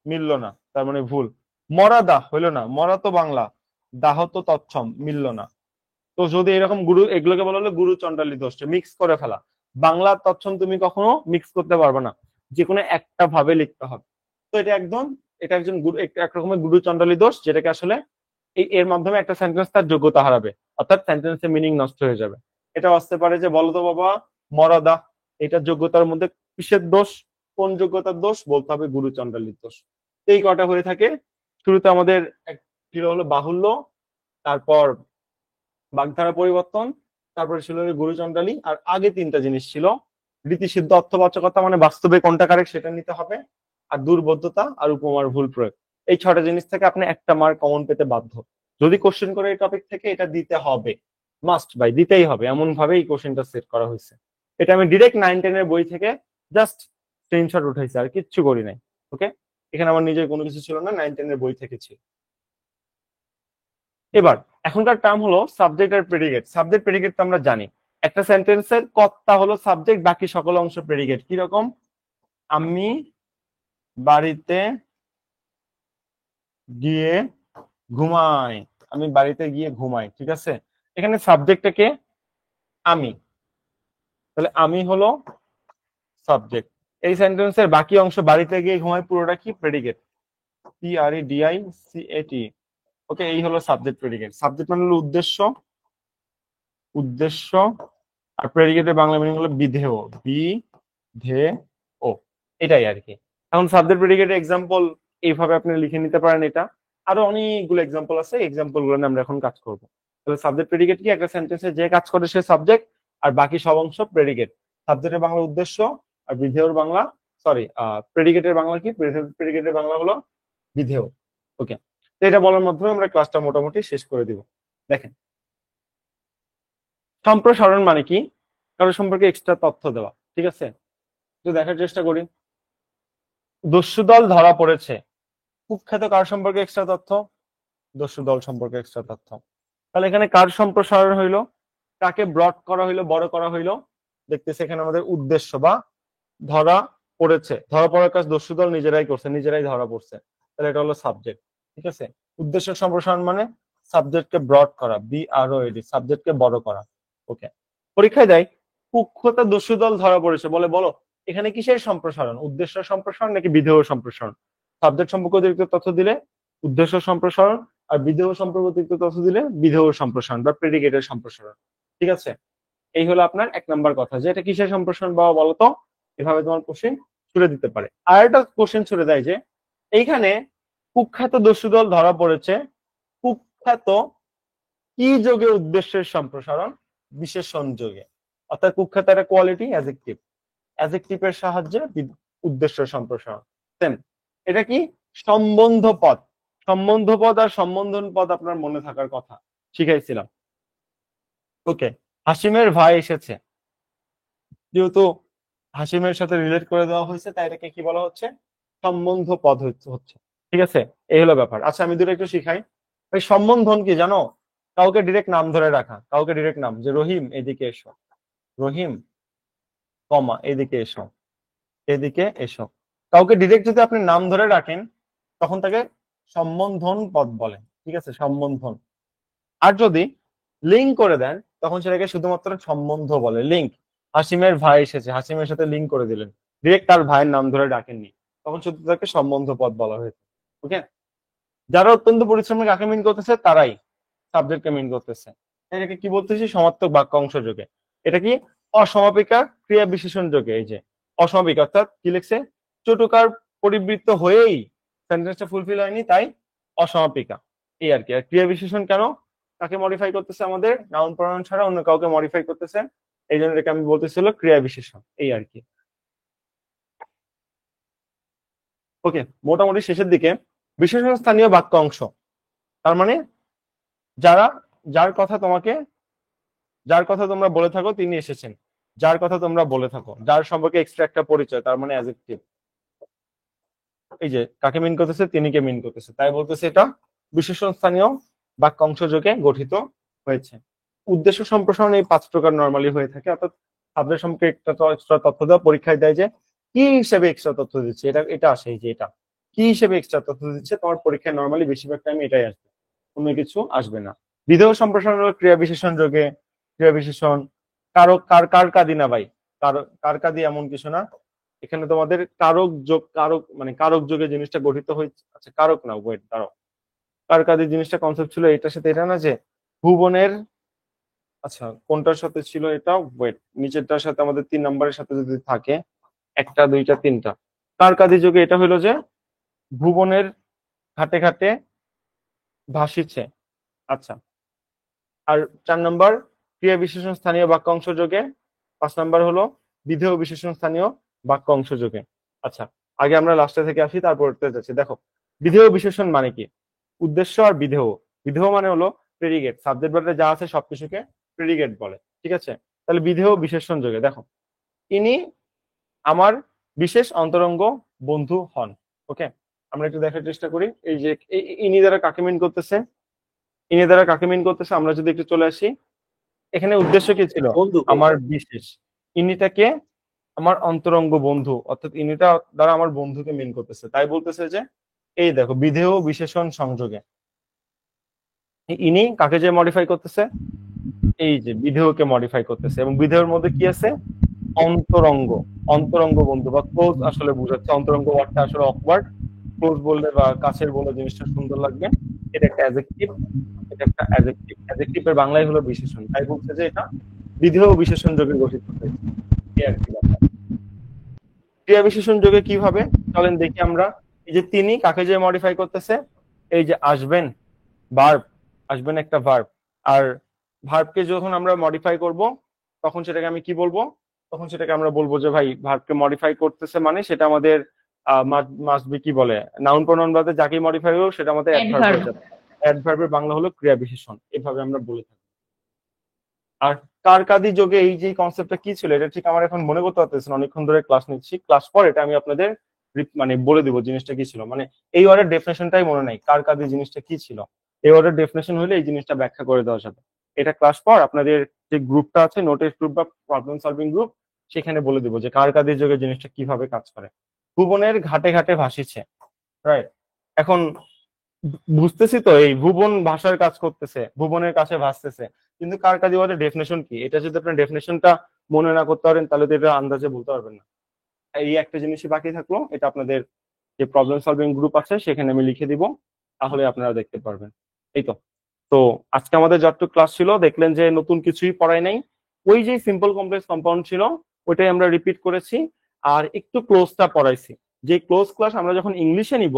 মিললো না, তার মানে ভুল। মরা দাহ হইলো না, মরা তো বাংলা, দাহ তো তৎসম, মিললো না। তো যদি এরকম গুরু, এগুলোকে বলা হলো গুরু চন্ডালী দোষ, মিক্স করে ফেলা। বাংলা তৎসম তুমি কখনো মিক্স করতে পারবে না, যে কোনো একটা ভাবে লিখতে হবে। তো এটা একদম, এটা একজন গুরু, একরকমের গুরু চন্ডালী দোষ, যেটাকে আসলে এর মাধ্যমে একটা সেন্টেন্স তার যোগ্যতা হারাবে, অর্থাৎ সেন্টেন্সের মিনিং নষ্ট হয়ে যাবে। এটা আসতে পারে যে বলো তো বাবা মরাদা, এটা যোগ্যতার মধ্যে কিসের দোষ, কোন যোগ্যতার দোষ, বলতে হবে গুরু চন্ডালীর দোষ। এই কটা হয়ে থাকে। শুরুতে আমাদের ছিল হলো বাহুল্য, তারপর বাগধারা পরিবর্তন, তারপরে ছিল গুরু চন্ডালী, আর আগে তিনটা জিনিস ছিল রীতিসিদ্ধ অর্থবাচকতা, মানে বাস্তবে কোনটা কারেক্ট সেটা নিতে হবে, আর দুর্বোধ্যতা আর উপমার ভুল প্রয়োগ। এই ছটা জিনিস থেকে আপনি একটা মার্ক কমন পেতে বাধ্য, যদি কোশ্চেন করে এই টপিক থেকে, এটা দিতে হবে, মাস্ট বাই, দিতেই হবে, এমন ভাবে এই কোশ্চেনটা সেট করা হয়েছে। এটা আমি ডিরেক্ট 9-10-এর বই থেকে জাস্ট স্ক্রিনশট উঠাইছি, আর কিচ্ছু করি নাই, ওকে। এখানে আমার নিজের কোনো কিছু ছিল না, 9-10-এর বই থেকে ছিল। এবার এখনকার টার্ম হলো সাবজেক্ট আর প্রেডিকেট। সাবজেক্ট প্রেডিকেট তো আমরা জানি, একটা সেন্টেন্সের কর্তা হলো সাবজেক্ট, বাকি সকল অংশ প্রেডিকেট। কিরকম, আমি বাড়িতে গিয়ে ঘুমাই, আমি বাড়িতে গিয়ে ঘুমাই, ঠিক আছে। এখানে সাবজেক্টটাকে আমি, তাহলে আমি হলো সাবজেক্ট। এই সেন্টেন্সের বাকি অংশ বাড়িতে গিয়ে ঘুমাই পুরোটা কি প্রেডিকেট, PREDICAT, ওকে। এই হলো সাবজেক্ট প্রেডিকেট। সাবজেক্ট মানে হলো উদ্দেশ্য, উদ্দেশ্য, আর প্রেডিকেটের বাংলা মিনিং হলো বিধেয়, বিধেয়, এটাই আর কি। এখন সাবজেক্ট প্রেডিকেটের এক্সাম্পল এইভাবে আপনি লিখে নিতে পারেন, এটা আরো অনেকগুলো এক্সাম্পল আছে, এক্সাম্পল গুলো নিয়ে আমরা এখন কাজ করব। তাহলে সাবজেক্ট প্রেডিকেট কি, একটা সেন্টেন্সে যে কাজ করে সে সাবজেক্ট, আর বাকি সব অংশ প্রেডিকেট। সাবজেক্টের বাংলা উদ্দেশ্য, আর বিধেয়র বাংলা, সরি, প্রেডিকেটের বাংলা কি, প্রেডিকেটের বাংলা হলো বিধেয়, ওকে। তো এটা বলার মাধ্যমে আমরা ক্লাসটা মোটামুটি শেষ করে দিব। দেখেন, সম্প্রসারণ মানে কি, কারো সম্পর্কে এক্সট্রা তথ্য দেওয়া, ঠিক আছে। তো দেখার চেষ্টা করি, দস্যু দল ধরা পড়েছে, কুখ্যাত কার সম্পর্কে এক্সট্রা তথ্য, দস্যু দল সম্পর্কে এক্সট্রা তথ্য। তাহলে এখানে কার সম্প্রসারণ হইলো, কাকে ব্রড করা হইলো, বড় করা হইলো, দেখতেছে এখানে আমাদের উদ্দেশ্য বা ধরা পড়েছে, ধরা পড়ার কাজ দস্যু দল নিজেরাই করছে, নিজেরাই ধরা পড়ছে, তাহলে এটা হলো সাবজেক্ট, ঠিক আছে। উদ্দেশ্য সম্প্রসারণ মানে সাবজেক্টকে ব্রড করা, BROAD, সাবজেক্টকে বড় করা, ওকে। পরীক্ষায় দেয় কুখ্যাত দস্যু দল ধরা পড়েছে, বলে বলো এখানে কিসের সম্প্রসারণ, উদ্দেশ্য সম্প্রসারণ নাকি বিধেয় সম্প্রসারণ। সাবজেক্ট সম্পর্কে অতিরিক্ত তথ্য দিলে উদ্দেশ্য সম্প্রসারণ, আর বিধেয় সম্পর্কিত তথ্য দিলে বিধেয় সম্প্রসারণ বা প্রেডিকেটের সম্প্রসারণ। ঠিক আছে, এই হলো আপনার 1 নাম্বার কথা, যে এটা কিসের সম্প্রসারণ বাবা বলতো। এভাবে তোমার কোশ্চেন ছুড়ে দিতে পারে। আর একটা কোশ্চেন ছুড়ে দেয় যে এইখানে কুখ্যাত দস্যু দল ধরা পড়েছে, কুখ্যাত কি যোগে উদ্দেশ্যের সম্প্রসারণ, বিশেষণ যোগে। অর্থাৎ কুখ্যাত একটা কোয়ালিটি, অ্যাডজেক্টিভ, অ্যাডজেক্টিভের সাহায্যে উদ্দেশ্য সম্প্রসারণ। সেম, এটা কি সম্বন্ধ পদ। সম্বন্ধ পদ আর সম্বোধন পদ আপনার মনে থাকার কথা, শিখাইছিলাম। ওকে, হাসিমের ভাই এসেছে, যেহেতু হাসিমের সাথে রিলেট করে দেওয়া হয়েছে তাই এটাকে কি বলা হচ্ছে, সম্বন্ধ পদ হচ্ছে। ঠিক আছে, এই হলো ব্যাপার। আচ্ছা আমি দুটো একটু শিখাই। এই সম্বোধন কি জানো? কাউকে ডিরেক্ট নাম ধরে রাখা, কাউকে ডিরেক্ট নাম, যে রহিম এদিকে এসো, রহিম কমা এদিকে এসো, এদিকে এসো। কাউকে ডিরেক্ট যদি আপনি নাম ধরে রাখেন তখন তাকে সম্বোধন পদ বলে। ঠিক আছে, সম্বোধন। আর যদি লিঙ্ক করে দেন তখন সেটাকে শুধুমাত্র সম্বন্ধ বলে, লিঙ্ক। হাসিমের ভাই এসেছে, হাসিমের সাথে লিঙ্ক করে দিলেন, ডিরেক্ট তার ভাইয়ের নাম ধরে ডাকেননি, তখন শুধু তাকে সম্বন্ধ পদ বলা হয়েছে। ওকে, যারা অত্যন্ত পরিশ্রমে কাকে মিন করতেছে তারাই সাবজেক্টকে মিন করতেছে। এটাকে কি বলতেছি, সমার্থক বাক্যাংশ যোগে। এটা কি অসমাপিকা ক্রিয়া বিশেষণ যোগে। এই যে অসমাপিকা অর্থাৎ কি লিখছে, চটুকার পরিবৃত্ত হয়েই সেন্টেন্সটা ফুলফিল হয়নি, তাই অসমাপিকা। এই আর কি। আর ক্রিয়া বিশেষণ কেন, কাকে মডিফাই করতেছে, আমাদের নাউন প্রনাউন ছাড়া অন্য কাউকে মডিফাই করতেছে, এই জন্য এটাকে আমি বলতেছিল ক্রিয়া বিশেষণ। এই আর কি। ওকে, মোটামুটি শেষের দিকে বিশেষণ স্থানীয় বাক্য অংশ, তার মানে যারা, যার কথা তোমাকে, যার কথা তোমরা বলে থাকো তিনি এসেছেন, যার কথা তোমরা বলে থাকো, যার সম্পর্কে এক্সট্রা একটা পরিচয়, তার মানে অ্যাডজেক্টিভ। এই যে কাকে মিন করতেছে, তিনিকে মিন করতেছে, তাই বলতেছে এটা বিশেষণ স্থানীয় বাক্যাংশ যোগে গঠিত হয়েছে। উদ্দেশ্য সম্প্রসারণ এই 5 প্রকার নরমালি হয়ে থাকে, অর্থাৎ সাবজেক্ট সম্পর্কে একটা এক্সট্রা তথ্য দেওয়া, পরীক্ষায় দেয় যে কি হিসেবে এক্সট্রা তথ্য দিচ্ছে, এটা এটা আসে, এই যে এটা কি হিসেবে এক্সট্রা তথ্য দিচ্ছে, তোমার পরীক্ষায় নরমালি বেশিরভাগ টাইম এটাই আসবে, অন্য কিছু আসবে না। বিধেয় সম্প্রসারণ হলো ক্রিয়া বিশেষণ যোগে, ক্রিয়া বিশেষণ। কারক, কার কাদি না ভাই, কার কাদি এমন কিছু না, এখানে তোমাদের কারক যোগ, কারক মানে কারক যোগে জিনিসটা গঠিত হয়েছে। আচ্ছা কারক না, ওয়েট দাঁড়াও, কার কাদি জিনিসটা কনসেপ্ট ছিল এটার সাথে, এটা না যে ভুবনের, আচ্ছা কোনটার সাথে ছিল এটা, ওয়েট নিচেরটার সাথে আমাদের 3 নম্বরের সাথে যদি থাকে, 1টা 2টা 3টা, কার কাদি যোগে এটা হলো যে ভুবনের ঘাটে ঘাটে ভাসিছে। আচ্ছা, আর 4 নম্বর ক্রিয়া বিশেষণ স্থানীয় বাক্যাংশ যোগে, 5 নম্বর হলো বিধেয় বিশেষণ স্থানীয় বাক্যাংশ যোগে। আচ্ছা, আগে আমরা লাস্টে থেকে আসি, তারপর যাচ্ছি। দেখো বিধেয় বিশেষণ মানে কি, উদ্দেশ্য আর বিধেয়। বিধেয় মানে হলো প্রেডিকেট, সাবজেক্ট ভার্বে যা আছে সবকিছুকে প্রেডিকেট বলে। ঠিক আছে, তাহলে বিধেয় বিশেষণ যোগে দেখো, ইনি আমার বিশেষ অন্তরঙ্গ বন্ধু হন। ওকে, আমরা একটু দেখার চেষ্টা করি, এই যে ইনি দ্বারা কাকে মিন করতেছে, ইনি দ্বারা কাকে মিন করতেছে, আমরা যদি একটু চলে আসি, এখানে উদ্দেশ্য কি ছিল, বন্ধুকে। আমার বিশেষ, ইনিটাকে আমার অন্তরঙ্গ বন্ধু, অর্থাৎ ইনিটা দ্বারা আমার বন্ধুকে মিন করতেছে, তাই বলতেছে যে এই দেখো বিধেয় বিশেষণ সংযোগে ইনি কাকে যে মডিফাই করতেছে, এই যে বিধেয়কে মডিফাই করতেছে, এবং বিধেয়ের মধ্যে কি আছে, অন্তরঙ্গ, অন্তরঙ্গ বন্ধু বা ক্লোজ আসলে বুঝাচ্ছে। অন্তরঙ্গ ওয়ার্ডটা আসলে অকওয়ার্ড, ক্লোজ বললে বা কাছের বললে জিনিসটা সুন্দর লাগবে। এটা একটা অ্যাডজেক্টিভ, এটা একটা অ্যাডজেক্টিভ, অ্যাডজেক্টিভের বাংলায় হলো বিশেষণ, তাই বলছে যে এটা বিধেয় বিশেষণ যোগে গঠিত হয়েছে। এই আর কি ব্যাপার। ক্রিয়া বিশেষণ যোগে কিভাবে, চলেন দেখি আমরা। এই যে তিনি কাকে যে মডিফাই করতেছে, এই যে আসবেন ভার্ব, আসবেন একটা ভার্ব, আর ভার্বকে যখন আমরা মডিফাই করব তখন সেটাকে আমি কি বলবো, তখন সেটাকে আমরা বলবো যে ভাই ভার্বকে মডিফাই করতেছে মানে সেটা আমাদের মাস্ট বি কি বলে, নাউন প্রোনাউন বাদে যাকে মডিফাই হোক সেটা আমাদের অ্যাডভার্ব অ্যাডভার্ব। হয়ে যাবে। অ্যাডভার্বের বাংলা হলো ক্রিয়া বিশেষণ, এভাবে আমরা বলে থাকি। আর কার কাদি যোগে এই যে কনসেপ্টটা কি ছিল, এটা ঠিক আমার এখন মনে করতে পারতেছি না, অনেকক্ষণ ধরে ক্লাস নিচ্ছি, ক্লাস পর এটা আমি আপনাদের মানে বলে দিব জিনিসটা কি ছিল, মানে এই ওয়ার্ডের ডেফিনেশনটাই মনে নাই, কার কাদি জিনিসটা কি ছিল, এই ওয়ার্ডের ডেফিনেশন হলে এই জিনিসটা ব্যাখ্যা করে দেওয়া যাবে। এটা ক্লাস পর আপনাদের যে গ্রুপটা আছে, নোটের গ্রুপ বা প্রবলেম সলভিং গ্রুপ, সেখানে বলে দিব যে কার কাদি যোগে জিনিসটা কিভাবে কাজ করে। ভুবনের ঘাটে ঘাটে ভাসিছে, রাইট। এখন বুঝতেছি তো এই ভুবন ভাষার কাজ করতেছে, ভুবনের কাছে ভাসতেছে, কিন্তু কার কাদি ওয়ার্ডের ডেফিনেশন কি, এটা যদি আপনার ডেফিনেশনটা মনে না করতে পারেন তাহলে তো এটা আন্দাজে বলতে পারবেন না। এই একটা জিনিসই বাকি থাকলো, এটা আপনাদের যে প্রবলেম সলভিং গ্রুপ আছে সেখানে আমি লিখে দিব, তাহলে আপনারা দেখতে পারবেন। এই তো। তো আজকে আমাদের যতটুকু ক্লাস ছিল দেখলেন যে নতুন কিছুই পড়াই নাই, ওই যে সিম্পল কমপ্লেক্স কম্পাউন্ড ছিল ওইটাই আমরা রিপিট করেছি, আর একটু ক্লোজটা পড়াইছি। যে ক্লোজ ক্লাস আমরা যখন ইংলিশে নিব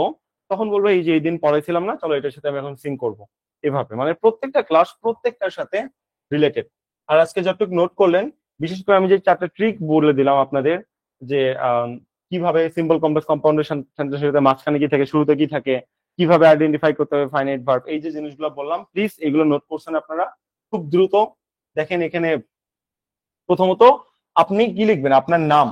তখন বলবো এই যে এই দিন পড়াইছিলাম না, চলো এটার সাথে আমি এখন সিং করবো। এভাবে মানে প্রত্যেকটা ক্লাস প্রত্যেকটার সাথে রিলেটেড। আর আজকে যতটুকু নোট করলেন, বিশেষ করে আমি যে 4টা ট্রিক বলে দিলাম আপনাদের, যে কিভাবে সিম্পল কমপ্লেক্স কম্পাউন্ডের সাথে মাঝখানে কি থাকে, শুরুতে কি থাকে, কিভাবে আইডেন্টিফাই করতে হবে ফাইনাইট ভার্ব, এই যে জিনিসগুলো বললাম প্লিজ এগুলো নোট করছেন আপনারা খুব দ্রুত। দেখেন এখানে প্রথমত আপনি কি লিখবেন, আপনার নাম,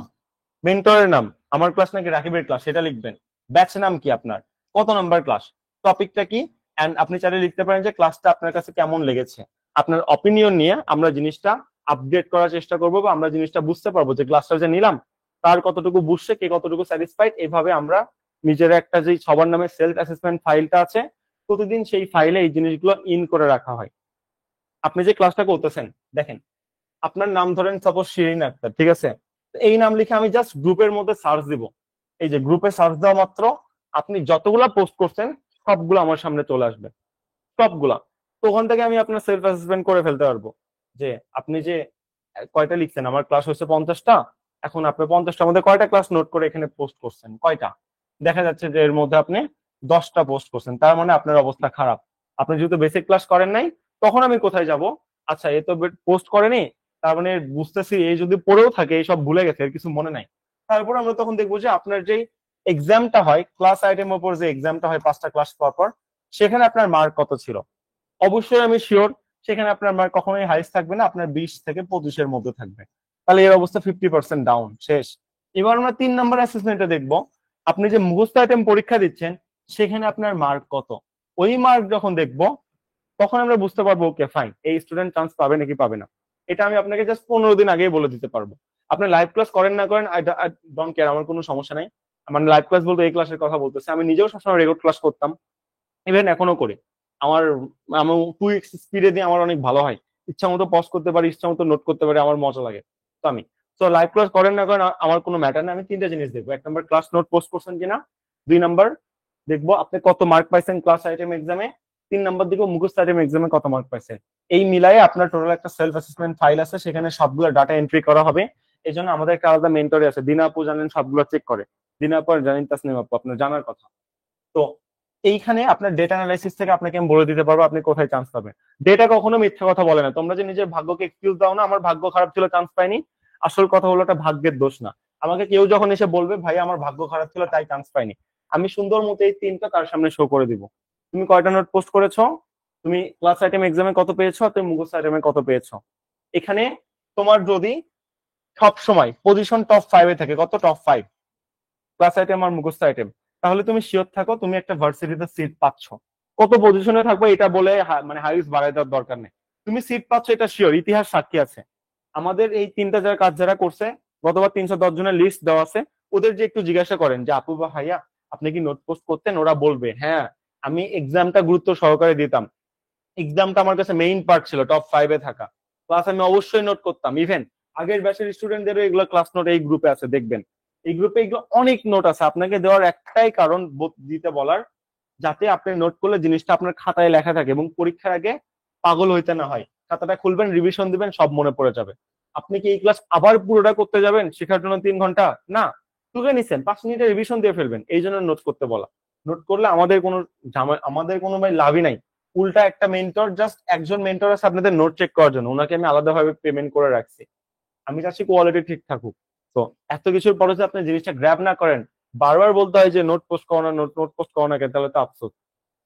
মেন্টরের নাম, আমার ক্লাস নাকি রাকিবের ক্লাস সেটা লিখবেন, ব্যাচ নাম কি আপনার, কত নাম্বার ক্লাস, টপিকটা কি, এন্ড আপনি চাইলে লিখতে পারেন যে ক্লাসটা আপনার কাছে কেমন লেগেছে। আপনার অপিনিয়ন নিয়ে আমরা জিনিসটা আপডেট করার চেষ্টা করবো, বা আমরা জিনিসটা বুঝতে পারবো যে ক্লাসটা যে নিলাম তার কতটুকু বুঝছে, কে কতটুকু স্যাটিসফাইড। এইভাবে আমরা নিজের একটা যে সবার নামে সেলফ অ্যাসেসমেন্ট ফাইলটা আছে প্রতিদিন সেই ফাইলে এই জিনিসগুলো ইন করে রাখা হয়। আপনি যে ক্লাসটা করতেছেন দেখেন, আপনার নাম ধরেন সাপোজ শিরিন আক্তার, ঠিক আছে, এই নাম লিখে আমি জাস্ট গ্রুপের মধ্যে সার্চ দিব, এই যে গ্রুপে সার্চ দেওয়া মাত্র আপনি যতগুলা পোস্ট করছেন সবগুলো আমার সামনে চলে আসবে, সবগুলা। তো ওখান থেকে আমি আপনার সেলফ অ্যাসেসমেন্ট করে ফেলতে পারবো যে আপনি যে কয়টা লিখছেন, আমার ক্লাস হচ্ছে 50টা, এখন আপনি 50টার মধ্যে কয়টা ক্লাস নোট করে এখানে পোস্ট করছেন, কয়টা, দেখা যাচ্ছে যে এর মধ্যে আপনি 10টা পোস্ট করছেন, তার মানে আপনার অবস্থা খারাপ। আপনি যেহেতু বেসিক ক্লাস করেন নাই, তখন আমি কোথায় যাব, আচ্ছা এ তো পোস্ট করেনি, তার মানে বুঝতেছি এই যদি পড়েও থাকে এইসব ভুলে গেছে, এর কিছু মনে নাই। তারপর আমরা তখন দেখবো যে আপনার যেই এক্সামটা হয়, ক্লাস আইটেমের উপর যে এক্সামটা হয় 5টা ক্লাস পর পর, সেখানে আপনার মার্ক কত ছিল। অবশ্যই আমি শিওর সেখানে আপনার মার্ক কখনোই হাইস্ট থাকবে না, আপনার 20 থেকে 25-এর মধ্যে থাকবে। তাহলে এর অবস্থা 50% ডাউন, শেষ। এবার আমরা 3 নম্বর অ্যাসেসমেন্টে দেখবো আপনি যে মুখস্থ আইটেম পরীক্ষা দিচ্ছেন সেখানে আপনার মার্ক কত। ওই মার্ক যখন দেখবো তখন আমরা বুঝতে পারবো ওকে ফাইন, এই স্টুডেন্ট চান্স পাবে নাকি পাবে না। এটা আমি আপনাকে জাস্ট 15 দিন আগেই বলে দিতে পারবো। আপনি লাইভ ক্লাস করেন না করেন আই ডোন্ট কেয়ার, আমার কোনো সমস্যা নাই। মানে লাইভ ক্লাস বলতে এই ক্লাসের কথা বলতেছি, আমি নিজেও সবসময় রেকর্ড ক্লাস করতাম, ইভেন এখনো করি। আমার আমি 2x স্পিডে দিয়ে আমার অনেক ভালো হয়, ইচ্ছা মতো পজ করতে পারি, ইচ্ছা মতো নোট করতে পারি, আমার মজা লাগে। তো আমি তো লাইভ ক্লাস করেন না করেন আমার কোনো ম্যাটার না, আমি 3টা জিনিস দেখবো। 1 নম্বর ক্লাস নোট পোস্ট করছেন কিনা, 2 নম্বর দেখবো আপনি কত মার্ক পাইছেন ক্লাস আইটেম এক্সামে, 3 নম্বর দেখবো মুখস্থ আইটেম এক্সামে কত মার্ক পাইছেন। এই মিলাই আপনার টোটাল একটা সেলফ অ্যাসেসমেন্ট ফাইল আছে, সেখানে সবগুলো ডাটা এন্ট্রি করা হবে। এই জন্য আমাদের একটা আলাদা মেন্টরে আছে, দিনা আপু জানেন সবগুলো চেক করে, দিনা আপু আর জানেন তাসনিম আপু, আপনার জানার কথা। তো এইখানে আপনার ডেটা অ্যানালাইসিস থেকে আপনাকে আমি বলে দিতে পারবো আপনি কোথায় চান্স পাবেন। ডেটা কখনো মিথ্যা কথা বলে না, তোমরা যে নিজের ভাগ্যকে এক্সকিউজ দাও না, আমার ভাগ্য খারাপ ছিল চান্স পাইনি, আসল কথা হলো এটা ভাগ্যের দোষ না। আমাকে কেউ যখন এসে বলবে ভাই আমার ভাগ্য খারাপ ছিল তাই চান্স পাইনি, আমি সুন্দর মতো এই 3টা তার সামনে শো করে দিব। তুমি কয়টা নোট পোস্ট করেছো, তুমি ক্লাস আইটেম এক্সামে কত পেয়েছো, তুমি মুখস্থ আইটেমে কত পেয়েছো। এখানে তোমার যদি সব সময় পজিশন টপ 5-এ থাকে, কত টপ 5 ক্লাস আইটেম আর মুখস্থ আইটেম, তাহলে তুমি শিওর থাকো তুমি একটা ভার্সিটিতে সিট পাচ্ছ। কত পজিশনে থাকবে এটা বলে মানে হাইস বাড়াই দেওয়ার দরকার নেই, তুমি সিট পাচ্ছ এটা শিওর, ইতিহাস সাক্ষী আছে। আমাদের এই 3টা যারা কাজ যারা করছে গতবার 310 জনের লিস্ট দেওয়া আছে, ওদের যে একটু জিজ্ঞাসা করেন যে আপু বা ভাইয়া আপনি কি নোট পোস্ট করতেন, ওরা বলবে হ্যাঁ আমি এক্সামটা গুরুত্ব সহকারে দিতাম, এক্সামটা আমার কাছে মেইন পার্ট ছিল টপ 5-এ থাকা, ক্লাস আমি অবশ্যই নোট করতাম। ইভেন আগের ব্যাচের স্টুডেন্টদেরও এগুলো ক্লাস নোট এই গ্রুপে আছে, দেখবেন এই গ্রুপে এগুলো অনেক নোট আছে। আপনাকে দেওয়ার একটাই কারণ দিতে বলার, যাতে আপনি নোট করলে জিনিসটা আপনার খাতায় লেখা থাকে এবং পরীক্ষার আগে পাগল হইতে না হয়, খাতাটা খুলবেন রিভিশন দিবেন সব মনে পড়ে যাবে। আপনি কি এই ক্লাস আবার পুরোটা করতে যাবেন শেখার জন্য 3 ঘন্টা না, তুলে নিচ্ছেন 5 মিনিটে রিভিশন দিয়ে ফেলবেন, এই জন্য নোট করতে বলা। নোট করলে আমাদের কোনো আমাদের কোনো ভাই লাভই নাই, উল্টা একটা মেন্টর, জাস্ট একজন মেন্টর আছে আপনাদের নোট চেক করার জন্য, ওনাকে আমি আলাদাভাবে পেমেন্ট করে রাখছি, আমি চাচ্ছি কোয়ালিটি ঠিক থাকুক। তো এত কিছুর পরে যে আপনি জিনিসটা গ্র্যাব না করেন, বারবার বলতে হয় যে নোট পোস্ট করো না, নোট পোস্ট করো না কেন, তাহলে তো আফসোস।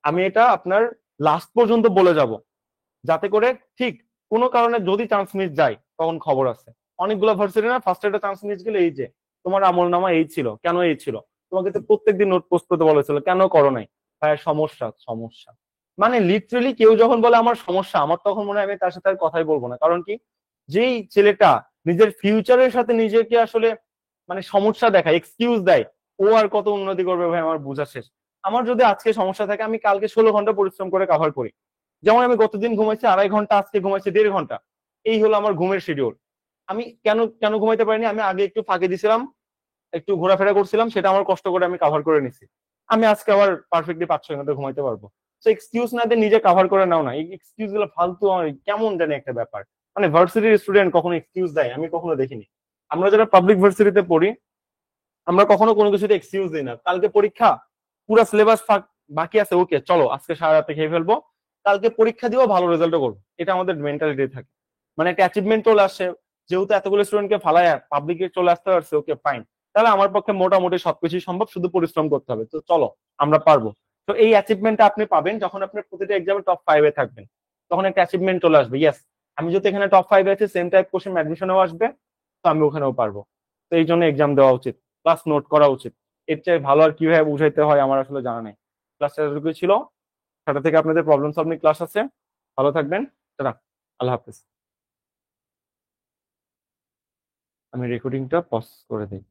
আমি এটা আপনার লাস্ট পর্যন্ত বলে যাব, যাতে করে ঠিক কোনো কারণে যদি চান্স মিস যায় তখন খবর আছে। অনেকগুলো ভার্সিটি না ফার্স্ট একটা চান্স মিস গেলে এই যে তোমার আমল নামা এই ছিল, কেন এই ছিল, তোমাকে তো প্রত্যেকদিন নোট পোস্ট করতে বলেছিল কেন করো নাই, ভাই সমস্যা সমস্যা। মানে লিটারেলি কেউ যখন বলে আমার সমস্যা, আমার তখন মনে হয় আমি তার সাথে আর কথাই বলবো না। কারণ কি, যেই ছেলেটা নিজের ফিউচারের সাথে নিজেকে আসলে মানে সমস্যা দেখায়, এক্সকিউজ দেয়, ও আর কত উন্নতি করবে ভাই আমার বোঝা শেষ। আমার যদি আজকে সমস্যা থাকে আমি কালকে 16 ঘন্টা পরিশ্রম করে কভার করি, যেমন আমি গতদিন ঘুমাইছি 2.5 ঘন্টা, আজকে ঘুমাইছি 1.5 ঘন্টা, এই হলো আমার ঘুমের শিডিউল। আমি কেন কেন ঘুমাইতে পারিনি, আমি আগে একটু ফাঁকি দিছিলাম, একটু ঘোরাফেরা করছিলাম, সেটা আমার কষ্ট করে আমি কভার করে নিছি। আমি আজকে আবার পারফেক্টলি 5-6 ঘন্টা ঘুমাইতে পারবো। তো এক্সকিউজ না দিয়ে নিজে কাভার করে নাও না, এই এক্সকিউজ গুলো ফালতু, কেমন জানি একটা ব্যাপার। মানে ভার্সিটির স্টুডেন্ট কখনো এক্সকিউজ দেয় আমি কখনো দেখিনি। আমরা যারা পাবলিক ভার্সিটিতে পড়ি আমরা কখনো কোনো কিছুতে এক্সকিউজ দিই না। কালকে পরীক্ষা, পুরো সিলেবাস বাকি আছে, ওকে চলো আজকে সারা রাতে খেয়ে ফেলবো, কালকে পরীক্ষা দিও, ভালো রেজাল্টও করবো, এটা আমাদের মেন্টালিটি থাকে। মানে একটা অ্যাচিভমেন্ট চলে আসছে, যেহেতু এতগুলো স্টুডেন্টকে ফালায় পাবলিকে চলে আসতে পারছে, ওকে ফাইন, তাহলে আমার পক্ষে মোটামুটি সবকিছুই সম্ভব, শুধু পরিশ্রম করতে হবে, তো চলো আমরা পারবো। তো এই অ্যাচিভমেন্টটা আপনি পাবেন যখন আপনি প্রতিটা এক্সামে টপ 5-এ থাকবেন, তখন একটা অ্যাচিভমেন্ট চলে আসবে, ইয়েস আমি যদি এখানে টপ 5-এ আছি, সেম টাইপ কোশ্চেন অ্যাডমিশনেও আসবে, তো আমি ওখানেও পারবো। তো এই জন্য এক্সাম দেওয়া উচিত, প্লাস নোট করা উচিত। এর চেয়ে ভালো আর কিভাবে বুঝাইতে হয় আমার আসলে জানা নেই। ক্লাসটা এতটুকুই ছিল, 7টা থেকে আপনাদের প্রবলেম সলভিং ক্লাস আছে। ভালো থাকবেন, টাটা, আল্লাহ হাফিজ। আমি রেকর্ডিংটা পজ করে দিই।